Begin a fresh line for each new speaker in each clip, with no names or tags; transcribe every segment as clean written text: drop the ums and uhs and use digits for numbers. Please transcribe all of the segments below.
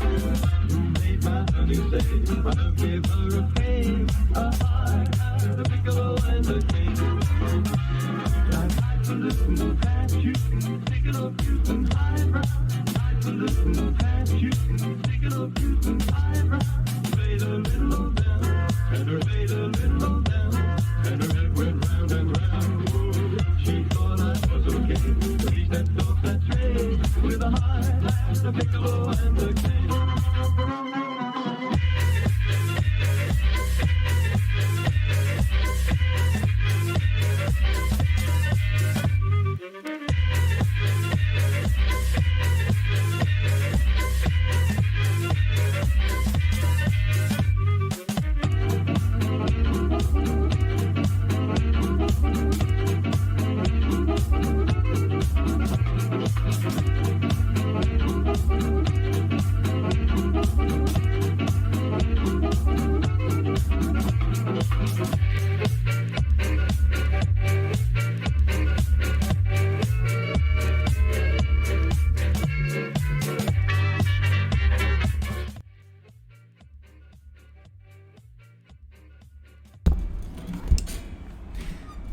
Made my honey say, I gave her a pain, a heart, the piccolo and the cane. I tried to listen past you, piccolo, cute and highbrow. Tried to listen past you, piccolo, cute and highbrow. Played a little old down, and her played a little old down, and her head went round and round. Whoa, she thought I was okay, but he stepped off that train with a high laugh, the piccolo and the cane.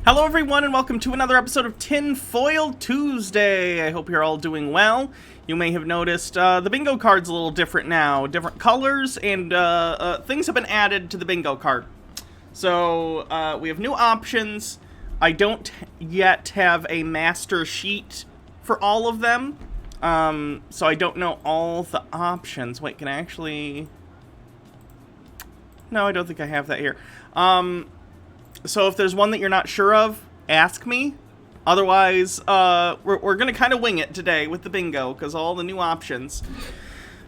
Hello everyone and welcome to another episode of Tinfoil Tuesday. I hope you're all doing well. You may have noticed the bingo card's a little different now. Different colors and things have been added to the bingo card. So we have new options. I don't yet have a master sheet for all of them. So I don't know all the options. Wait, can I actually... No, I don't think I have that here. So if there's one that you're not sure of, ask me. Otherwise, we're going to kind of wing it today with the bingo, because all the new options.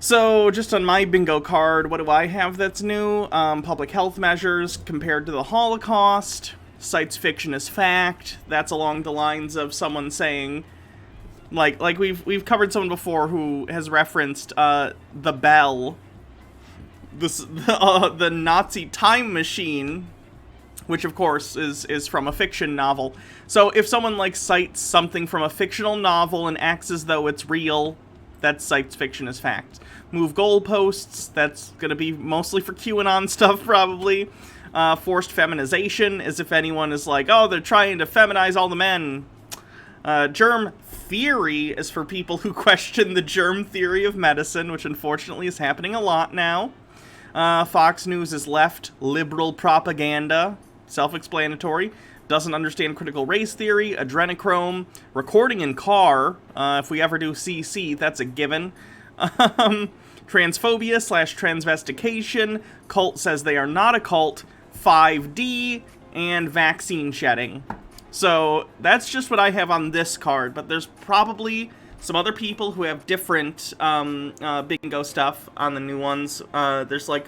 So just on my bingo card, what do I have that's new? Public health measures compared to the Holocaust. Science fiction is fact. That's along the lines of someone saying, like we've covered someone before who has referenced the Bell, the Nazi time machine, which of course is from a fiction novel. So if someone like cites something from a fictional novel and acts as though it's real, that science fiction is fact. Move goalposts, that's going to be mostly for QAnon stuff probably. Forced feminization, as if anyone is like, oh, they're trying to feminize all the men. Germ theory is for people who question the germ theory of medicine, which unfortunately is happening a lot now. Fox News is left liberal propaganda. Self-explanatory. Doesn't understand critical race theory, adrenochrome, recording in car. If we ever do CC, that's a given. Transphobia / transvestication. Cult says they are not a cult. 5D and vaccine shedding. So that's just what I have on this card, but there's probably some other people who have different bingo stuff on the new ones. There's like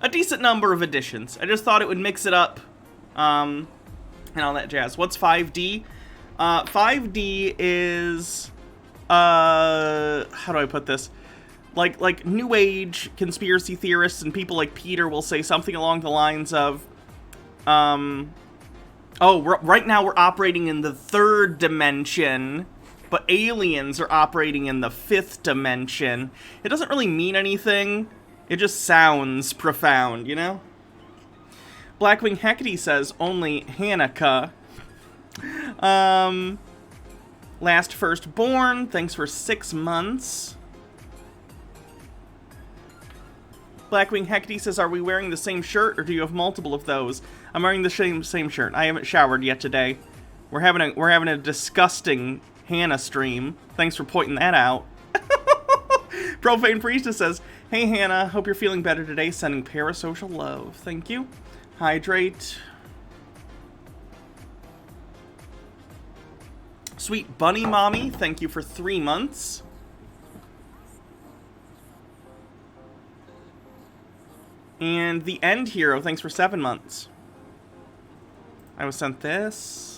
a decent number of additions. I just thought it would mix it up. And all that jazz. What's 5D? 5D is, how do I put this? Like New Age conspiracy theorists and people like Peter will say something along the lines of, right now we're operating in the third dimension, but aliens are operating in the fifth dimension. It doesn't really mean anything. It just sounds profound, you know? Blackwing Hecate says, only Hanukkah. Last Firstborn, thanks for 6 months. Blackwing Hecate says, are we wearing the same shirt, or do you have multiple of those? I'm wearing the same shirt. I haven't showered yet today. We're having a disgusting Hannah stream. Thanks for pointing that out. Profane Priestess says, hey Hannah, hope you're feeling better today. Sending parasocial love. Thank you. Hydrate. Sweet Bunny Mommy, thank you for 3 months. And the End Hero, thanks for 7 months. I was sent this.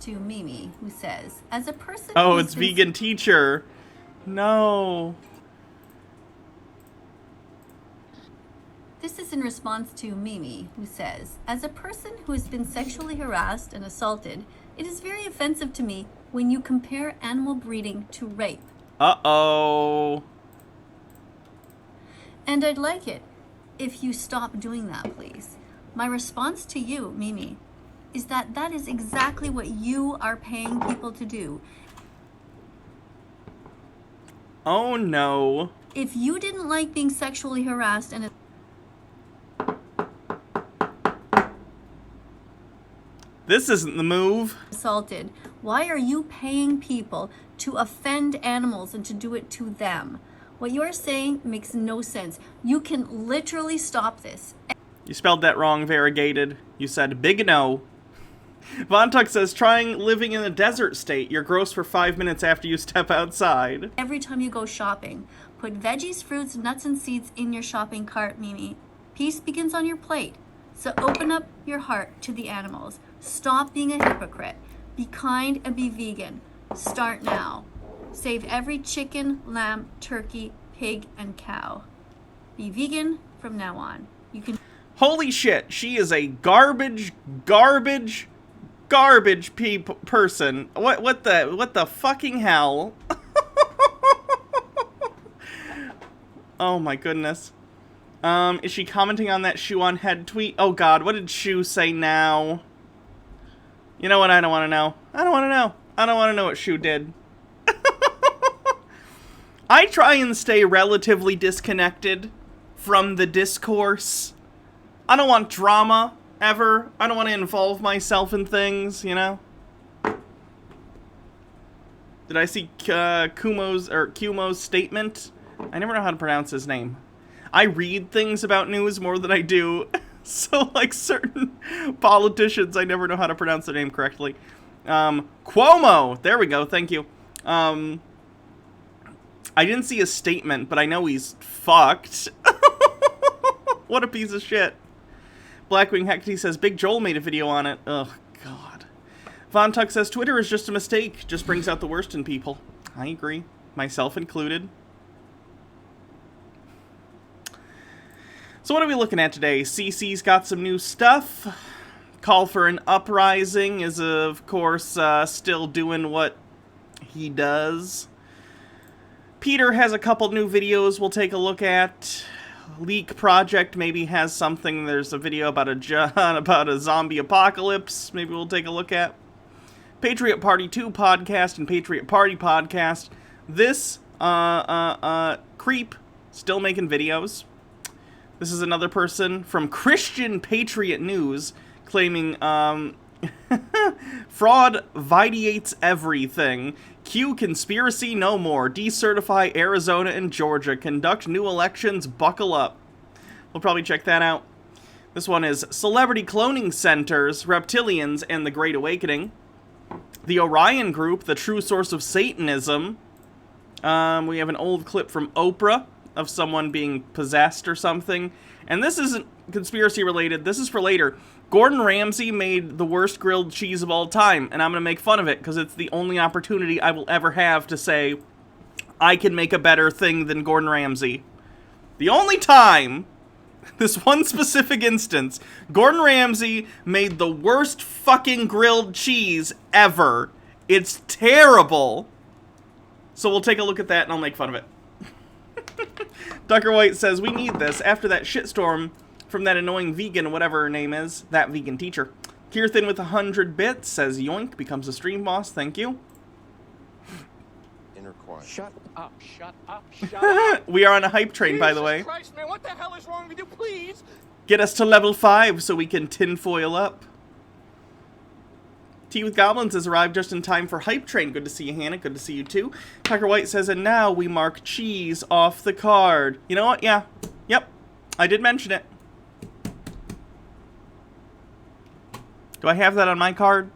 To Mimi, who says, as a person...
Oh, it's Vegan Teacher. No.
This is in response to Mimi, who says, as a person who has been sexually harassed and assaulted, it is very offensive to me when you compare animal breeding to rape.
Uh-oh.
And I'd like it if you stop doing that, please. My response to you, Mimi, is that that is exactly what you are paying people to do.
Oh no.
If you didn't like being sexually harassed and
This isn't the move.
assaulted, why are you paying people to offend animals and to do it to them? What you're saying makes no sense. You can literally stop this.
You spelled that wrong, variegated. You said big no. Von Tuck says, trying living in a desert state. You're gross for 5 minutes after you step outside.
Every time you go shopping, put veggies, fruits, nuts, and seeds in your shopping cart, Mimi. Peace begins on your plate. So open up your heart to the animals. Stop being a hypocrite. Be kind and be vegan. Start now. Save every chicken, lamb, turkey, pig, and cow. Be vegan from now on. You can.
Holy shit, she is a garbage person. What the fucking hell? Oh my goodness. Is she commenting on that Shoe on Head tweet? Oh god, what did Shoe say now? You know what, I don't want to know. I don't want to know. I don't want to know what Shoe did. I try and stay relatively disconnected from the discourse. I don't want drama, ever. I don't want to involve myself in things, you know? Did I see Kumo's statement? I never know how to pronounce his name. I read things about news more than I do. So, like, certain politicians, I never know how to pronounce their name correctly. Cuomo! There we go, thank you. I didn't see a statement, but I know he's fucked. What a piece of shit. Blackwing Hecate says, Big Joel made a video on it. Ugh, God. Von Tuck says, Twitter is just a mistake. Just brings out the worst in people. I agree. Myself included. So what are we looking at today? CC's got some new stuff. Call for an Uprising is, of course, still doing what he does. Peter has a couple new videos we'll take a look at. Leak Project maybe has something. There's a video about a zombie apocalypse. Maybe we'll take a look at. Patriot Party 2 podcast and Patriot Party podcast. This creep still making videos. This is another person from Christian Patriot News claiming fraud vitiates everything. Q conspiracy no more. Decertify Arizona and Georgia. Conduct new elections. Buckle up. We'll probably check that out. This one is Celebrity Cloning Centers, Reptilians, and the Great Awakening. The Orion Group, the true source of Satanism. We have an old clip from Oprah of someone being possessed or something. And this isn't conspiracy related. This is for later. Gordon Ramsay made the worst grilled cheese of all time, and I'm going to make fun of it because it's the only opportunity I will ever have to say I can make a better thing than Gordon Ramsay. The only time, this one specific instance, Gordon Ramsay made the worst fucking grilled cheese ever. It's terrible. So we'll take a look at that and I'll make fun of it. Ducker White says, we need this after that shitstorm from that annoying vegan, whatever her name is, that vegan teacher. Kirthan with 100 bits says, yoink, becomes a stream boss, thank you.
Inner quiet.
Shut up, shut up, shut up.
We are on a hype train, by the way.
Jesus Christ, man, what the hell is wrong with you, please?
Get us to level 5 so we can tinfoil up. Tea with Goblins has arrived just in time for Hype Train. Good to see you, Hannah. Good to see you, too. Tucker White says, and now we mark cheese off the card. You know what? Yeah. Yep. I did mention it. Do I have that on my card?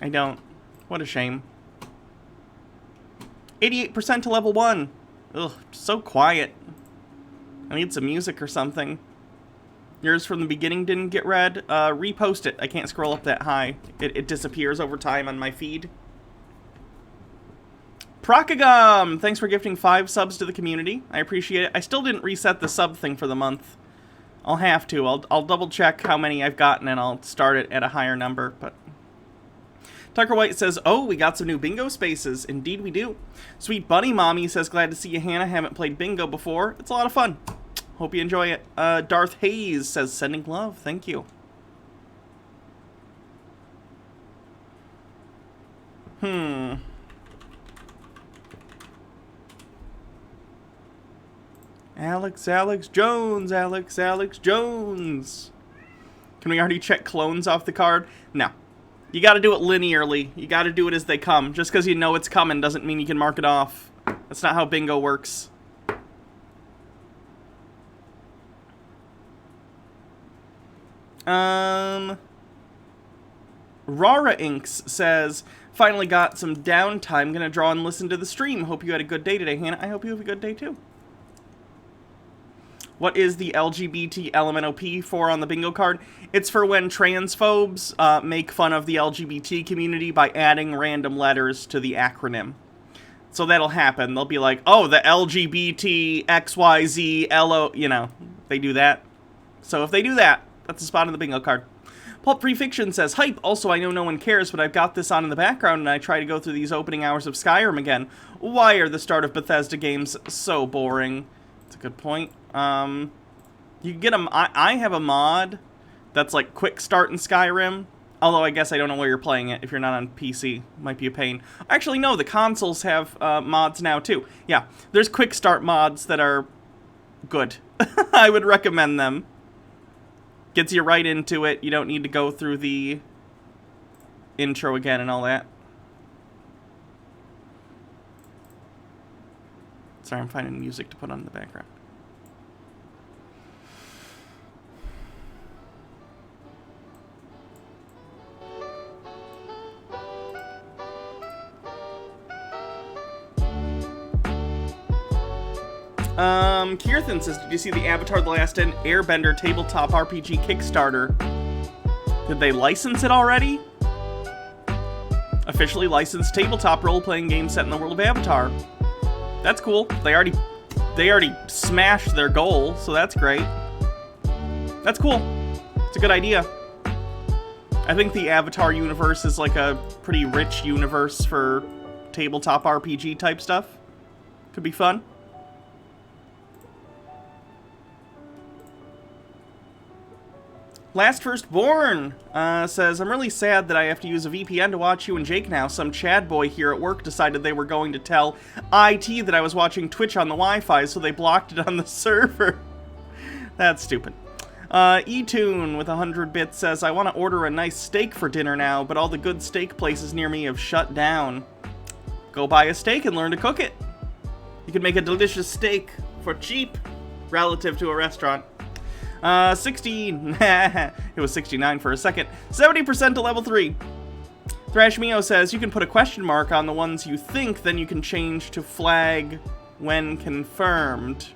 I don't. What a shame. 88% to level 1. Ugh, so quiet. I need some music or something. Yours from the beginning didn't get read. Repost it. I can't scroll up that high. It disappears over time on my feed. Procagum! Thanks for gifting 5 subs to the community. I appreciate it. I still didn't reset the sub thing for the month. I'll have to. I'll double check how many I've gotten and I'll start it at a higher number. But Tucker White says, "Oh, we got some new bingo spaces." Indeed, we do. Sweet Bunny Mommy says, "Glad to see you, Hannah. Haven't played bingo before. It's a lot of fun. Hope you enjoy it." Darth Hayes says, "Sending love." Thank you. Alex Jones. Alex Jones. Can we already check clones off the card? No. You gotta do it linearly. You gotta do it as they come. Just because you know it's coming doesn't mean you can mark it off. That's not how bingo works. Rara Inks says, "Finally got some downtime. Gonna draw and listen to the stream. Hope you had a good day today, Hannah." I hope you have a good day too. What is the LGBT LMNOP for on the bingo card? It's for when transphobes make fun of the LGBT community by adding random letters to the acronym. So that'll happen. They'll be like, "Oh, the LGBT XYZ LO," you know, they do that. So if they do that, that's a spot on the bingo card. Pulp Free Fiction says, "Hype. Also, I know no one cares, but I've got this on in the background and I try to go through these opening hours of Skyrim again. Why are the start of Bethesda games so boring?" That's a good point. You can get I have a mod that's like quick start in Skyrim. Although I guess I don't know where you're playing it if you're not on PC. Might be a pain. Actually, no, the consoles have mods now too. Yeah, there's quick start mods that are good. I would recommend them. Gets you right into it. You don't need to go through the intro again and all that. Sorry, I'm finding music to put on in the background. Kirthan says, "Did you see the Avatar: The Last Airbender tabletop RPG Kickstarter? Did they license it already? Officially licensed tabletop role-playing game set in the world of Avatar. That's cool. They already smashed their goal, so that's great. That's cool. It's a good idea. I think the Avatar universe is like a pretty rich universe for tabletop RPG type stuff. Could be fun." Last Firstborn says, "I'm really sad that I have to use a VPN to watch you and Jake now. Some Chad boy here at work decided they were going to tell IT that I was watching Twitch on the Wi-Fi, so they blocked it on the server." That's stupid. eTune with 100 bits says, "I want to order a nice steak for dinner now, but all the good steak places near me have shut down." Go buy a steak and learn to cook it. You can make a delicious steak for cheap relative to a restaurant. 16. It was 69 for a second. 70% to level 3. Thrash Mio says, "You can put a question mark on the ones you think, then you can change to flag when confirmed."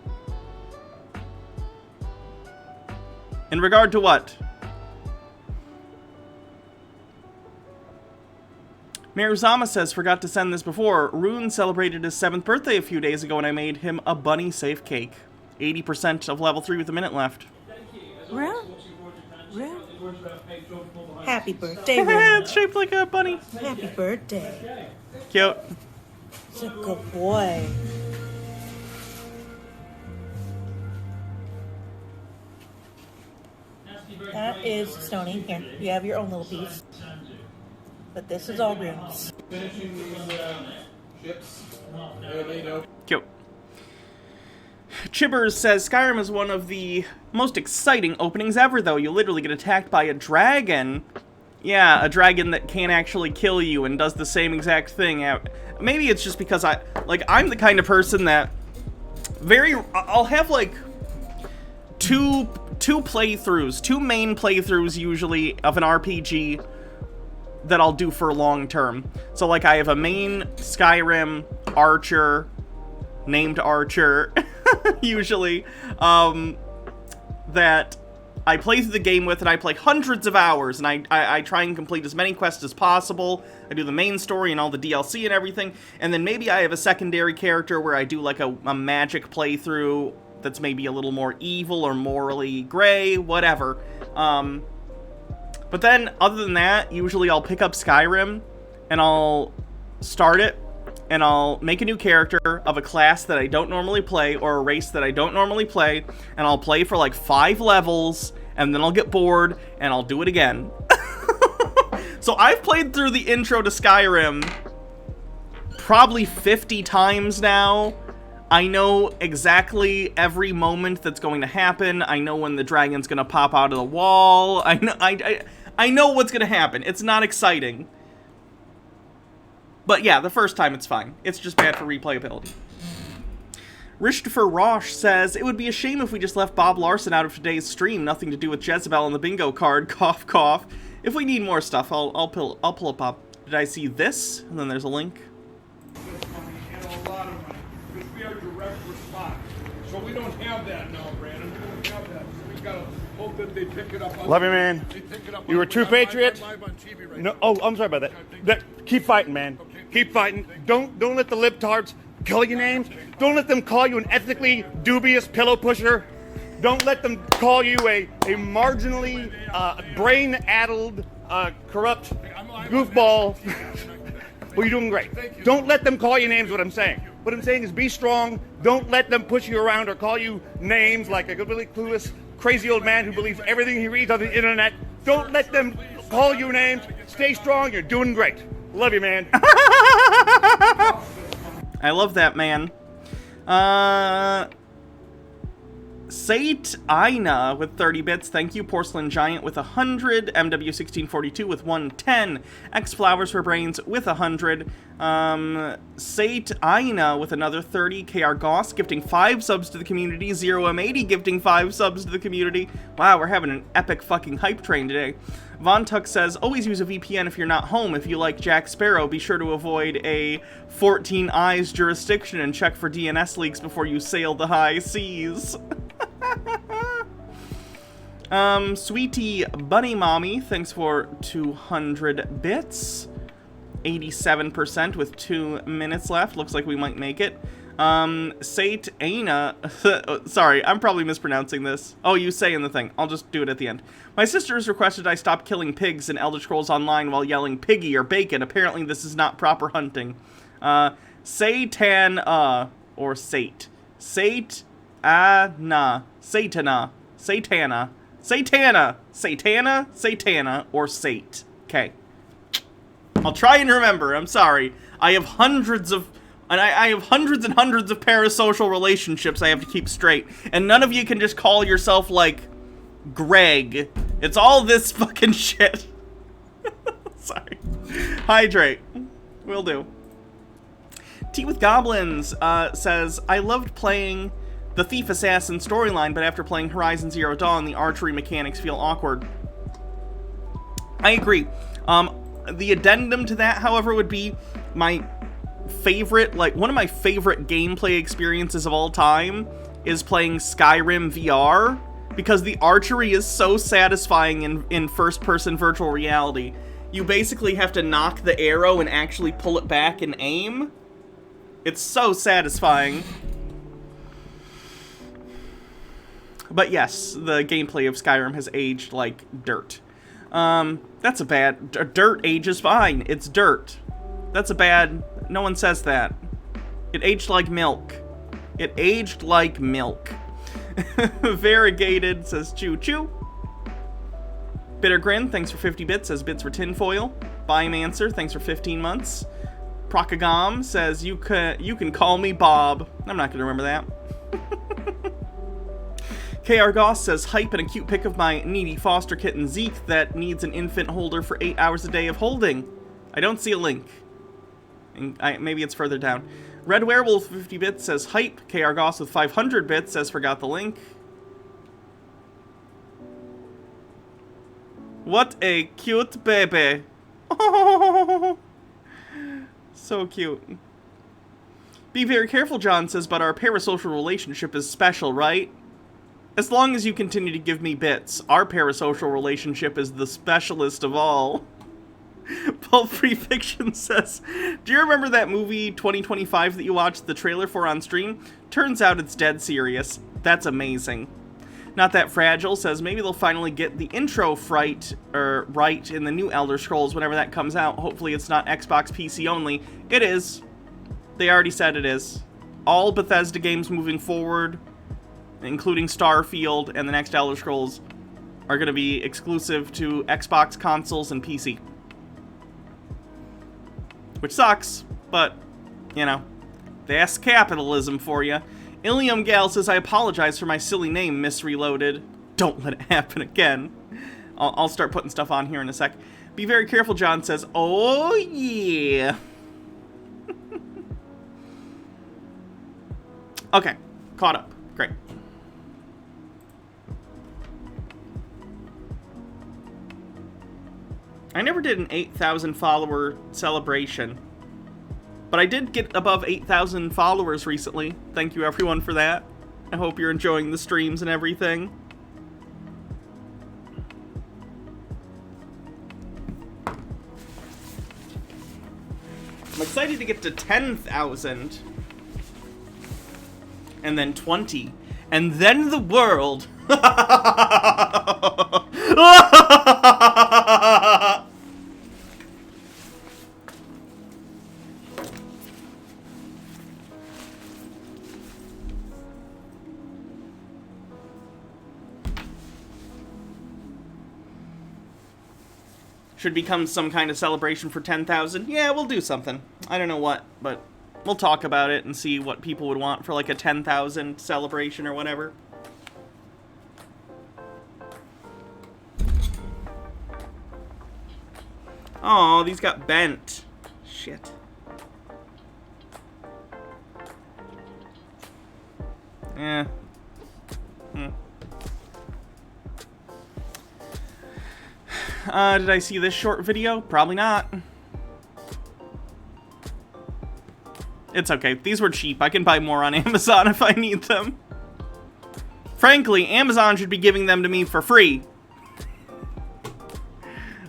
In regard to what? Miruzama says, "Forgot to send this before. Rune celebrated his 7th birthday a few days ago and I made him a bunny safe cake. 80% of level 3 with a minute left."
Real? Happy birthday, Rune.
It's shaped like a bunny.
Happy birthday.
Cute.
He's a good boy. That is Stony. Here, you have your own little piece. But this is all Rune's.
Cute. Chibbers says, "Skyrim is one of the most exciting openings ever, though. You literally get attacked by a dragon." Yeah, a dragon that can't actually kill you and does the same exact thing. Maybe it's just because I'm the kind of person that I'll have like two playthroughs, two main playthroughs usually of an RPG that I'll do for long term. So like I have a main Skyrim archer named Archer usually that I play through the game with, and I play hundreds of hours, and I try and complete as many quests as possible. I do the main story and all the DLC and everything, and then maybe I have a secondary character where I do like a magic playthrough that's maybe a little more evil or morally gray, whatever. But then, other than that, usually I'll pick up Skyrim, and I'll start it, and I'll make a new character of a class that I don't normally play, or a race that I don't normally play, and I'll play for like 5 levels, and then I'll get bored, and I'll do it again. So I've played through the intro to Skyrim probably 50 times now. I know exactly every moment that's going to happen. I know when the dragon's going to pop out of the wall. I know what's going to happen. It's not exciting. But yeah, the first time it's fine. It's just bad for replayability. Christopher Roche says, it would be a shame if we just left Bob Larson out of today's stream. Nothing to do with Jezebel and the bingo card. Cough, cough. If we need more stuff, I'll pull up Bob. Did I see this? And then there's a link.
A lot of money, because we are direct response. So we don't have that now, Brandon. We don't have that. So we gotta hope that they pick it up.
Love you, man.
They pick it up.
You were a true patriot.
I'm live on TV right
No,
now.
oh, I'm sorry about that. Keep fighting, man. Keep fighting. Don't let the libtards call you names. Don't let them call you an ethnically dubious pillow pusher. Don't let them call you a marginally brain-addled, corrupt goofball. Well, you're doing great. Don't let them call you names, what I'm saying. What I'm saying is be strong. Don't let them push you around or call you names like a completely clueless, crazy old man who believes everything he reads on the internet. Don't let them call you names. Stay strong. You're doing great. Love you, man.
I love that, man. Sate Aina with 30 bits. Thank you. Porcelain Giant with 100. MW1642 with 110. X Flowers for Brains with 100. Sate Aina with another 30. KR Goss gifting 5 subs to the community. 0M80 gifting 5 subs to the community. Wow, we're having an epic fucking hype train today. Von Tuck says, always use a VPN if you're not home. If you like Jack Sparrow, be sure to avoid a 14 Eyes jurisdiction and check for DNS leaks before you sail the high seas. Sweetie Bunny Mommy, thanks for 200 bits. 87% with 2 minutes left. Looks like we might make it. Sate Aina. Sorry, I'm probably mispronouncing this. Oh, you say in the thing. I'll just do it at the end. My sister has requested I stop killing pigs in Elder Scrolls Online while yelling piggy or bacon. Apparently this is not proper hunting. Satana, or Sate. Satana, or Sate. Okay. I'll try and remember. I'm sorry. I have hundreds of... And I have hundreds and hundreds of parasocial relationships I have to keep straight. And none of you can just call yourself, like, Greg. It's all this fucking shit. Sorry. Hydrate. Will do. Tea with Goblins says, I loved playing the Thief Assassin storyline, but after playing Horizon Zero Dawn, the archery mechanics feel awkward. I agree. The addendum to that, however, would be my favorite, like, one of my favorite gameplay experiences of all time is playing Skyrim VR, because the archery is so satisfying in first-person virtual reality. You basically have to knock the arrow and actually pull it back and aim. It's so satisfying. But yes, the gameplay of Skyrim has aged like dirt. That's a bad... Dirt ages fine. It's dirt. That's a bad... No one says that. It aged like milk. It aged like milk. Variegated says choo choo. Bitter Grin, thanks for 50 bits, says bits for tinfoil. Biomancer, thanks for 15 months. Procagam says you can call me Bob. I'm not gonna remember that. KR Goss says hype and a cute pic of my needy foster kitten Zeke that needs an infant holder for 8 hours a day of holding. I don't see a link. Maybe it's further down. Red Werewolf 50 bits says hype. KR Goss with 500 bits says forgot the link. What a cute baby. Oh, so cute. Be very careful, John says, but our parasocial relationship is special, right? As long as you continue to give me bits, our parasocial relationship is the specialist of all. Pulp Free Fiction says, do you remember that movie 2025 that you watched the trailer for on stream? Turns out it's dead serious. That's amazing. Not That Fragile says, maybe they'll finally get the intro right in the new Elder Scrolls whenever that comes out. Hopefully it's not Xbox PC only. It is. They already said it is. All Bethesda games moving forward, including Starfield and the next Elder Scrolls, are going to be exclusive to Xbox consoles and PC. Which sucks, but, you know, that's capitalism for you. Ilium Gal says, I apologize for my silly name, Miss Reloaded. Don't let it happen again. I'll start putting stuff on here in a sec. Be very careful, John says. Oh, yeah. Okay, caught up. Great. I never did an 8,000 follower celebration, but I did get above 8,000 followers recently. Thank you everyone for that. I hope you're enjoying the streams and everything. I'm excited to get to 10,000. And then 20. And then the world. Should become some kind of celebration for 10,000. Yeah, we'll do something. I don't know what, but we'll talk about it and see what people would want for like a 10,000 celebration or whatever. Oh, these got bent. Shit. Yeah. Did I see this short video? Probably not. It's okay. These were cheap. I can buy more on Amazon if I need them. Frankly, Amazon should be giving them to me for free.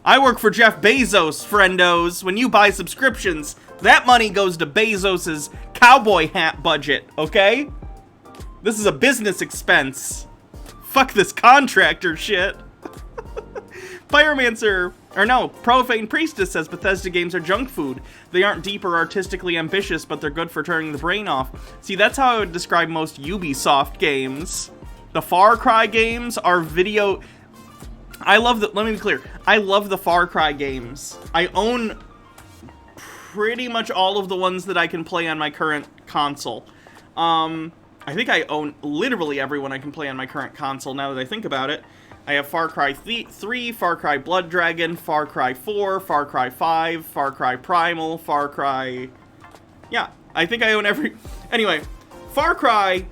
I work for Jeff Bezos, friendos. When you buy subscriptions, that money goes to Bezos's cowboy hat budget, okay? This is a business expense. Fuck this contractor shit. Pyromancer, or no, Profane Priestess says Bethesda games are junk food. They aren't deep or artistically ambitious, but they're good for turning the brain off. See, that's how I would describe most Ubisoft games. The Far Cry games are video... let me be clear. I love the Far Cry games. I own pretty much all of the ones that I can play on my current console. I think I own literally everyone I can play on my current console now that I think about it. I have Far Cry 3, Far Cry Blood Dragon, Far Cry 4, Far Cry 5, Far Cry Primal, Far Cry... Yeah, I think I own every... Anyway, Far Cry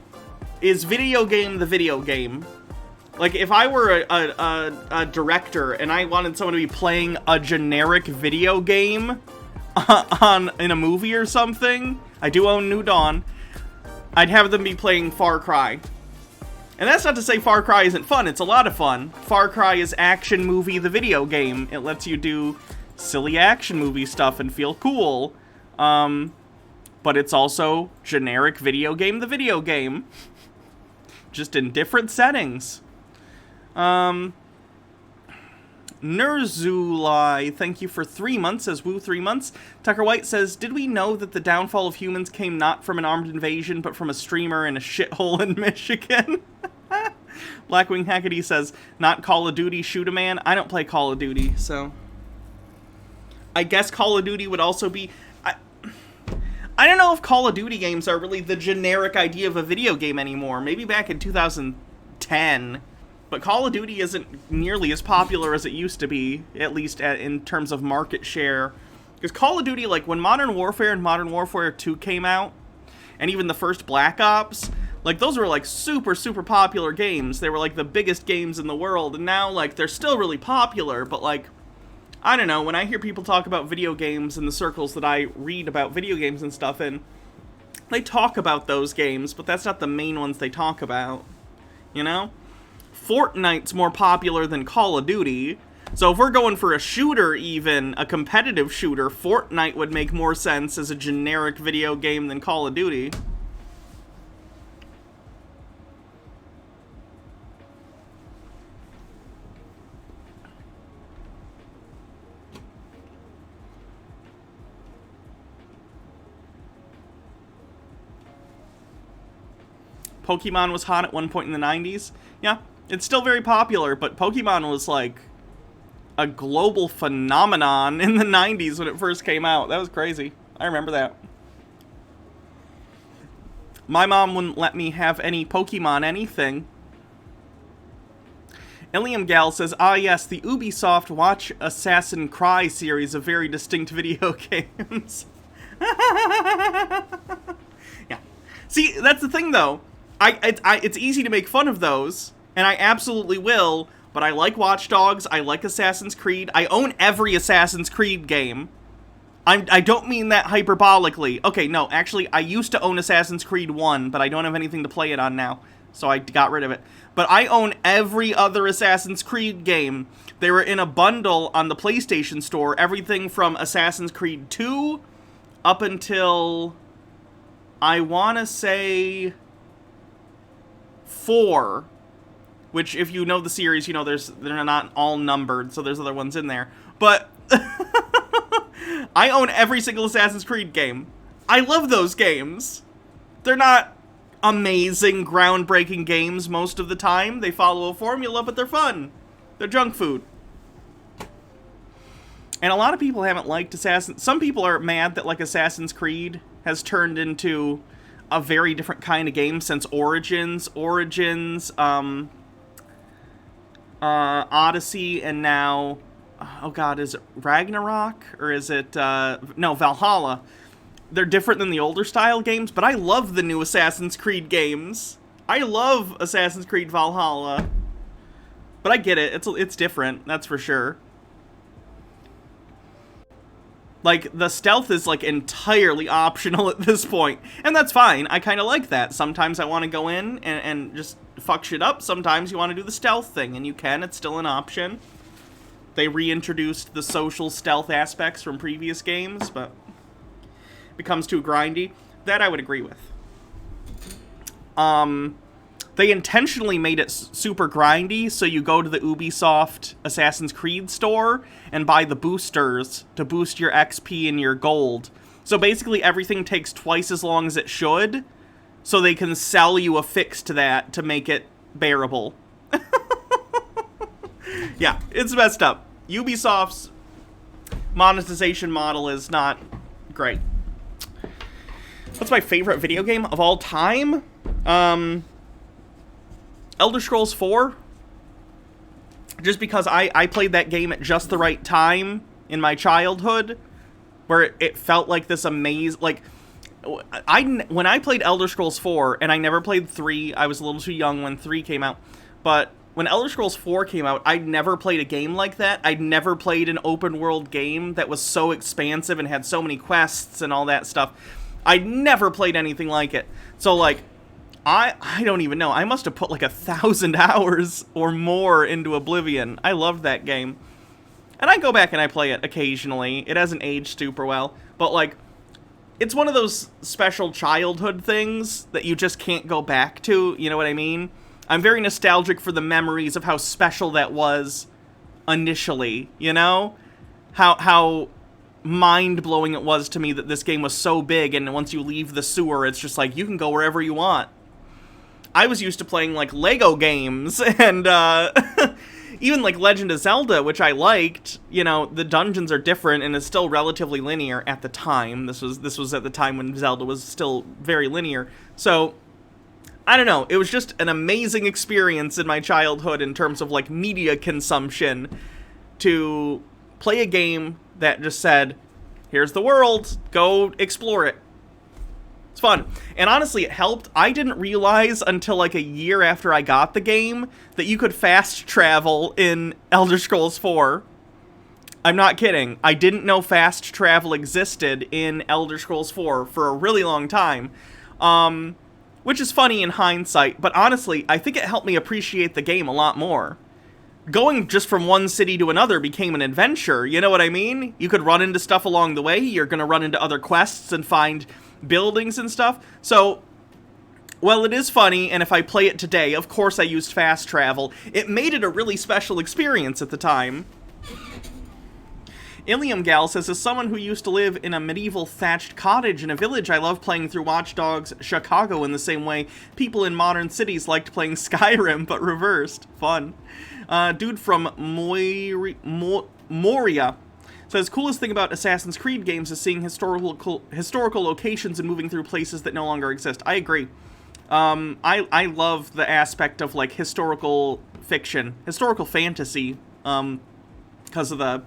is video game the video game. Like, if I were a director and I wanted someone to be playing a generic video game in a movie or something, I do own New Dawn, I'd have them be playing Far Cry. And that's not to say Far Cry isn't fun. It's a lot of fun. Far Cry is action movie the video game. It lets you do silly action movie stuff and feel cool. But it's also generic video game the video game. Just in different settings. Nerzulai, thank you for 3 months, says Woo 3 months. Tucker White says, did we know that the downfall of humans came not from an armed invasion, but from a streamer in a shithole in Michigan? Blackwing Hackety says, not Call of Duty, shoot a man. I don't play Call of Duty, so... I guess Call of Duty would also be... I don't know if Call of Duty games are really the generic idea of a video game anymore. Maybe back in 2010... But Call of Duty isn't nearly as popular as it used to be, at least in terms of market share. Because Call of Duty, like, when Modern Warfare and Modern Warfare 2 came out, and even the first Black Ops, like, those were, like, super, super popular games. They were, like, the biggest games in the world, and now, like, they're still really popular, but, like, I don't know, when I hear people talk about video games in the circles that I read about video games and stuff in, they talk about those games, but that's not the main ones they talk about, you know? Fortnite's more popular than Call of Duty, So if we're going for a shooter even, a competitive shooter, Fortnite would make more sense as a generic video game than Call of Duty. Pokemon was hot at one point in the 90s. Yeah, it's still very popular, but Pokemon was like a global phenomenon in the 90s when it first came out. That was crazy. I remember that. My mom wouldn't let me have any Pokemon anything. Ilium Gal says, ah yes, the Ubisoft Watch Assassin Cry series of very distinct video games. Yeah. See, that's the thing though. It's easy to make fun of those, and I absolutely will, but I like Watch Dogs, I like Assassin's Creed, I own every Assassin's Creed game. I don't mean that hyperbolically. Okay, no, actually, I used to own Assassin's Creed 1, but I don't have anything to play it on now, so I got rid of it. But I own every other Assassin's Creed game. They were in a bundle on the PlayStation Store, everything from Assassin's Creed 2 up until, I want to say, 4, which if you know the series, you know they're not all numbered, so there's other ones in there. But I own every single Assassin's Creed game. I love those games. They're not amazing, groundbreaking games most of the time. They follow a formula, but they're fun. They're junk food. And a lot of people haven't liked Assassin's... Some people are mad that, like, Assassin's Creed has turned into a very different kind of game since Origins. Odyssey, and now... Oh god, is it Ragnarok? Or is it... no, Valhalla. They're different than the older style games, but I love the new Assassin's Creed games. I love Assassin's Creed Valhalla. But I get it. It's different, that's for sure. Like, the stealth is, like, entirely optional at this point. And that's fine. I kind of like that. Sometimes I want to go in and just fuck shit up. Sometimes you want to do the stealth thing, and you can. It's still an option. They reintroduced the social stealth aspects from previous games, but it becomes too grindy. That I would agree with. They intentionally made it super grindy, so you go to the Ubisoft Assassin's Creed store and buy the boosters to boost your XP and your gold. So basically everything takes twice as long as it should, so they can sell you a fix to that to make it bearable. Yeah, it's messed up. Ubisoft's monetization model is not great. What's my favorite video game of all time? Elder Scrolls 4. Just because I played that game at just the right time in my childhood, where it felt like this amazing... Like, when I played Elder Scrolls 4, and I never played 3, I was a little too young when 3 came out, but when Elder Scrolls 4 came out, I'd never played a game like that. I'd never played an open-world game that was so expansive and had so many quests and all that stuff. I'd never played anything like it. So, like, I don't even know. I must have put like 1,000 hours or more into Oblivion. I loved that game. And I go back and I play it occasionally. It hasn't aged super well. But, like, it's one of those special childhood things that you just can't go back to. You know what I mean? I'm very nostalgic for the memories of how special that was initially, you know? How mind-blowing it was to me that this game was so big, and once you leave the sewer, it's just like, you can go wherever you want. I was used to playing, like, Lego games, and, even, like, Legend of Zelda, which I liked. You know, the dungeons are different, and it's still relatively linear at the time. This was at the time when Zelda was still very linear. So, I don't know, it was just an amazing experience in my childhood in terms of, like, media consumption to play a game that just said, here's the world, go explore it. It's fun. And honestly, it helped. I didn't realize until like a year after I got the game that you could fast travel in Elder Scrolls 4. I'm not kidding. I didn't know fast travel existed in Elder Scrolls 4 for a really long time. Which is funny in hindsight, but honestly, I think it helped me appreciate the game a lot more. going just from one city to another became an adventure. You know what I mean? You could run into stuff along the way. You're going to run into other quests and find buildings and stuff. So, well, it is funny, and if I play it today, of course I used fast travel. It made it a really special experience at the time. Ilium Gal says, as someone who used to live in a medieval thatched cottage in a village, I love playing through Watch Dogs Chicago in the same way people in modern cities liked playing Skyrim, but reversed. Fun. Dude from Moria says, coolest thing about Assassin's Creed games is seeing historical locations and moving through places that no longer exist. I agree. I love the aspect of, like, historical fiction, historical fantasy, because of the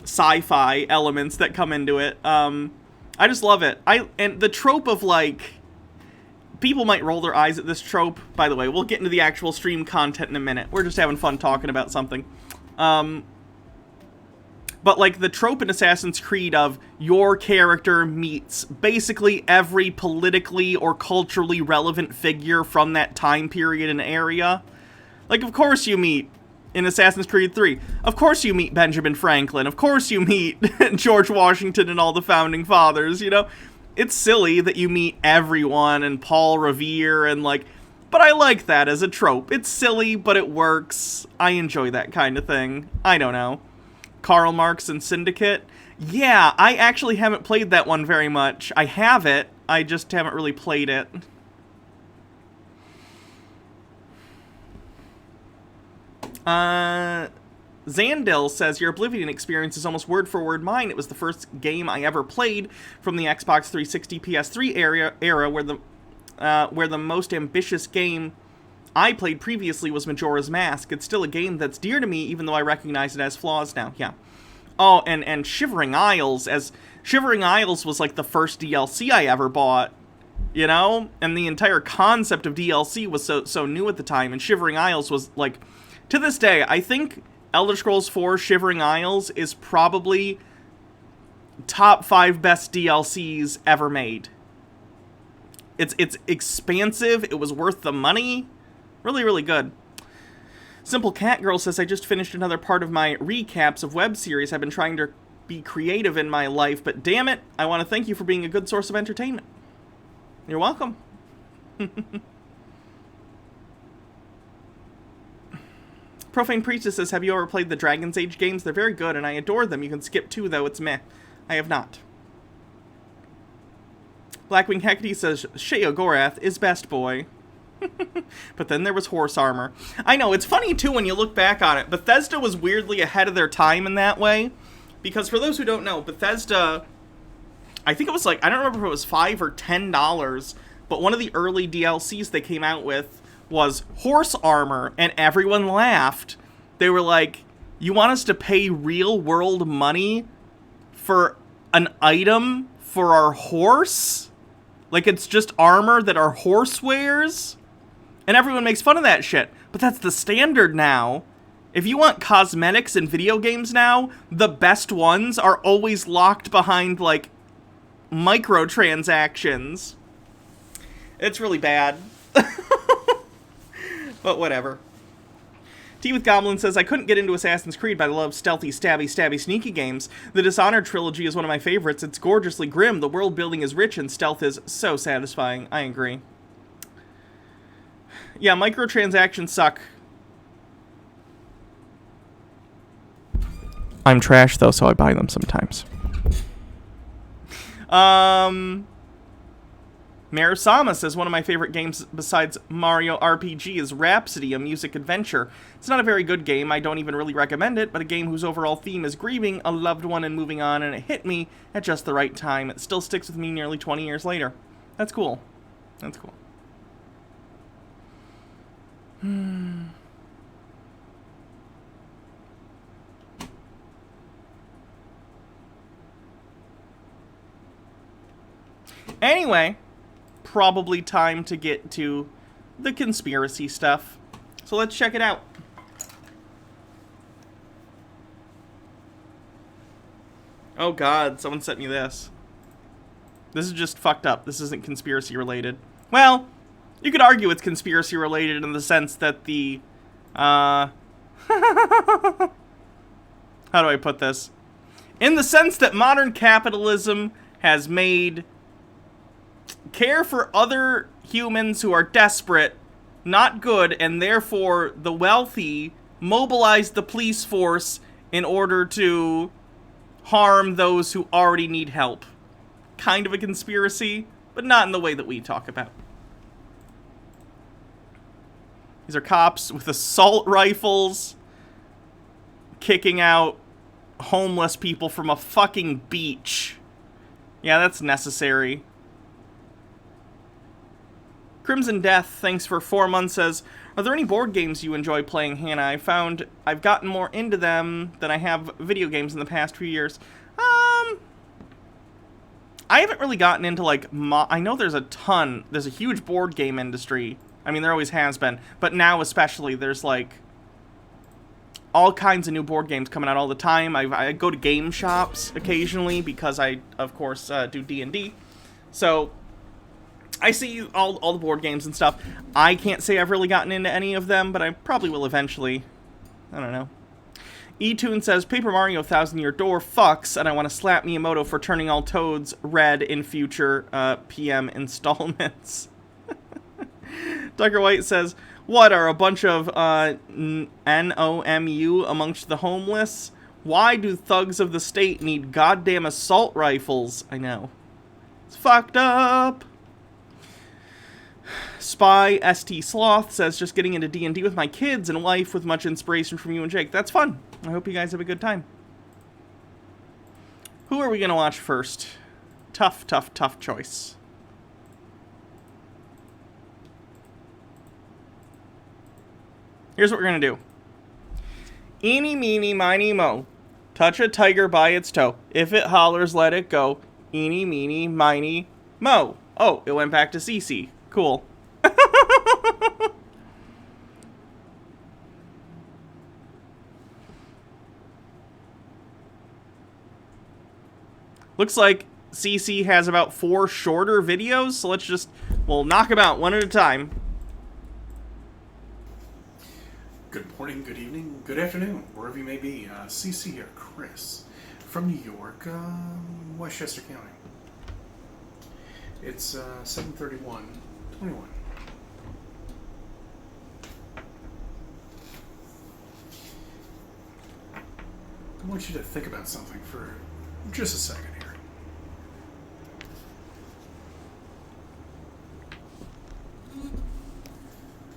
sci-fi elements that come into it. I just love it. And the trope of, like, people might roll their eyes at this trope. By the way, we'll get into the actual stream content in a minute. We're just having fun talking about something. But, like, the trope in Assassin's Creed of your character meets basically every politically or culturally relevant figure from that time period and area. Like, of course you meet, in Assassin's Creed 3, of course you meet Benjamin Franklin. Of course you meet George Washington and all the founding fathers, you know? It's silly that you meet everyone and Paul Revere and, like... But I like that as a trope. It's silly, but it works. I enjoy that kind of thing. I don't know. Karl Marx and Syndicate? Yeah, I actually haven't played that one very much. I have it, I just haven't really played it. Zandil says, your Oblivion experience is almost word for word mine. It was the first game I ever played from the Xbox 360 PS3 era where the most ambitious game I played previously was Majora's Mask. It's still a game that's dear to me, even though I recognize it has flaws now. Yeah. Oh, and Shivering Isles, Shivering Isles was like the first DLC I ever bought, you know? And the entire concept of DLC was so new at the time, and Shivering Isles was, like, to this day, I think Elder Scrolls 4 Shivering Isles is probably top 5 best DLCs ever made. It's expansive, it was worth the money. Really, really good. Simple Cat Girl says, I just finished another part of my recaps of web series. I've been trying to be creative in my life, but damn it, I want to thank you for being a good source of entertainment. You're welcome. Profane Priestess says, have you ever played the Dragon's Age games? They're very good, and I adore them. You can skip 2, though. It's meh. I have not. Blackwing Hecate says, Sheogorath is best boy. But then there was horse armor. I know, it's funny, too, when you look back on it. Bethesda was weirdly ahead of their time in that way. Because for those who don't know, Bethesda, I think it was like, I don't remember if it was $5 or $10, but one of the early DLCs they came out with was horse armor, and everyone laughed. They were like, you want us to pay real-world money for an item for our horse? Like, it's just armor that our horse wears? And everyone makes fun of that shit. But that's the standard now. If you want cosmetics in video games now, the best ones are always locked behind, like, microtransactions. It's really bad. But whatever. Tea with Goblin says, I couldn't get into Assassin's Creed, but I love stealthy, stabby, sneaky games. The Dishonored trilogy is one of my favorites. It's gorgeously grim, the world building is rich, and stealth is so satisfying. I agree. Yeah, microtransactions suck. I'm trash, though, so I buy them sometimes. Marasama says, one of my favorite games besides Mario RPG is Rhapsody, a music adventure. It's not a very good game, I don't even really recommend it, but a game whose overall theme is grieving a loved one and moving on, and it hit me at just the right time. It still sticks with me nearly 20 years later. That's cool. That's cool. Anyway, probably time to get to the conspiracy stuff. So let's check it out. Oh god, someone sent me this. This is just fucked up. This isn't conspiracy related. Well, you could argue it's conspiracy related in the sense that the How do I put this? In the sense that modern capitalism has made care for other humans who are desperate not good, and therefore the wealthy mobilize the police force in order to harm those who already need help. Kind of a conspiracy, but not in the way that we talk about. These are cops with assault rifles kicking out homeless people from a fucking beach. Yeah, that's necessary. Crimson Death, thanks for 4 months, says, are there any board games you enjoy playing, Hannah? I found I've gotten more into them than I have video games in the past few years. I haven't really gotten into, like, I know there's a huge board game industry. I mean, there always has been. But now especially, there's, like, all kinds of new board games coming out all the time. I go to game shops occasionally because I, of course, do D&D. So I see all the board games and stuff. I can't say I've really gotten into any of them, but I probably will eventually. I don't know. E-Tune says, Paper Mario Thousand Year Door fucks, and I want to slap Miyamoto for turning all Toads red in future PM installments. Tucker White says, what are a bunch of NOMU amongst the homeless? Why do thugs of the state need goddamn assault rifles? I know. It's fucked up. Spy ST Sloth says, just getting into D&D with my kids and wife with much inspiration from you and Jake. That's fun. I hope you guys have a good time. Who are we going to watch first? Tough choice. Here's what we're going to do. Eeny, meeny, miny, mo. Touch a tiger by its toe. If it hollers, let it go. Eeny, meeny, miny, mo. Oh, it went back to CC. Cool. Looks like CC has about 4 shorter videos, so we'll knock them out one at a time.
Good morning, good evening, good afternoon, wherever you may be. CC here, Chris, from New York, Westchester County. It's 7:31:21. I want you to think about something for just a second here.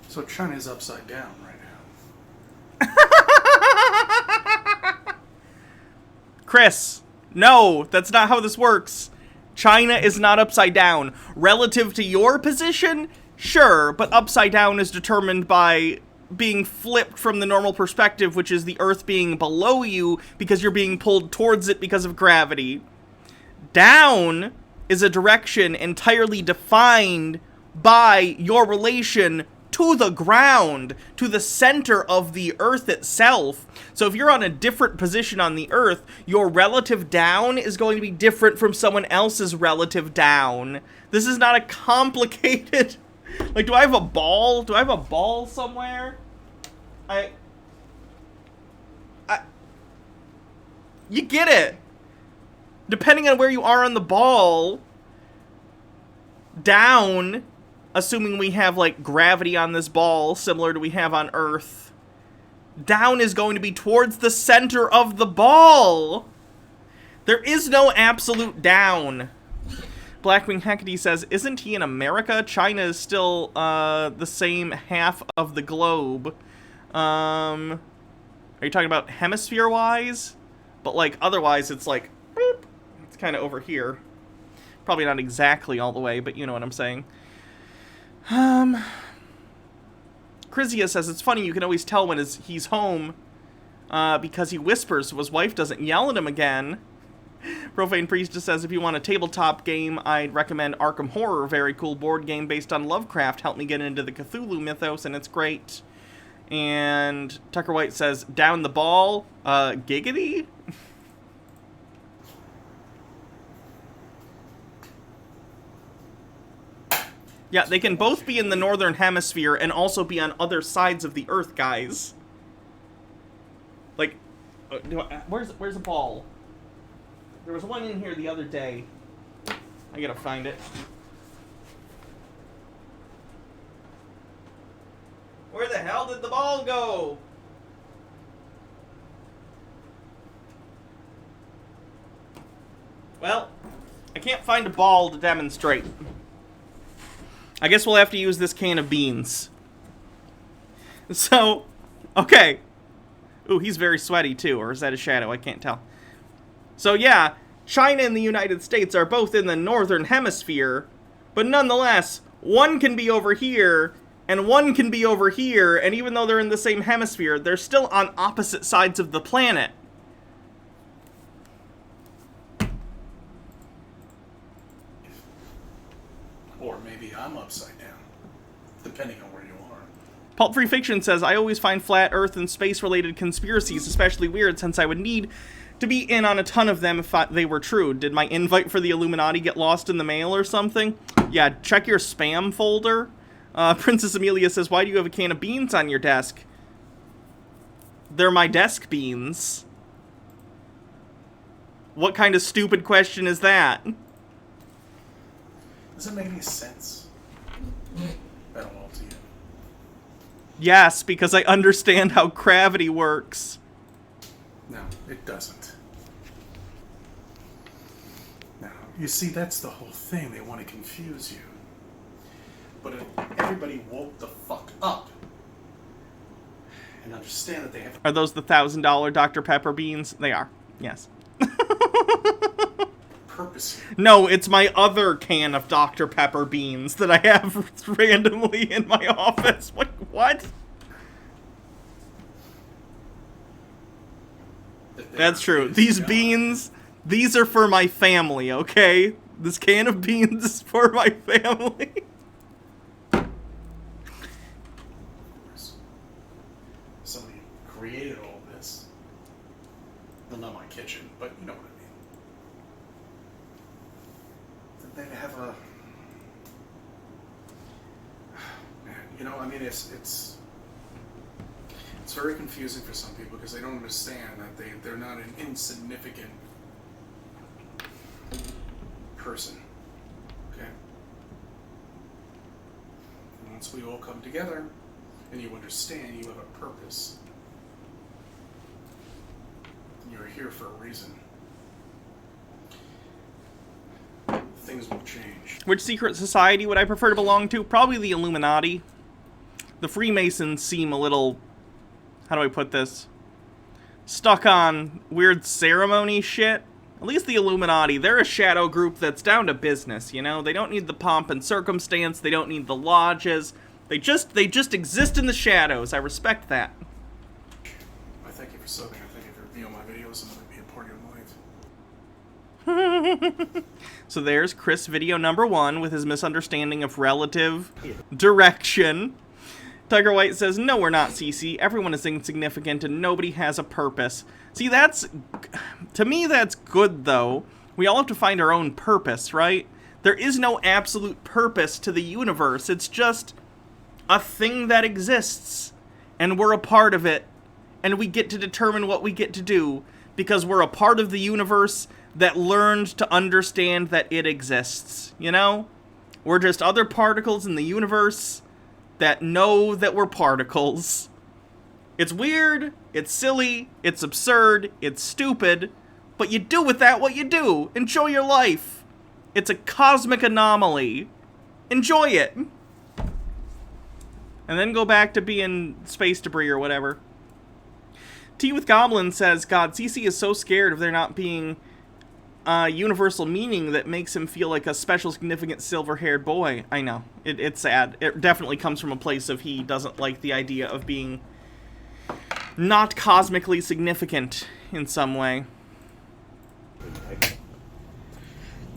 So China is upside down right now.
Chris, no, that's not how this works. China is not upside down. Relative to your position, sure, but upside down is determined by being flipped from the normal perspective, which is the Earth being below you because you're being pulled towards it because of gravity. Down is a direction entirely defined by your relation to the ground, to the center of the Earth itself. So if you're on a different position on the Earth, your relative down is going to be different from someone else's relative down. This is not a complicated... Like, do I have a ball? Do I have a ball somewhere? You get it. Depending on where you are on the ball, down, assuming we have, like, gravity on this ball, similar to we have on Earth, down is going to be towards the center of the ball. There is no absolute down. Blackwing Hecate says, isn't he in America? China is still the same half of the globe. Are you talking about hemisphere-wise? But, like, otherwise it's like, boop, it's kind of over here. Probably not exactly all the way, but you know what I'm saying. Chrysia says, it's funny, you can always tell when he's home because he whispers so his wife doesn't yell at him again. Profane Priestess says, if you want a tabletop game, I'd recommend Arkham Horror. Very cool board game based on Lovecraft. Helped me get into the Cthulhu mythos, and it's great. And Tucker White says, down the ball, giggity? Yeah, they can both be in the northern hemisphere and also be on other sides of the Earth, guys. Like, where's a ball? There was one in here the other day. I gotta find it. Where the hell did the ball go? Well, I can't find a ball to demonstrate. I guess we'll have to use this can of beans. So, okay. Ooh, he's very sweaty too, or is that a shadow? I can't tell. So yeah, China and the United States are both in the northern hemisphere, but nonetheless, one can be over here, and one can be over here, and even though they're in the same hemisphere, they're still on opposite sides of the planet.
Or maybe I'm upside down, depending on where you are.
Pulp Free Fiction says, I always find flat earth and space-related conspiracies especially weird since I would need to be in on a ton of them if they were true. Did my invite for the Illuminati get lost in the mail or something? Yeah, check your spam folder. Princess Amelia says, why do you have a can of beans on your desk? They're my desk beans. What kind of stupid question is that?
Does it make any sense at all to you?
Yes, because I understand how gravity works.
No, it doesn't. Now, you see, that's the whole thing. They want to confuse you. But if everybody woke the fuck up and understand that they have...
Are those the $1,000 Dr. Pepper beans? They are. Yes.
purpose here.
No, it's my other can of Dr. Pepper beans that I have randomly in my office. What? That's true. These beans, these are for my family, okay? This can of beans is for my family.
Somebody created all this. Well, not my kitchen, but you know what I mean. They have a... Man, you know, I mean, it's very confusing for some people because they don't understand that they're not an insignificant person. Okay? And once we all come together and you understand you have a purpose, you're here for a reason, things will change.
Which secret society would I prefer to belong to? Probably the Illuminati. The Freemasons seem a little... How do I put this? Stuck on weird ceremony shit. At least the Illuminati, they're a shadow group that's down to business, you know? They don't need the pomp and circumstance, they don't need the lodges. They just exist in the shadows. I respect that.
I thank you for subbing. I thank you for viewing my videos and letting me a part of your life.
So there's Chris video number 1 with his misunderstanding of relative direction. Tiger White says, no, we're not, CC. Everyone is insignificant and nobody has a purpose. See, to me, that's good, though. We all have to find our own purpose, right? There is no absolute purpose to the universe. It's just a thing that exists, and we're a part of it, and we get to determine what we get to do because we're a part of the universe that learned to understand that it exists, you know? We're just other particles in the universe that know that we're particles. It's weird, it's silly, it's absurd, it's stupid, but you do with that what you do. Enjoy your life. It's a cosmic anomaly. Enjoy it. And then go back to being space debris or whatever. Tea with Goblin says, God, CC is so scared of there not being universal meaning that makes him feel like a special, significant, silver-haired boy. I know. It's sad. It definitely comes from a place of he doesn't like the idea of being not cosmically significant in some way.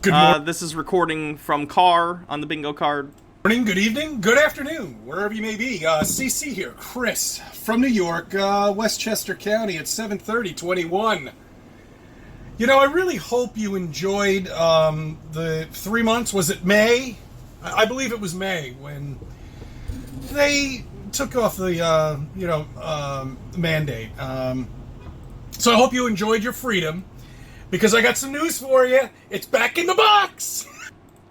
Good morning.
This is recording from car on the bingo card.
Good evening, good afternoon, wherever you may be. CC here, Chris, from New York, Westchester County at 7:30:21. You know, I really hope you enjoyed the 3 months. Was it May? I believe it was May when they took off the mandate. So I hope you enjoyed your freedom, because I got some news for you. It's back in the box!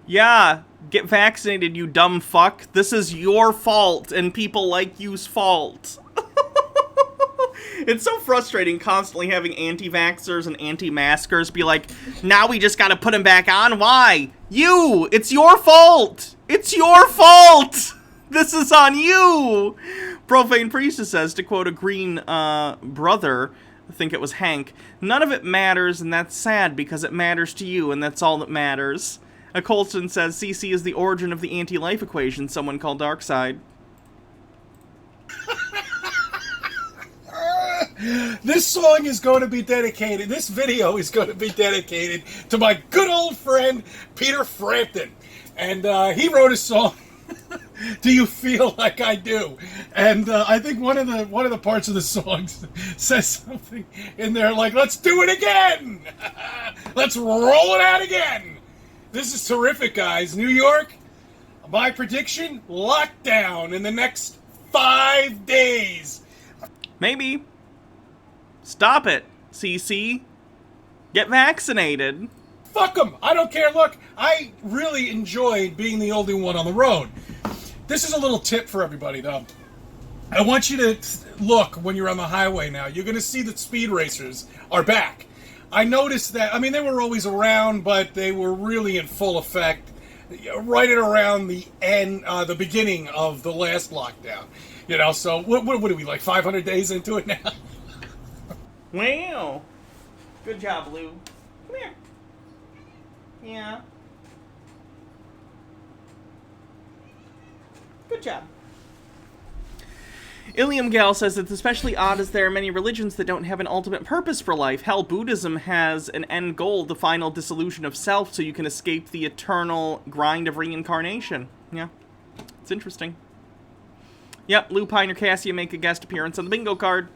Yeah, get vaccinated, you dumb fuck. This is your fault and people like you's fault. It's so frustrating constantly having anti-vaxxers and anti-maskers be like, now we just gotta put them back on. Why? You! It's your fault! It's your fault! This is on you! Profane Priestess says, to quote a green brother, I think it was Hank, none of it matters, and that's sad because it matters to you, and that's all that matters. A Colston says, CC is the origin of the anti-life equation someone called Darkseid.
This song is going to be dedicated, this video is going to be dedicated to my good old friend, Peter Frampton. And he wrote a song, Do You Feel Like I Do? And I think one of the parts of the song says something in there like, let's do it again! Let's roll it out again! This is terrific, guys. New York, my prediction, lockdown in the next 5 days.
Maybe. Stop it, CC. Get vaccinated.
Fuck them. I don't care. Look, I really enjoyed being the only one on the road. This is a little tip for everybody, though. I want you to look when you're on the highway now. You're going to see that speed racers are back. I noticed that, I mean, they were always around, but they were really in full effect right at around the end, the beginning of the last lockdown. You know, so what are we, like 500 days into it now?
Wow. Good job, Lou. Come here. Yeah. Good job. Ilium Gal says it's especially odd as there are many religions that don't have an ultimate purpose for life. Hell, Buddhism has an end goal, the final dissolution of self, so you can escape the eternal grind of reincarnation. Yeah. It's interesting. Yep, Lou Pine or Cassia make a guest appearance on the bingo card.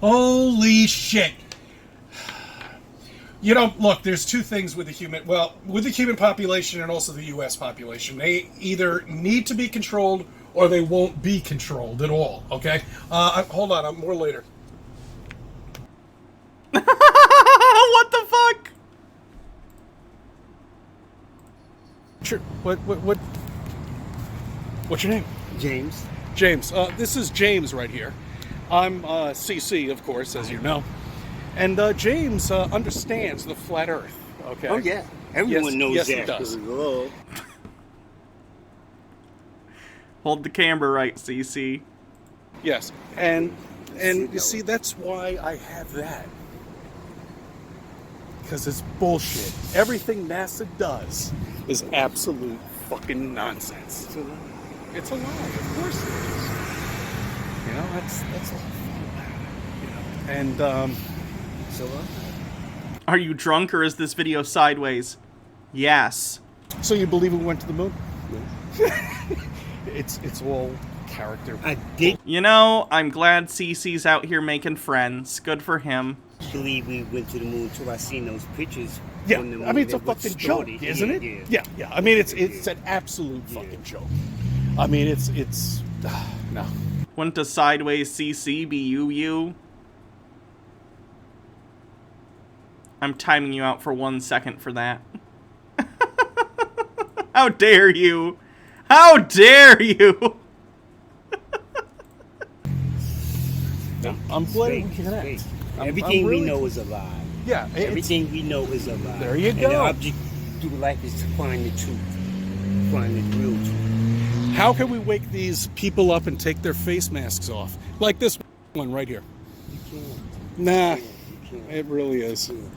Holy shit. You know, look, there's two things with the human population and also the U.S. population. They either need to be controlled or they won't be controlled at all, okay? Hold on, more later.
What the fuck?
Sure. What's your name?
James.
James. This is James right here. I'm CC, of course, as you know. And James understands the flat Earth, okay?
Oh, yeah. Everyone knows
yes,
that.
He does.
Oh.
Hold the camera right, CC.
Yes. And you see, that's why I have that. Because it's bullshit. Everything NASA does is absolute fucking nonsense.
It's a lie.
It's a lie. Of course it is. You know, that's a lot. You know, and
It's a lie.
Are you drunk or is this video sideways? Yes.
so you believe we went to the moon?
Yeah.
It's all character.
I did
You know, I'm glad CC's out here making friends. Good for him.
believe we went to the moon too. I seen those pictures.
Yeah,
on the moon
I mean it's a
that was
fucking joke,
started.
isn't it?
Yeah.
Yeah. I mean it's an absolute fucking joke. I mean it's no.
Wouldn't a sideways CC be you? I'm timing you out for 1 second for that. How dare you? How dare you?
No, I'm glad we
Fake,
connect.
fake.
I'm
Everything
really-
we know is a lie.
Yeah,
Everything we know is a lie.
There you
And
go.
the object through life is to find the truth. Find the real truth.
How can we wake these people up and take their face masks off? Like this one right here.
You can't.
Nah,
You can't.
it really is.
And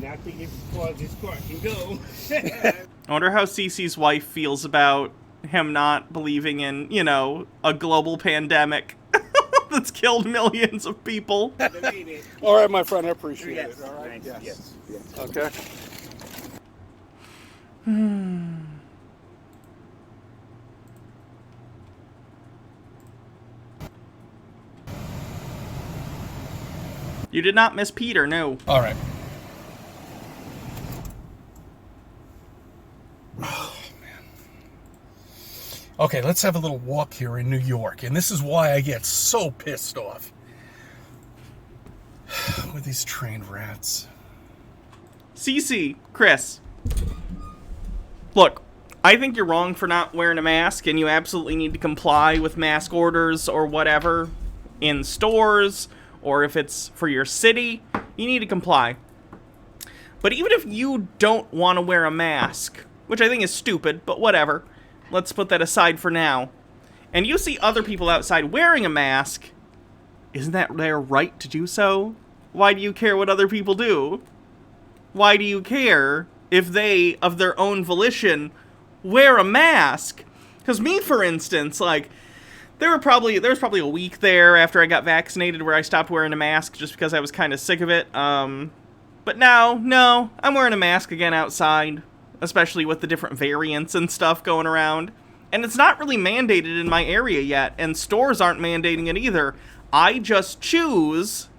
I think as far as this car can go.
I wonder how CC's wife feels about him not believing in, you know, a global pandemic that's killed millions of people.
All right, my friend, I appreciate
Yes.
it. All right.
Yes. Yes.
Okay.
You did not miss Peter, no.
All right. Okay, let's have a little walk here in New York, and this is why I get so pissed off with these trained rats.
CC, Chris. Look, I think you're wrong for not wearing a mask, and you absolutely need to comply with mask orders or whatever in stores, or if it's for your city, you need to comply. But even if you don't want to wear a mask, which I think is stupid, but whatever, let's put that aside for now, and you see other people outside wearing a mask, isn't that their right to do so? Why do you care what other people do? Why do you care if they, of their own volition, wear a mask? Because me, for instance, like, there was probably a week there after I got vaccinated where I stopped wearing a mask just because I was kind of sick of it. But now, no, I'm wearing a mask again outside, especially with the different variants and stuff going around. And it's not really mandated in my area yet, and stores aren't mandating it either. I just choose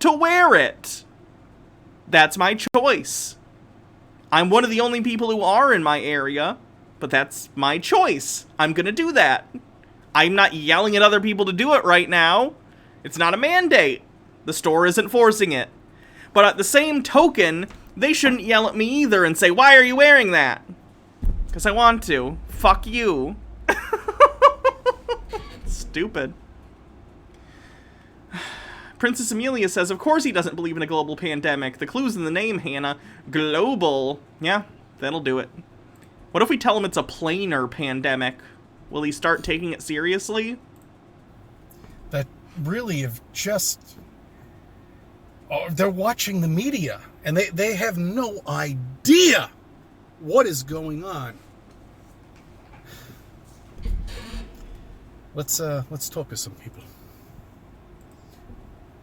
to wear it. That's my choice. I'm one of the only people who are in my area, but that's my choice. I'm gonna do that. I'm not yelling at other people to do it right now. It's not a mandate. The store isn't forcing it. But at the same token, they shouldn't yell at me either and say, "Why are you wearing that?" Because I want to. Fuck you. Stupid. Princess Amelia says, of course he doesn't believe in a global pandemic. The clue's in the name, Hannah. Global. Yeah, that'll do it. What if we tell him it's a planar pandemic? Will he start taking it seriously?
That really have just... Oh, they're watching the media, and they have no idea what is going on. Let's talk to some people.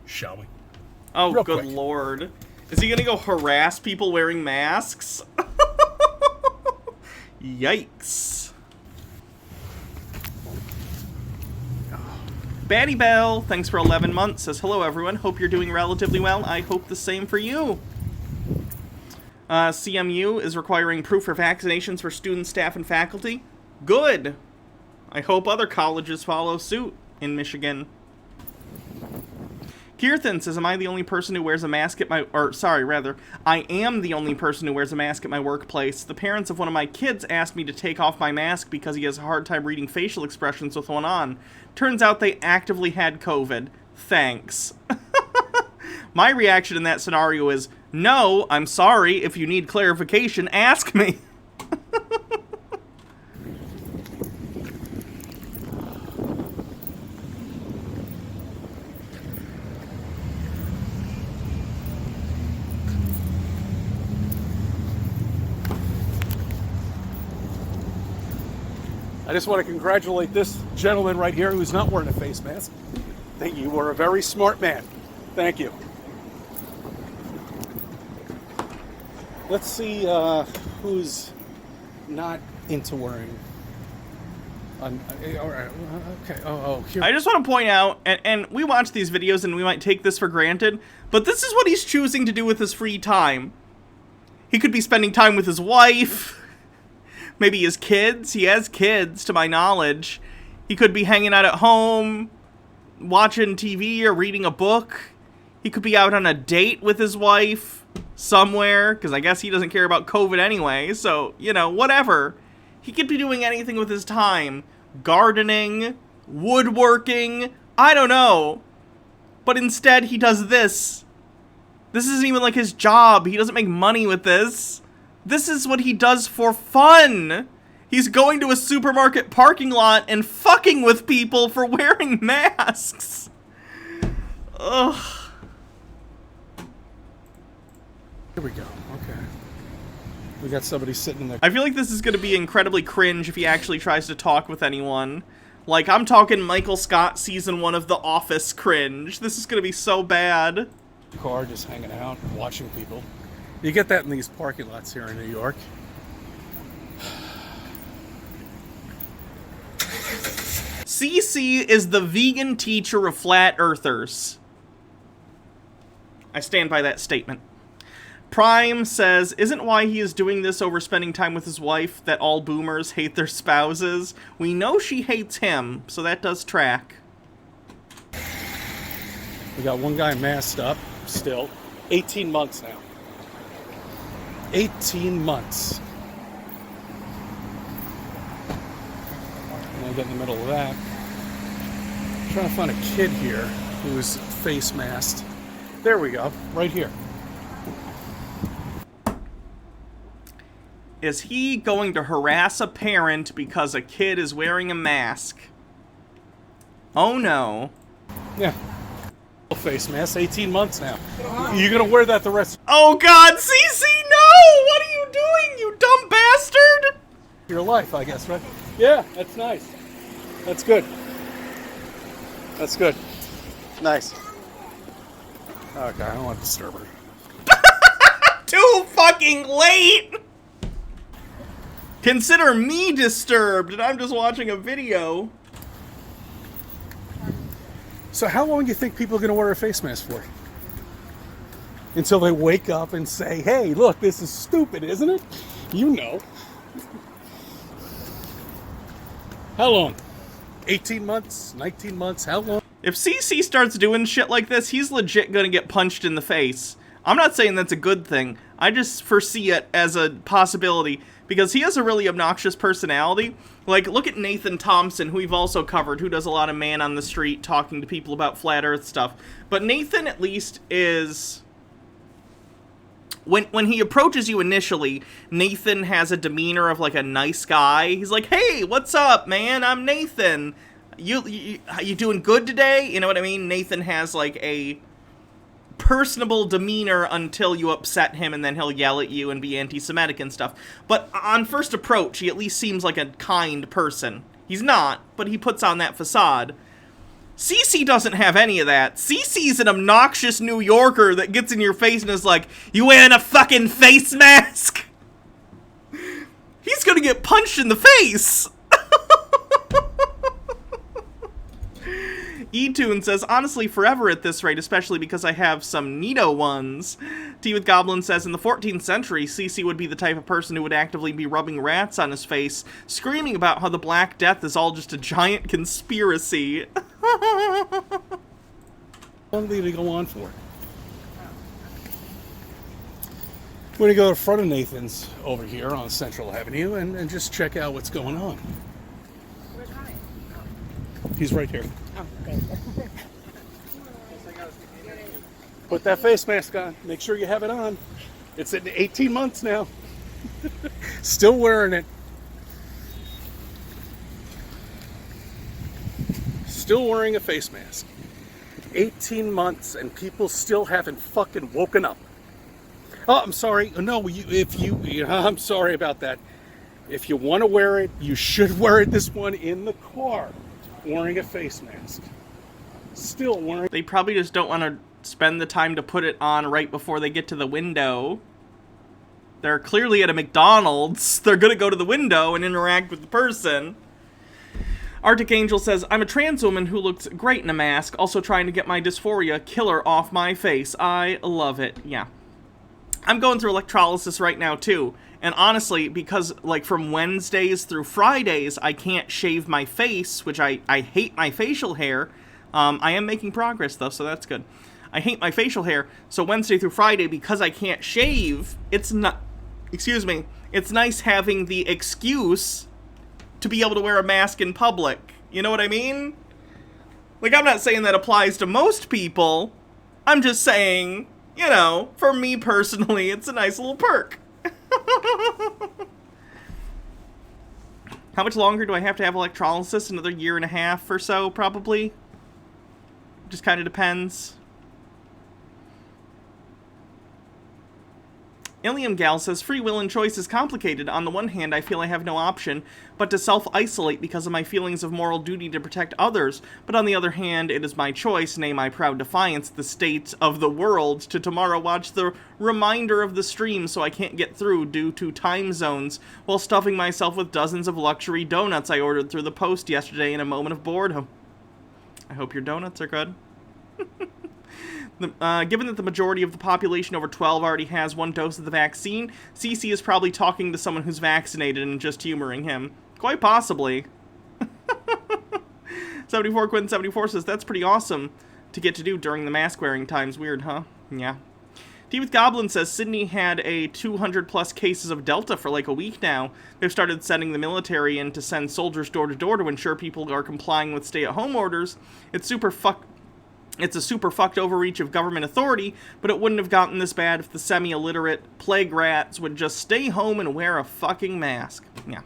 Shall we?
Oh,
Real
good
quick.
lord. Is he gonna go harass people wearing masks? Yikes. Batty Bell, thanks for 11 months, says, hello everyone, hope you're doing relatively well. I hope the same for you. CMU is requiring proof for vaccinations for students, staff, and faculty. Good. I hope other colleges follow suit in Michigan. Kirthan says, am I the only person who wears a mask at my... I am the only person who wears a mask at my workplace. The parents of one of my kids asked me to take off my mask because he has a hard time reading facial expressions with one on. Turns out they actively had COVID. Thanks. My reaction in that scenario is, no, I'm sorry. If you need clarification, ask me.
I just want to congratulate this gentleman right here who's not wearing a face mask. I think you were a very smart man. Thank you. Let's see who's not into wearing. All right. Okay. Oh, here.
I just want to point out, and we watch these videos and we might take this for granted, but this is what he's choosing to do with his free time. He could be spending time with his wife. Maybe his kids. He has kids, to my knowledge. He could be hanging out at home, watching TV or reading a book. He could be out on a date with his wife somewhere, because I guess he doesn't care about COVID anyway, so, you know, whatever. He could be doing anything with his time. Gardening, woodworking, I don't know. But instead, he does this. This isn't even like his job. He doesn't make money with this. This is what he does for fun. He's going to a supermarket parking lot and fucking with people for wearing masks. Ugh.
Here we go. Okay. We got somebody sitting there.
I feel like this is going to be incredibly cringe if he actually tries to talk with anyone. Like, I'm talking Michael Scott season 1 of The Office cringe. This is going to be so bad.
Car just hanging out, watching people. You get that in these parking lots here in New York.
CC is the vegan teacher of flat earthers. I stand by that statement. Prime says, isn't why he is doing this over spending time with his wife that all boomers hate their spouses? We know she hates him, so that does track.
We got one guy masked up, still. 18 months now. 18 months. And I get in the middle of that. I'm trying to find a kid here who is face masked. There we go, right here.
Is he going to harass a parent because a kid is wearing a mask? Oh no.
Yeah. Face mask, 18 months now. You're gonna wear that the rest
Oh god, Cece, no! What are you doing, you dumb bastard?
of your life, I guess, right? Yeah, that's nice. That's good. That's good. Nice. Okay, I don't want to disturb her.
Too fucking late! Consider me disturbed, and I'm just watching a video.
So how long do you think people are going to wear a face mask for? Until they wake up and say, hey, look, this is stupid, isn't it? You know. How long? 18 months? 19 months? How long?
If CC starts doing shit like this, he's legit gonna get punched in the face. I'm not saying that's a good thing. I just foresee it as a possibility because he has a really obnoxious personality. Like, look at Nathan Thompson, who we've also covered, who does a lot of man on the street talking to people about flat earth stuff. But Nathan, at least, is... When he approaches you initially, Nathan has a demeanor of, like, a nice guy. He's like, hey, what's up, man? I'm Nathan. You doing good today? You know what I mean? Nathan has, like, a personable demeanor until you upset him, and then he'll yell at you and be anti-Semitic and stuff. But on first approach, he at least seems like a kind person. He's not, but he puts on that facade. Cece doesn't have any of that. Cece's an obnoxious New Yorker that gets in your face and is like, you wearing a fucking face mask? He's gonna get punched in the face! E-Tune says, honestly, forever at this rate, especially because I have some neato ones. Tea with Goblin says, in the 14th century, Cece would be the type of person who would actively be rubbing rats on his face, screaming about how the Black Death is all just a giant conspiracy.
How long did it go on for? We're going to go to the front of Nathan's over here on Central Avenue and just check out what's going on. He's right here.
Oh, okay.
Put that face mask on. Make sure you have it on. It's at 18 months now. Still wearing it. Still wearing a face mask. 18 months and people still haven't fucking woken up. Oh, I'm sorry. No, I'm sorry about that. If you want to wear it, you should wear it this one in the car. Wearing a face mask. Still wearing...
They probably just don't want to spend the time to put it on right before they get to the window. They're clearly at a McDonald's. They're gonna go to the window and interact with the person. Arctic Angel says, I'm a trans woman who looks great in a mask, also trying to get my dysphoria killer off my face. I love it. Yeah. I'm going through electrolysis right now, too. And honestly, because, like, from Wednesdays through Fridays, I can't shave my face, which I hate my facial hair. I am making progress, though, so that's good. I hate my facial hair, so Wednesday through Friday, because I can't shave, it's not... Excuse me. It's nice having the excuse to be able to wear a mask in public. You know what I mean? Like, I'm not saying that applies to most people. I'm just saying, you know, for me personally, it's a nice little perk. How much longer do I have to have electrolysis? Another year and a half or so, probably. Just kind of depends. Ilium Gal says, free will and choice is complicated. On the one hand, I feel I have no option but to self-isolate because of my feelings of moral duty to protect others. But on the other hand, it is my choice, nay my proud defiance, the state of the world, to tomorrow watch the reminder of the stream so I can't get through due to time zones while stuffing myself with dozens of luxury donuts I ordered through the post yesterday in a moment of boredom. I hope your donuts are good. Given that the majority of the population over 12 already has one dose of the vaccine, CC is probably talking to someone who's vaccinated and just humoring him. Quite possibly. 74 Quinn 74 says, that's pretty awesome to get to do during the mask wearing times. Weird, huh? Yeah. Tea with Goblin says, Sydney had a 200 plus cases of Delta for like a week now. They've started sending the military in to send soldiers door to door to ensure people are complying with stay-at-home orders. It's a super fucked overreach of government authority, but it wouldn't have gotten this bad if the semi-illiterate plague rats would just stay home and wear a fucking mask. Yeah.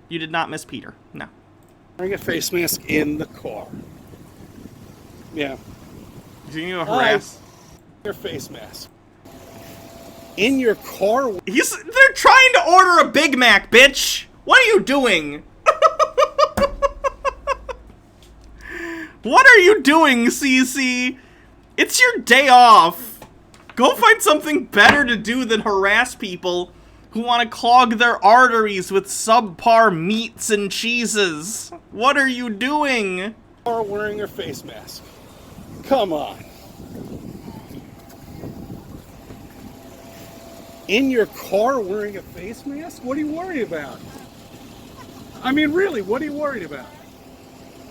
You did not miss Peter. No.
Wearing a face mask in the car. Yeah.
You need to harass.
Your face mask. In your car?
They're trying to order a Big Mac, bitch! What are you doing? What are you doing, CC? It's your day off. Go find something better to do than harass people who want to clog their arteries with subpar meats and cheeses. What are you doing?
Or wearing your face mask. Come on. In your car wearing a face mask? What are you worried about? I mean, really, what are you worried about?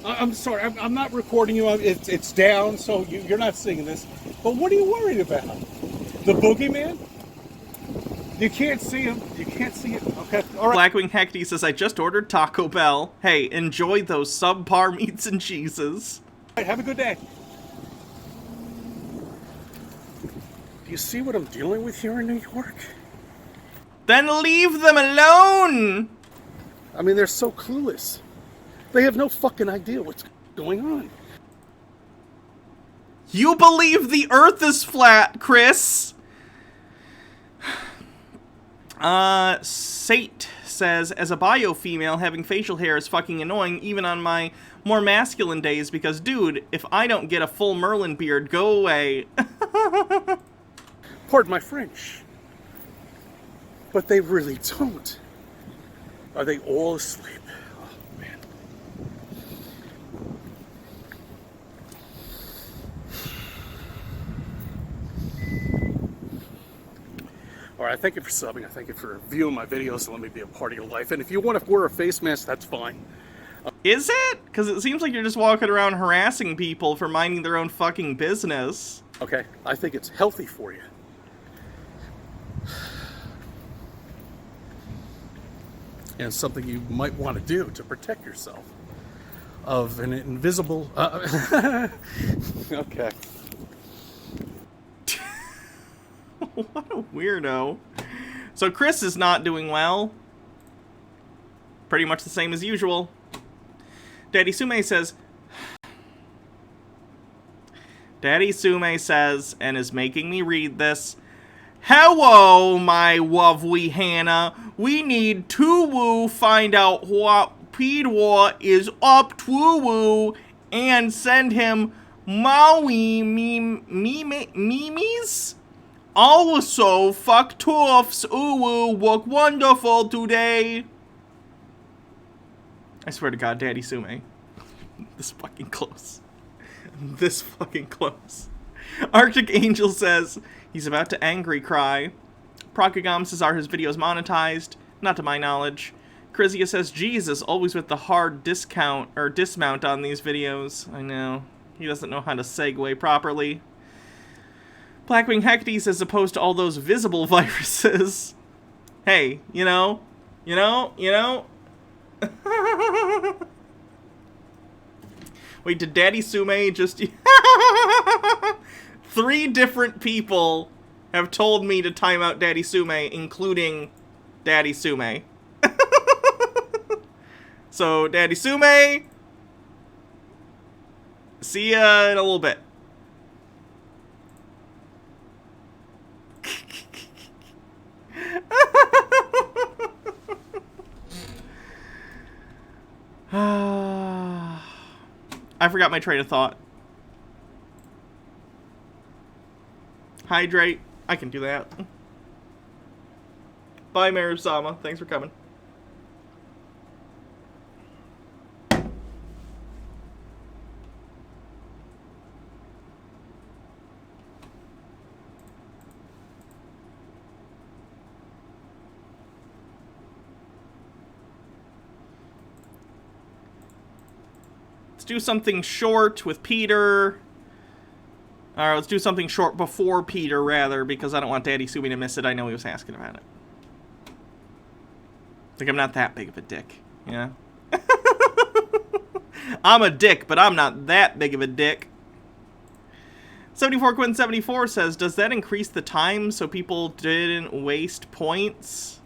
I'm sorry, I'm not recording you. It's down, so you're not seeing this. But what are you worried about? The boogeyman? You can't see him. You can't see it. Okay, all right.
Blackwing Hecty says, I just ordered Taco Bell. Hey, enjoy those subpar meats and cheeses.
All right, have a good day. Do you see what I'm dealing with here in New York?
Then leave them alone!
I mean, they're so clueless. They have no fucking idea what's going on.
You believe the Earth is flat, Chris! Sate says, as a bio female, having facial hair is fucking annoying, even on my more masculine days, because, dude, if I don't get a full Merlin beard, go away.
Pardon my French. But they really don't. Are they all asleep? Oh, man. All right, thank you for subbing. I thank you for viewing my videos and let me be a part of your life. And if you want to wear a face mask, that's fine.
Is it? Because it seems like you're just walking around harassing people for minding their own fucking business.
Okay, I think it's healthy for you. And something you might want to do to protect yourself of an invisible... Okay.
What a weirdo. So Chris is not doing well. Pretty much the same as usual. Daddy Sume says... Daddy Sume says, and is making me read this... Hello, my lovely Hannah. We need to woo find out what Peter is up to woo and send him Maui memes. Also, fuck toffs. Ooh, look wonderful today. I swear to God, Daddy Sume. This fucking close. This fucking close. Arctic Angel says... He's about to angry cry. Procagam says, are his videos monetized? Not to my knowledge. Chrysia says, Jesus, always with the hard dismount on these videos. I know. He doesn't know how to segue properly. Blackwing Hectes, as opposed to all those visible viruses. Hey, you know. Wait, did Daddy Sume just... 3 different people have told me to time out Daddy Sume, including Daddy Sume. So, Daddy Sume, see ya in a little bit. I forgot my train of thought. Hydrate. I can do that. Bye, Marusama. Thanks for coming. Let's do something short with Peter. Or let's do something short before Peter, rather, because I don't want Daddy Sumi to miss it. I know he was asking about it. Like, I'm not that big of a dick, you know? I'm a dick, but I'm not that big of a dick. 74 Quinn 74 says, does that increase the time so people didn't waste points?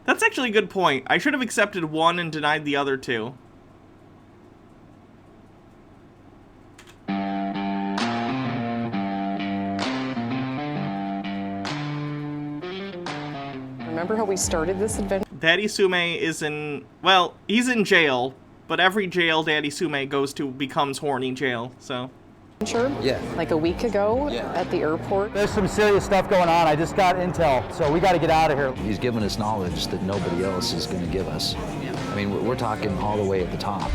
That's actually a good point. I should have accepted one and denied the other two.
Remember how we started this adventure?
Daddy Sume is in... Well, he's in jail, but every jail Daddy Sume goes to becomes horny jail, so...
Sure.
Yeah.
Like a week ago at the airport.
There's some serious stuff going on. I just got intel, so we got to get out of here. He's given us knowledge that nobody else is going to give us. I mean, we're talking all the way at the top.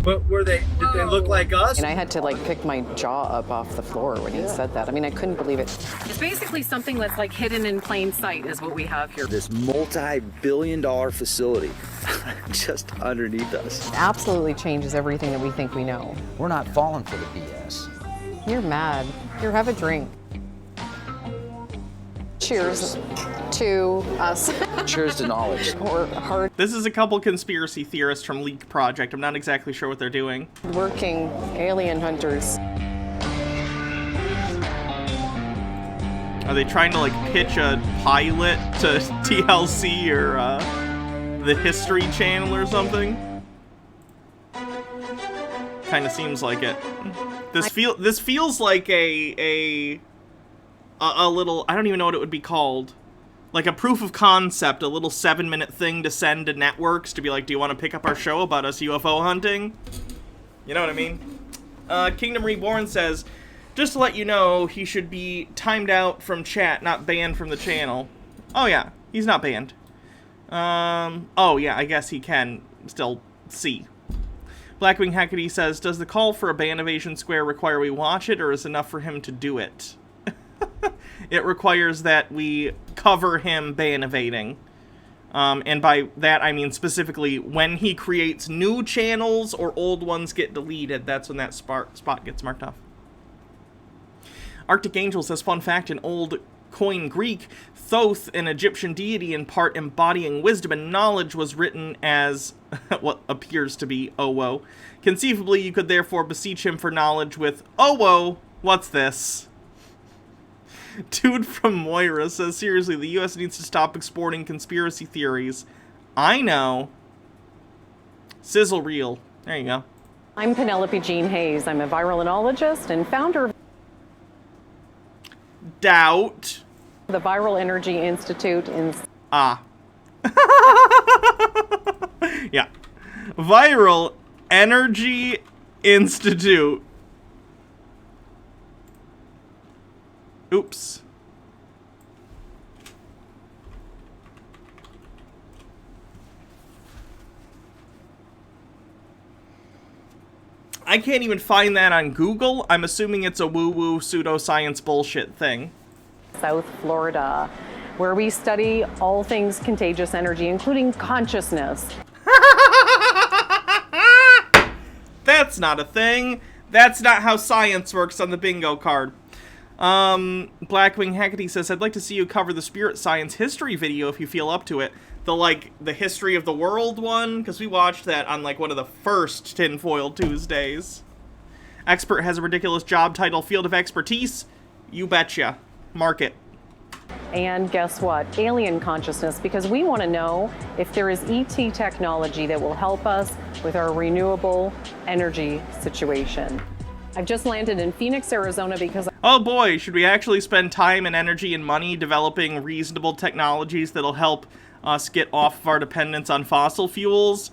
But did they look like us?
And I had to like pick my jaw up off the floor when he said that. I mean, I couldn't believe it.
It's basically something that's like hidden in plain sight is what we have here.
This multi-billion-dollar facility just underneath us.
It absolutely changes everything that we think we know.
We're not falling for the BS.
You're mad. Here, have a drink. Cheers to us.
Cheers to knowledge.
Or hard
This is a couple conspiracy theorists from Leak Project. I'm not exactly sure what they're doing.
working alien hunters.
Are they trying to, like, pitch a pilot to TLC or, the History Channel or something? Kind of seems like it. This feels like a little, I don't even know what it would be called. Like a proof of concept, a little 7-minute thing to send to networks to be like, do you want to pick up our show about us UFO hunting? You know what I mean? Kingdom Reborn says, just to let you know, he should be timed out from chat, not banned from the channel. Oh yeah, he's not banned. Oh yeah, I guess he can still see. Blackwing Hecate says, does the call for a ban of Asian Square require we watch it, or is it enough for him to do it? It requires that we cover him ban evading. And by that, I mean specifically when he creates new channels or old ones get deleted, that's when that spot gets marked off. Arctic Angel says, fun fact, in Old Koine Greek, Thoth, an Egyptian deity in part embodying wisdom and knowledge, was written as what appears to be Owo. Conceivably, you could therefore beseech him for knowledge with, Owo, what's this? Dude from Moira says, seriously, the U.S. needs to stop exporting conspiracy theories. I know. Sizzle reel. There you go.
I'm Penelope Jean Hayes. I'm a virolonologist and founder of
Doubt.
the Viral Energy Institute in...
Ah. Yeah. Viral Energy Institute. Oops. I can't even find that on Google. I'm assuming it's a woo-woo pseudoscience bullshit thing.
South Florida, where we study all things contagious energy, including consciousness.
That's not a thing. That's not how science works on the bingo card. Blackwing Hecate says, I'd like to see you cover the spirit science history video if you feel up to it. The history of the world one, because we watched that on, like, one of the first Tinfoil Tuesdays. Expert has a ridiculous job title, field of expertise. You betcha. Mark it.
And guess what? Alien consciousness, because we want to know if there is ET technology that will help us with our renewable energy situation. I've just landed in Phoenix, Arizona because...
Oh boy, should we actually spend time and energy and money developing reasonable technologies that'll help us get off of our dependence on fossil fuels?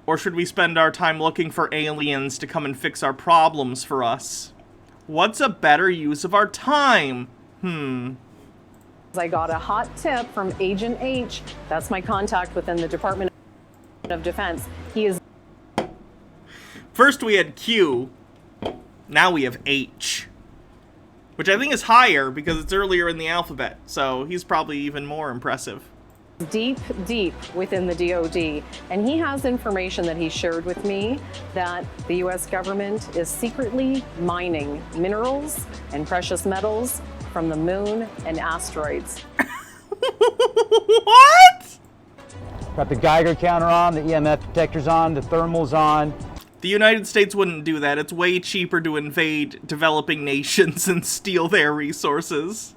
Or should we spend our time looking for aliens to come and fix our problems for us? What's a better use of our time?
I got a hot tip from Agent H. That's my contact within the Department of Defense. He is...
First we had Q. Now we have H. Which I think is higher because it's earlier in the alphabet. So he's probably even more impressive.
Deep, deep within the DoD. And he has information that he shared with me that the US government is secretly mining minerals and precious metals from the moon and asteroids.
What?
Got the Geiger counter on, the EMF detector's on, the thermal's on.
The United States wouldn't do that. It's way cheaper to invade developing nations and steal their resources.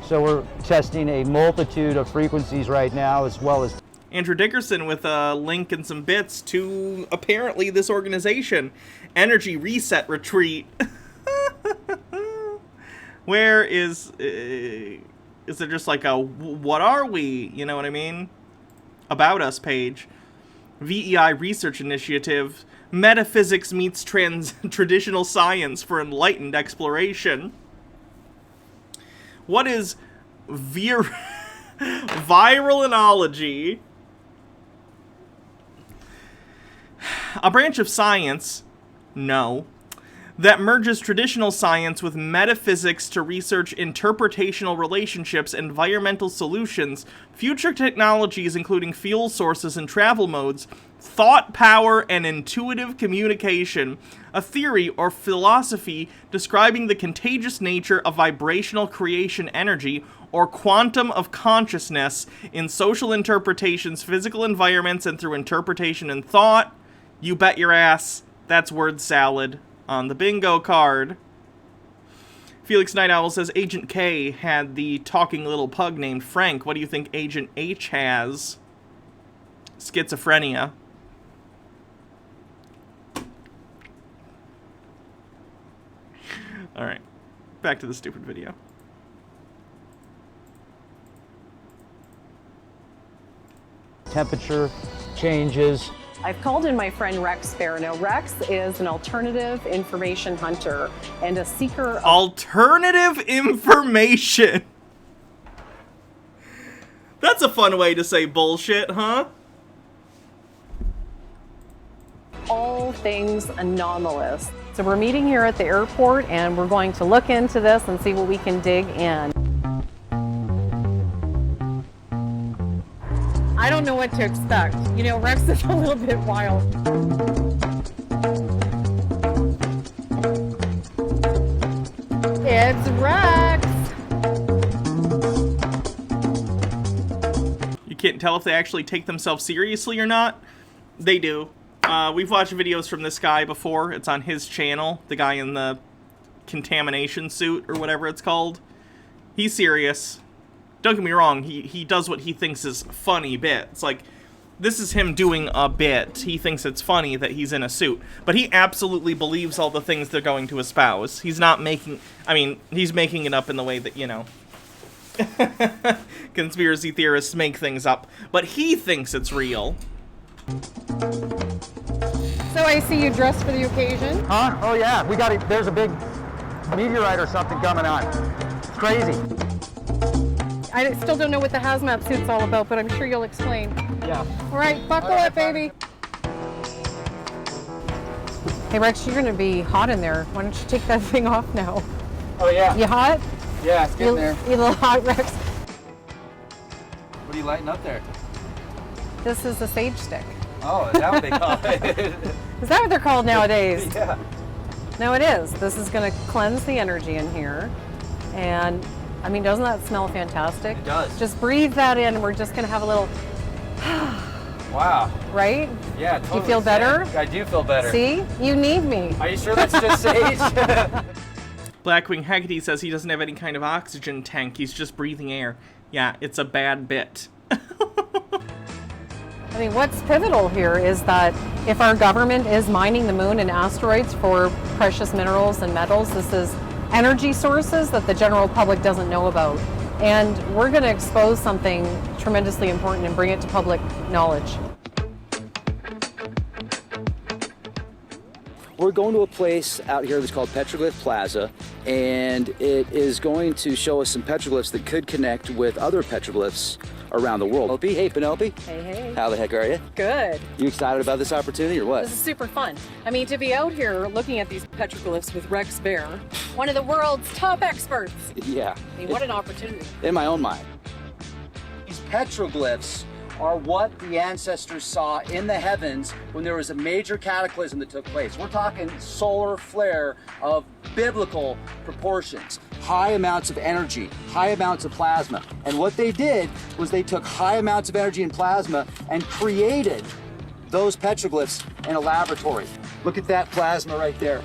So we're testing a multitude of frequencies right now, as well as
Andrew Dickerson with a link and some bits to apparently this organization, Energy Reset Retreat. Where is there just like a what are we? You know what I mean? About Us page. VEI Research Initiative. Metaphysics meets traditional science for enlightened exploration. What is viralinology? A branch of science, no, that merges traditional science with metaphysics to research interpretational relationships, environmental solutions, future technologies including fuel sources and travel modes, thought power, and intuitive communication, a theory or philosophy describing the contagious nature of vibrational creation energy or quantum of consciousness in social interpretations, physical environments, and through interpretation and thought. You bet your ass that's word salad on the bingo card. Felix Night Owl says Agent K had the talking little pug named Frank. What do you think Agent H has? Schizophrenia. Alright, back to the stupid video.
temperature changes.
I've called in my friend Rex Bear. Now, Rex is an alternative information hunter and a seeker of
alternative information. That's a fun way to say bullshit, huh?
all things anomalous. So we're meeting here at the airport and we're going to look into this and see what we can dig in. I don't know what to expect. You know, Rex is a little bit wild. It's Rex!
You can't tell if they actually take themselves seriously or not. They do. We've watched videos from this guy before. It's on his channel. The guy in the contamination suit or whatever it's called. He's serious. Don't get me wrong. He does what he thinks is funny bits. Like, this is him doing a bit. He thinks it's funny that he's in a suit. But he absolutely believes all the things they're going to espouse. He's not making... I mean, he's making it up in the way that, you know... conspiracy theorists make things up. But he thinks it's real.
So I see you dressed for the occasion?
Huh? Oh yeah, we got it. There's a big meteorite or something coming on. It's crazy.
I still don't know what the hazmat suit's all about, but I'm sure you'll explain.
Yeah.
All right, buckle up, baby. Hey Rex, you're gonna be hot in there. Why don't you take that thing off now?
Oh yeah.
You hot?
Yeah, it's getting there.
You a little hot, Rex?
What are you lighting up there?
This is a sage stick.
Oh, is that what they call it?
Is that what they're called nowadays?
Yeah.
No, it is. This is going to cleanse the energy in here. And, I mean, doesn't that smell fantastic?
It does.
Just breathe that in and we're just going to have a little...
Wow.
Right?
Yeah, totally.
You feel better?
I do feel better.
See? You need me.
Are you sure that's just sage?
Blackwing Haggerty says he doesn't have any kind of oxygen tank. He's just breathing air. Yeah, it's a bad bit.
I mean, what's pivotal here is that if our government is mining the moon and asteroids for precious minerals and metals, this is energy sources that the general public doesn't know about. And we're going to expose something tremendously important and bring it to public knowledge.
We're going to a place out here that's called Petroglyph Plaza, and it is going to show us some petroglyphs that could connect with other petroglyphs around the world. Penelope, hey Penelope.
Hey, hey.
How the heck are you?
Good.
You excited about this opportunity or what?
This is super fun. I mean, to be out here looking at these petroglyphs with Rex Bear, one of the world's top experts.
Yeah.
I mean, what an opportunity.
In my own mind.
These
petroglyphs are what the ancestors saw in the heavens when there was a major cataclysm that took place. We're talking solar flare of biblical proportions, high amounts of energy, high amounts of plasma. And what they did was they took high amounts of energy and plasma and created those petroglyphs in a laboratory. Look at that plasma right there.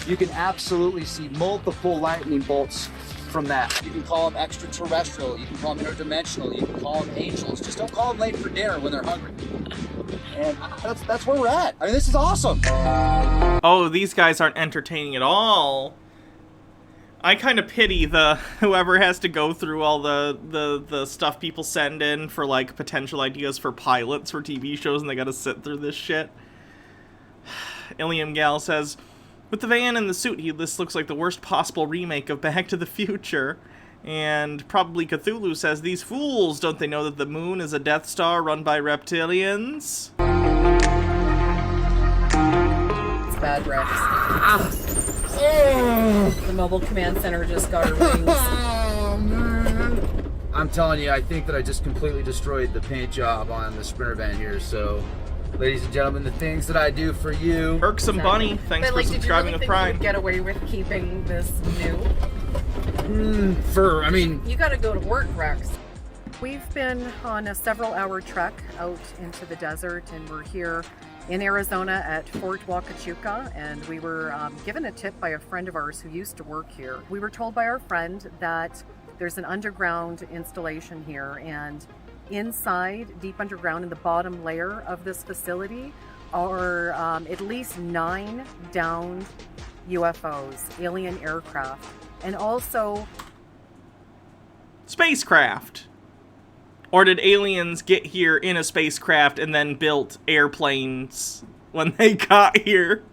You can absolutely see multiple lightning bolts from that. You can call them extraterrestrial, you can call them interdimensional, you can call them angels. Just don't call them late for dinner when they're hungry. And that's where we're at. I mean, this is awesome.
Oh, these guys aren't entertaining at all. I kind of pity the whoever has to go through all the stuff people send in for like potential ideas for pilots for TV shows, and they gotta sit through this shit. Ilium Gal says, with the van and the suit, this looks like the worst possible remake of Back to the Future. And probably Cthulhu says, these fools, don't they know that the moon is a Death Star run by reptilians?
It's bad, Rex. The mobile command center just got her wings.
I'm telling you, I think that I just completely destroyed the paint job on the Sprinter van here, so ladies and gentlemen, the things that I do for you.
Irksome Bunny, thanks for subscribing with Prime.
Did you really think you would get away with keeping this new?
You gotta go to work, Rex. We've been on a several-hour trek out into the desert, and we're here in Arizona at Fort Huacachuca, and we were given a tip by a friend of ours who used to work here. We were told by our friend that there's an underground installation here, and inside, deep underground in the bottom layer of this facility are at least 9 downed UFOs, alien aircraft, and also
spacecraft. Or did aliens get here in a spacecraft and then built airplanes when they got here?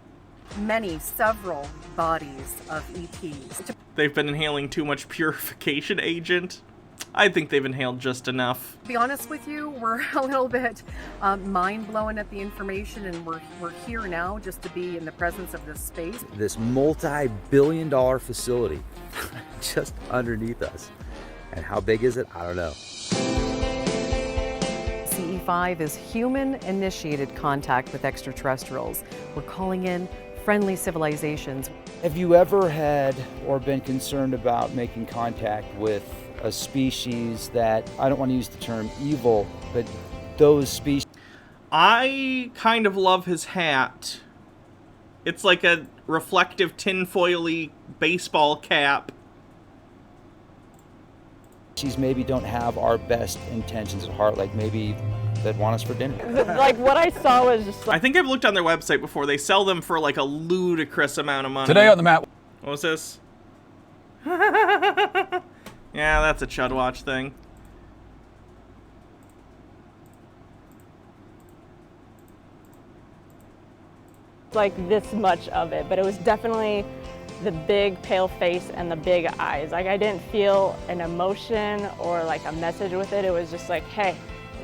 several bodies of ETs.
They've been inhaling too much purification agent. I think they've inhaled just enough.
To be honest with you, we're a little bit mind-blown at the information, and we're here now just to be in the presence of this space.
This multi-billion-dollar facility just underneath us. And how big is it? I don't know.
CE5 is human-initiated contact with extraterrestrials. We're calling in friendly civilizations.
Have you ever had or been concerned about making contact with a species that, I don't want to use the term evil, but those species?
I kind of love his hat. It's like a reflective tinfoil-y baseball cap.
Species maybe don't have our best intentions at heart, like maybe they'd want us for dinner.
Like what I saw was just like...
I think I've looked on their website before. They sell them for like a ludicrous amount of money.
Today on the map.
What was this? Yeah, that's a Chud Watch thing.
Like this much of it, but it was definitely the big pale face and the big eyes. Like I didn't feel an emotion or like a message with it. It was just like, hey,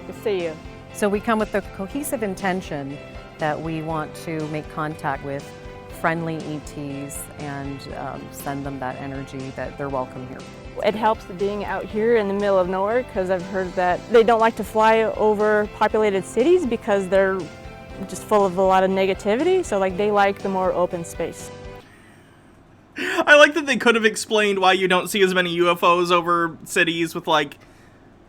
good to see you.
So we come with the cohesive intention that we want to make contact with friendly ETs and send them that energy that they're welcome here.
It helps being out here in the middle of nowhere because I've heard that they don't like to fly over populated cities because they're just full of a lot of negativity. So like they like the more open space.
I like that they could have explained why you don't see as many UFOs over cities with like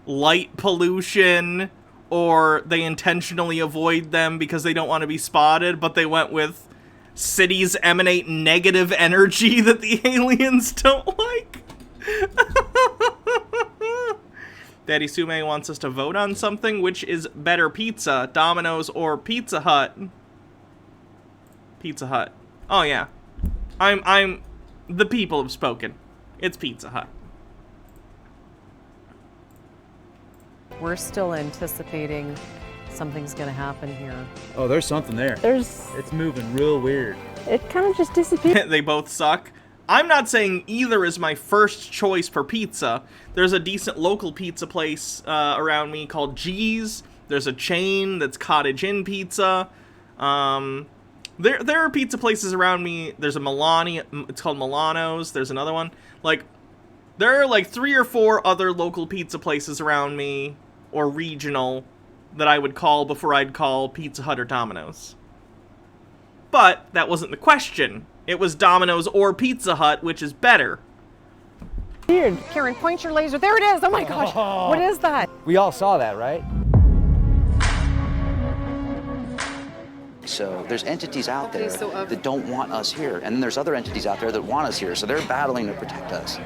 light pollution, or they intentionally avoid them because they don't want to be spotted, but they went with cities emanate negative energy that the aliens don't like. Daddy Sume wants us to vote on something. Which is better pizza, Domino's or Pizza Hut? Pizza Hut. Oh yeah. I'm the people have spoken. It's Pizza Hut.
We're still anticipating something's gonna happen here.
Oh, there's something there. It's moving real weird.
It kind of just disappeared.
They both suck. I'm not saying either is my first choice for pizza. There's a decent local pizza place around me called G's. There's a chain that's Cottage Inn Pizza. There are pizza places around me. There's a Milani, it's called Milano's. There's another one. Like, there are like 3 or 4 other local pizza places around me. or regional that I would call before I'd call Pizza Hut or Domino's. But that wasn't the question. It was Domino's or Pizza Hut, which is better.
Weird. Karen, point your laser. There it is. Oh my gosh. What is that?
We all saw that, right? So there's entities out there that don't want us here, and then there's other entities out there that want us here, so they're battling to protect us.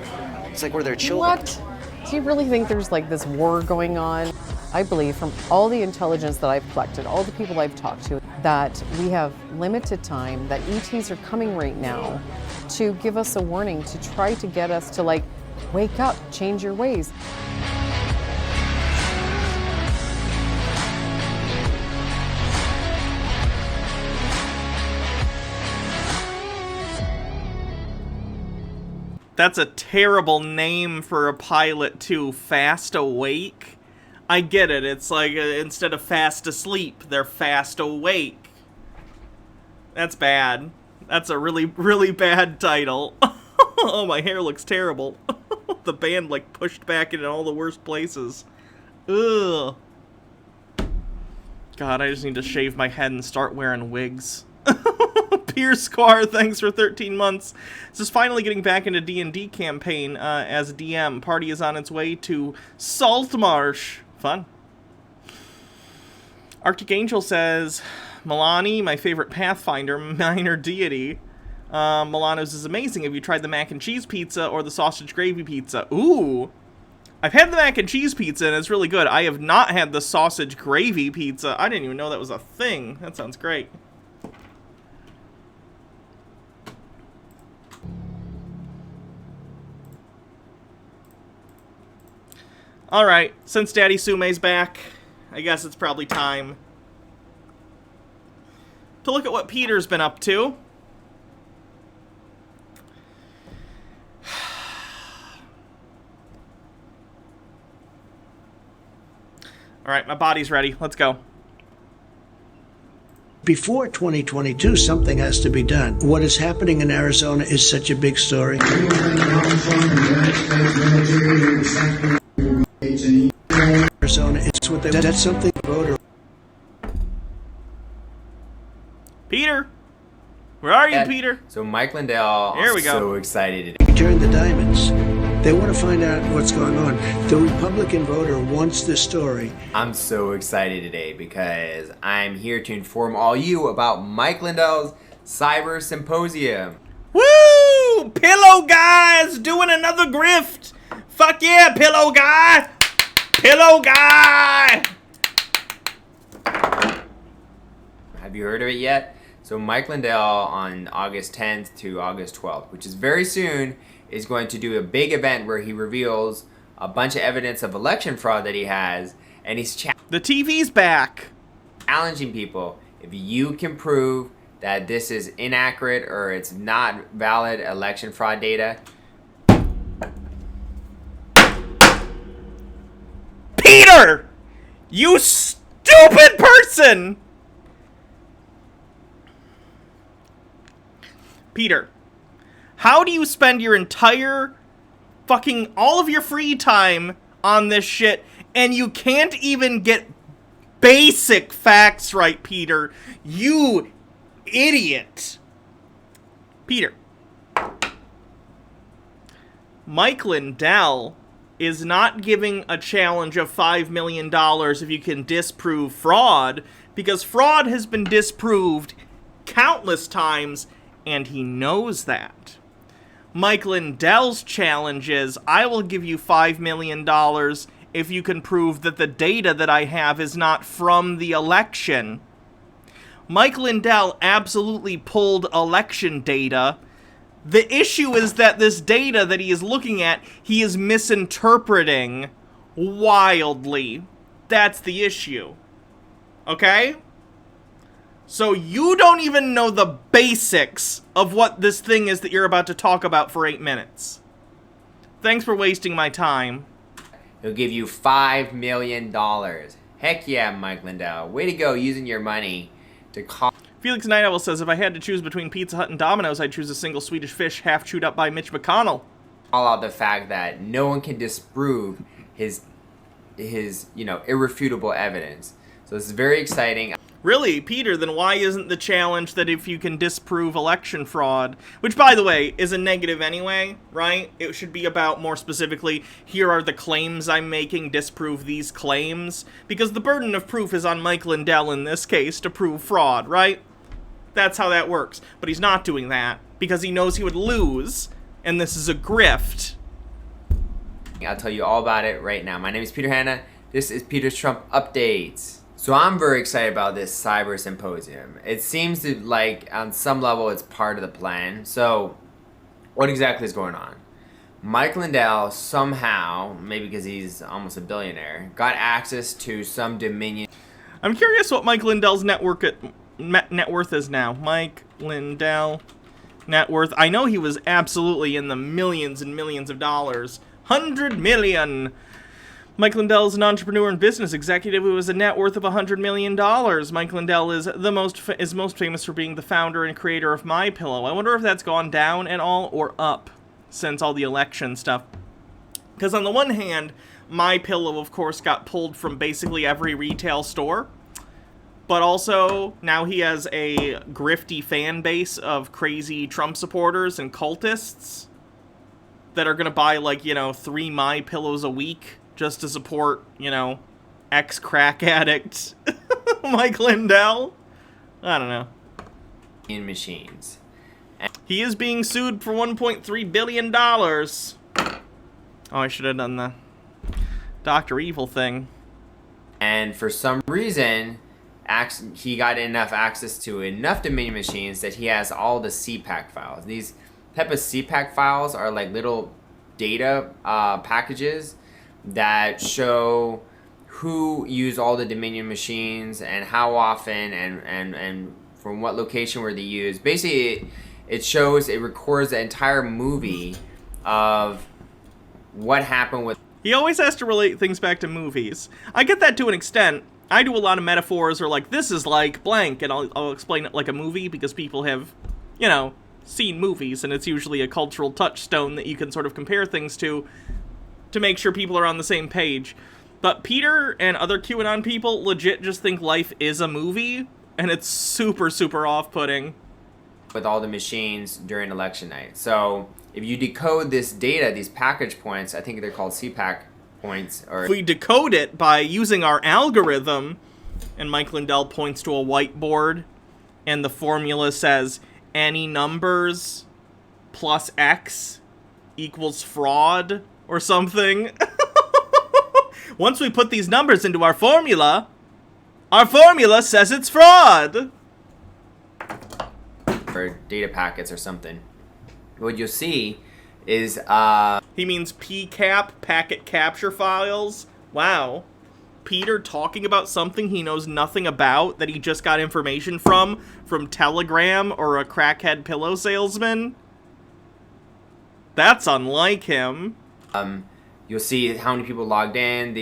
It's like we're their children.
What? Do you really think there's like this war going on? I believe from all the intelligence that I've collected, all the people I've talked to, that we have limited time, that ETs are coming right now to give us a warning, to try to get us to like, wake up, change your ways.
That's a terrible name for a pilot, too. Fast awake? I get it. It's like instead of fast asleep, they're fast awake. That's bad. That's a really, really bad title. Oh, my hair looks terrible. The band, like, pushed back in all the worst places. Ugh. God, I just need to shave my head and start wearing wigs. Pierce Squire, thanks for 13 months. This is finally getting back into D&D campaign as DM. Party is on its way to Saltmarsh. Fun. Arctic Angel says, Milani, my favorite Pathfinder, minor deity. Milano's is amazing. Have you tried the mac and cheese pizza or the sausage gravy pizza? Ooh. I've had the mac and cheese pizza and it's really good. I have not had the sausage gravy pizza. I didn't even know that was a thing. That sounds great. Alright, since Daddy Sume's back, I guess it's probably time to look at what Peter's been up to. Alright, my body's ready. Let's go.
Before 2022, something has to be done. What is happening in Arizona is such a big story. Arizona, it's what that's something voter.
Peter! Where are you, Peter?
So Mike Lindell,
there we go.
So excited.
Return the diamonds. They want to find out what's going on. The Republican voter wants this story.
I'm so excited today because I'm here to inform all you about Mike Lindell's Cyber Symposium.
Woo! Pillow Guy's doing another grift. Fuck yeah, Pillow Guy! Pillow Guy!
Have you heard of it yet? So Mike Lindell on August 10th to August 12th, which is very soon, is going to do a big event where he reveals a bunch of evidence of election fraud that he has, and he's
the TV's back.
Challenging people. If you can prove that this is inaccurate or it's not valid election fraud data,
Peter! You stupid person! Peter, how do you spend your entire fucking all of your free time on this shit and you can't even get basic facts right, Peter? You idiot. Peter. Mike Lindell is not giving a challenge of $5 million if you can disprove fraud, because fraud has been disproved countless times, and he knows that. Mike Lindell's challenge is, I will give you $5 million if you can prove that the data that I have is not from the election. Mike Lindell absolutely pulled election data. The issue is that this data that he is looking at, he is misinterpreting wildly. That's the issue. Okay? So you don't even know the basics of what this thing is that you're about to talk about for 8 minutes. Thanks for wasting my time.
he'll give you $5 million. Heck yeah, Mike Lindell. Way to go using your money to call.
Felix Night Owl says, if I had to choose between Pizza Hut and Domino's, I'd choose a single Swedish fish half chewed up by Mitch McConnell.
Call out the fact that no one can disprove his irrefutable evidence. So this is very exciting.
Really, Peter, then why isn't the challenge that if you can disprove election fraud, which, by the way, is a negative anyway, right? It should be about, more specifically, here are the claims I'm making, disprove these claims, because the burden of proof is on Mike Lindell in this case to prove fraud, right? That's how that works. But he's not doing that, because he knows he would lose, and this is a grift.
I'll tell you all about it right now. My name is Peter Hanna. This is Peter's Trump Updates. So I'm very excited about this cyber symposium. It seems to, like, on some level, it's part of the plan. So what exactly is going on? Mike Lindell somehow, maybe because he's almost a billionaire, got access to some Dominion.
I'm curious what Mike Lindell's net worth is now. Mike Lindell net worth. I know he was absolutely in the millions and millions of dollars. 100 million. Mike Lindell is an entrepreneur and business executive who has a net worth of $100 million. Mike Lindell is most famous for being the founder and creator of MyPillow. I wonder if that's gone down at all or up since all the election stuff. Because on the one hand, MyPillow, of course, got pulled from basically every retail store. But also, now he has a grifty fan base of crazy Trump supporters and cultists that are going to buy, like, 3 MyPillows a week just to support, ex-crack addict Mike Lindell. I don't know.
In machines.
He is being sued for $1.3 billion. Oh, I should have done the Dr. Evil thing.
And for some reason, he got enough access to enough Dominion machines that he has all the CPAC files. These type of CPAC files are like little data packages that show who used all the Dominion machines and how often and from what location were they used. Basically, it records the entire movie of what happened with.
He always has to relate things back to movies. I get that to an extent. I do a lot of metaphors or like, this is like blank, and I'll explain it like a movie because people have, seen movies, and it's usually a cultural touchstone that you can sort of compare things to make sure people are on the same page. But Peter and other QAnon people legit just think life is a movie, and it's super, super off-putting.
With all the machines during election night. So if you decode this data, these package points, I think they're called CPAC points. Or
if we decode it by using our algorithm, and Mike Lindell points to a whiteboard, and the formula says any numbers plus X equals fraud or something. Once we put these numbers into our formula says it's fraud.
Or data packets or something. What you'll see is
he means PCAP, packet capture files. Wow. Peter talking about something he knows nothing about that he just got information from Telegram or a crackhead pillow salesman. That's unlike him.
You'll see how many people logged in.